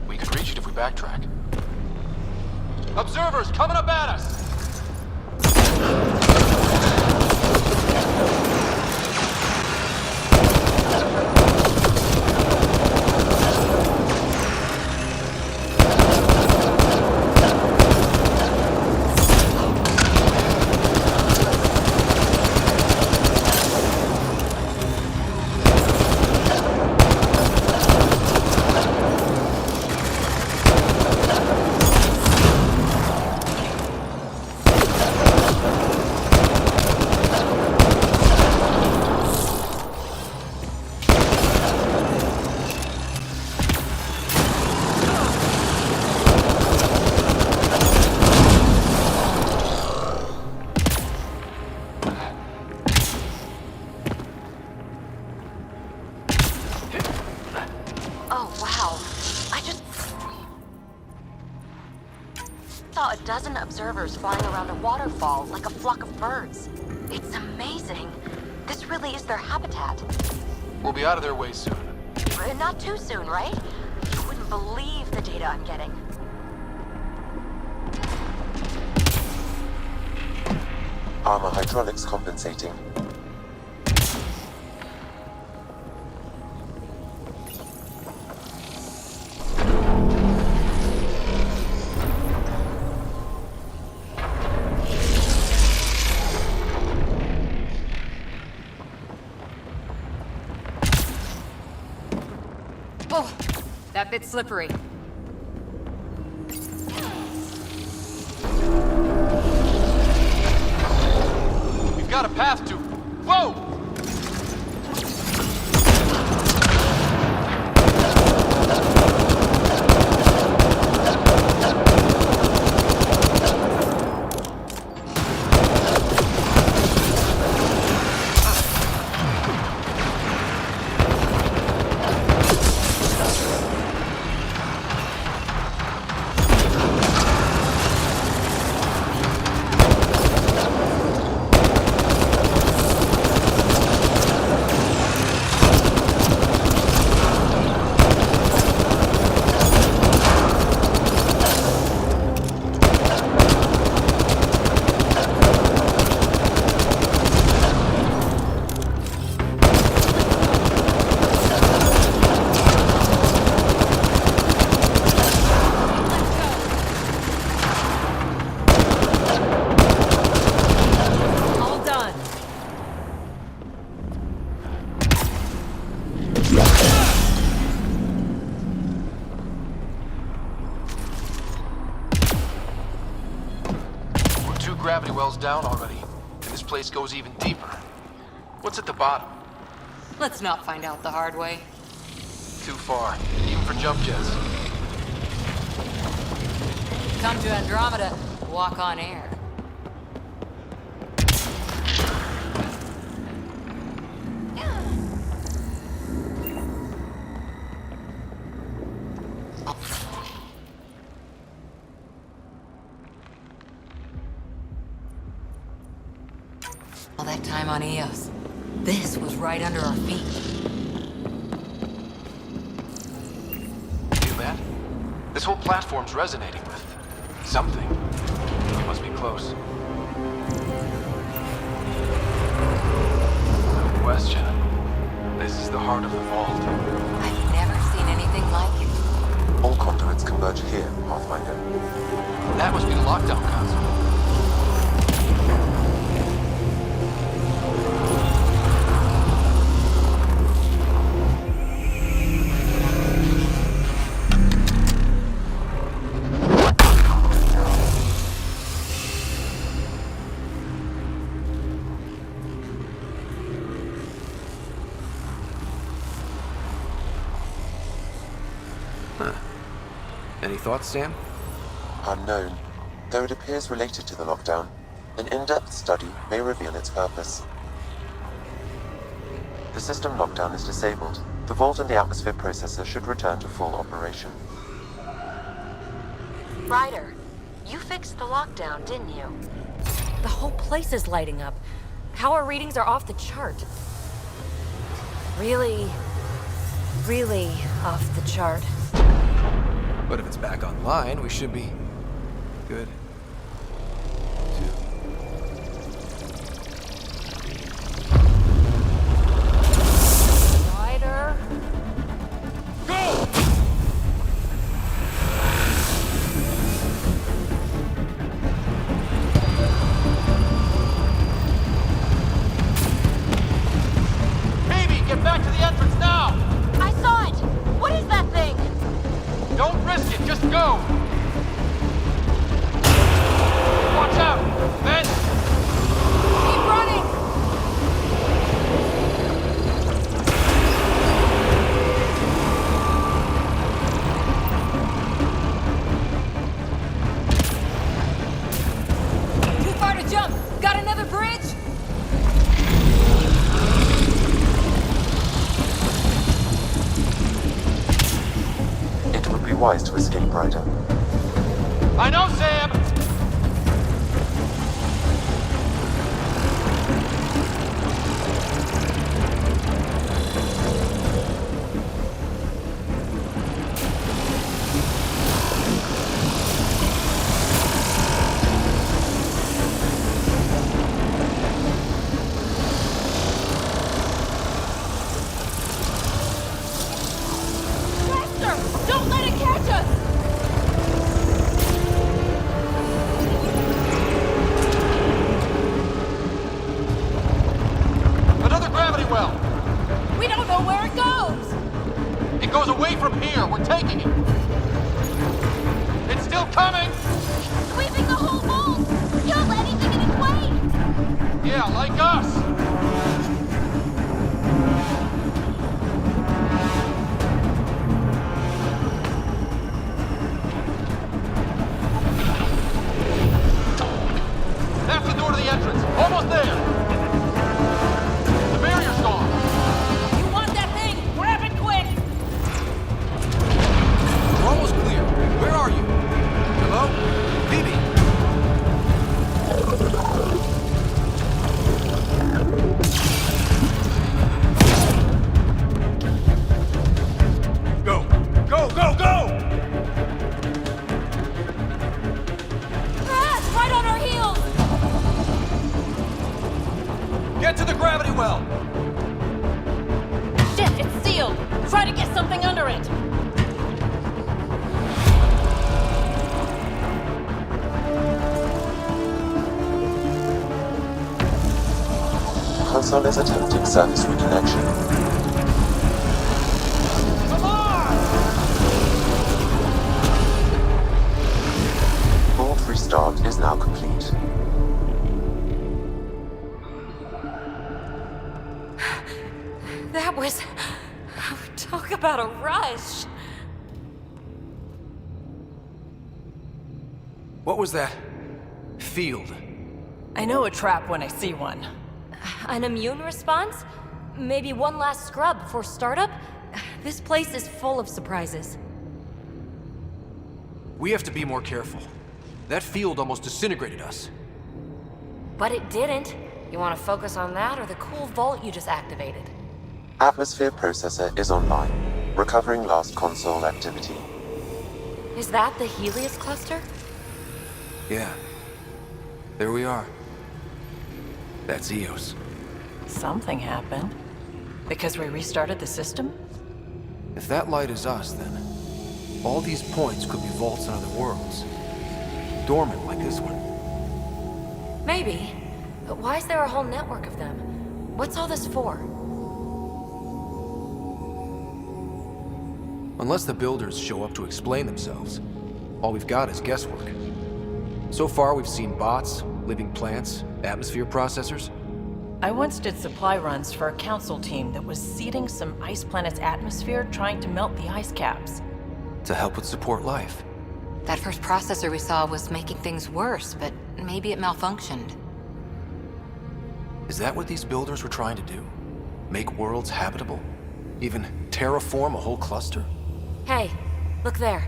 We could reach it if we backtrack. Observers coming up at us! Oh, wow. I just saw a dozen observers flying around a waterfall like a flock of birds. It's amazing. This really is their habitat. We'll be out of their way soon. Not too soon, right? You wouldn't believe the data I'm getting. Armor hydraulics compensating. Oh, that bit's slippery. We've got a path to... Whoa! Gravity well's down already, and this place goes even deeper. What's at the bottom? Let's not find out the hard way. Too far, even for jump jets. Come to Andromeda, walk on air. All that time on Eos. This was right under our feet. Feel that? This whole platform's resonating with something. We must be close. No question. This is the heart of the vault. I've never seen anything like it. All conduits converge here, Pathfinder. That must be the lockdown console. Any thoughts, Sam? Unknown. Though it appears related to the lockdown, an in-depth study may reveal its purpose. The system lockdown is disabled. The vault and the atmosphere processor should return to full operation. Ryder, you fixed the lockdown, didn't you? The whole place is lighting up. Power readings are off the chart. Really off the chart. But if it's back online, we should be good. Ryder. Go! Baby, get back to the entrance now! I saw it! What is that thing? Don't risk it, just go! Watch out! Vent! Keep running! Too far to jump. Got another bridge? It would be wise to escape, Ryder. I know, Sam! Faster! Don't let it catch us! Another gravity well! We don't know where it goes! It goes away from here. We're taking it. It's still coming! Sweeping the whole vault! Kill anything in its way! Yeah, like us! That's the door to the entrance. Almost there. The barrier's gone. You want that thing? Grab it quick! We're almost clear. Where are you? Hello? Phoebe? Go! Go, go, go! Ah, it's right on our heels! Get to the gravity well. Shit, it's sealed! Try to get something under it! Console is attempting service reconnection. Come on! Vault restart is now complete. That was... Talk about a rush. What was that? Field. I know a trap when I see one. An immune response? Maybe one last scrub before startup? This place is full of surprises. We have to be more careful. That field almost disintegrated us. But it didn't. You want to focus on that or the cool vault you just activated? Atmosphere processor is online, recovering last console activity. Is that the Helios cluster? Yeah. There we are. That's Eos. Something happened. Because we restarted the system? If that light is us, then all these points could be vaults in other worlds. Dormant like this one. Maybe. But why is there a whole network of them? What's all this for? Unless the builders show up to explain themselves, all we've got is guesswork. So far, we've seen bots, living plants, atmosphere processors. I once did supply runs for a council team that was seeding some ice planet's atmosphere, trying to melt the ice caps. To help with support life. That first processor we saw was making things worse, but maybe it malfunctioned. Is that what these builders were trying to do? Make worlds habitable? Even terraform a whole cluster? Hey, look there.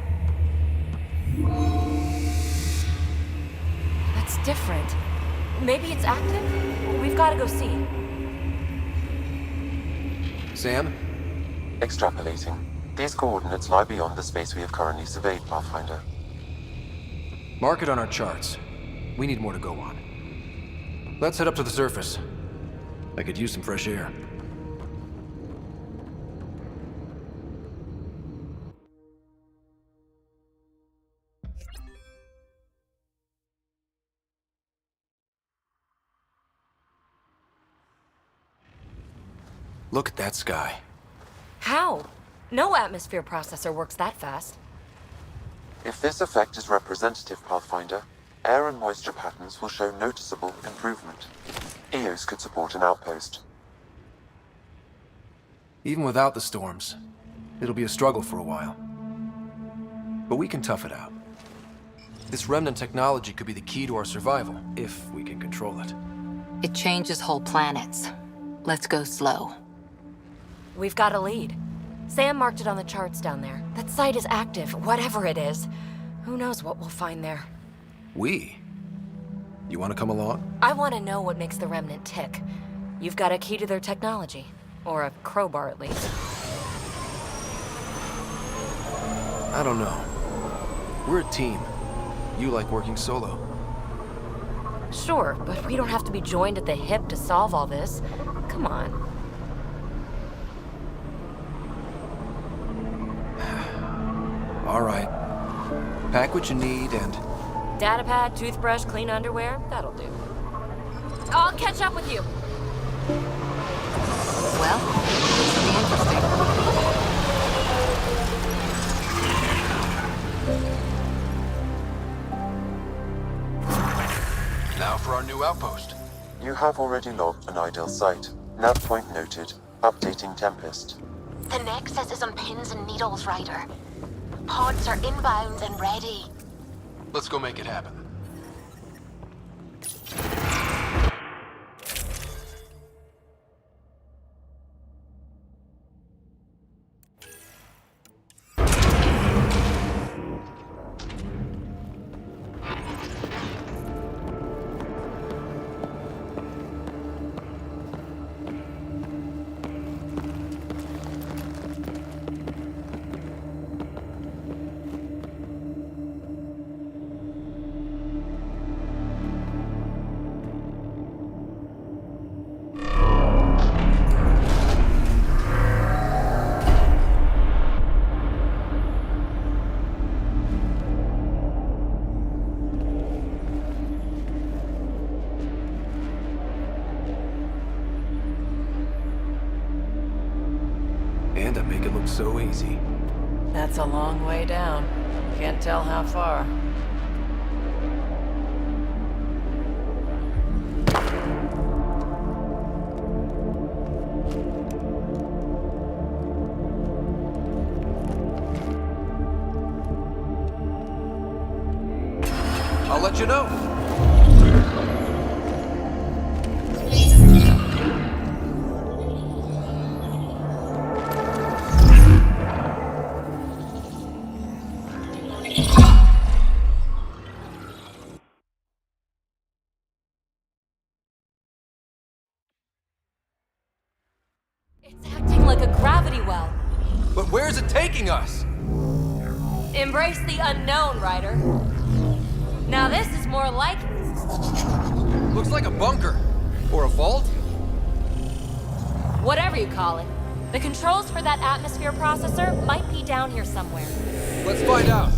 That's different. Maybe it's active? We've got to go see. Sam? Extrapolating. These coordinates lie beyond the space we have currently surveyed, Pathfinder. Mark it on our charts. We need more to go on. Let's head up to the surface. I could use some fresh air. Look at that sky. How? No atmosphere processor works that fast. If this effect is representative, Pathfinder, air and moisture patterns will show noticeable improvement. EOS could support an outpost. Even without the storms, it'll be a struggle for a while. But we can tough it out. This remnant technology could be the key to our survival, if we can control it. It changes whole planets. Let's go slow. We've got a lead. Sam marked it on the charts down there. That site is active, whatever it is. Who knows what we'll find there. We? You want to come along? I want to know what makes the Remnant tick. You've got a key to their technology. Or a crowbar, at least. I don't know. We're a team. You like working solo. Sure, but we don't have to be joined at the hip to solve all this. Come on. All right. Pack what you need and... Datapad, toothbrush, clean underwear, that'll do. I'll catch up with you. Well, this will be interesting. Now for our new outpost. You have already logged an ideal site. Nav point noted. Updating Tempest. The Nexus is on pins and needles, Ryder. Pods are inbound and ready. Let's go make it happen. And I make it look so easy. That's a long way down. Can't tell how far. I'll let you know. It's acting like a gravity well. But where is it taking us? Embrace the unknown, Ryder. Now this is more like it. Looks like a bunker. Or a vault? Whatever you call it. The controls for that atmosphere processor might be down here somewhere. Let's find out.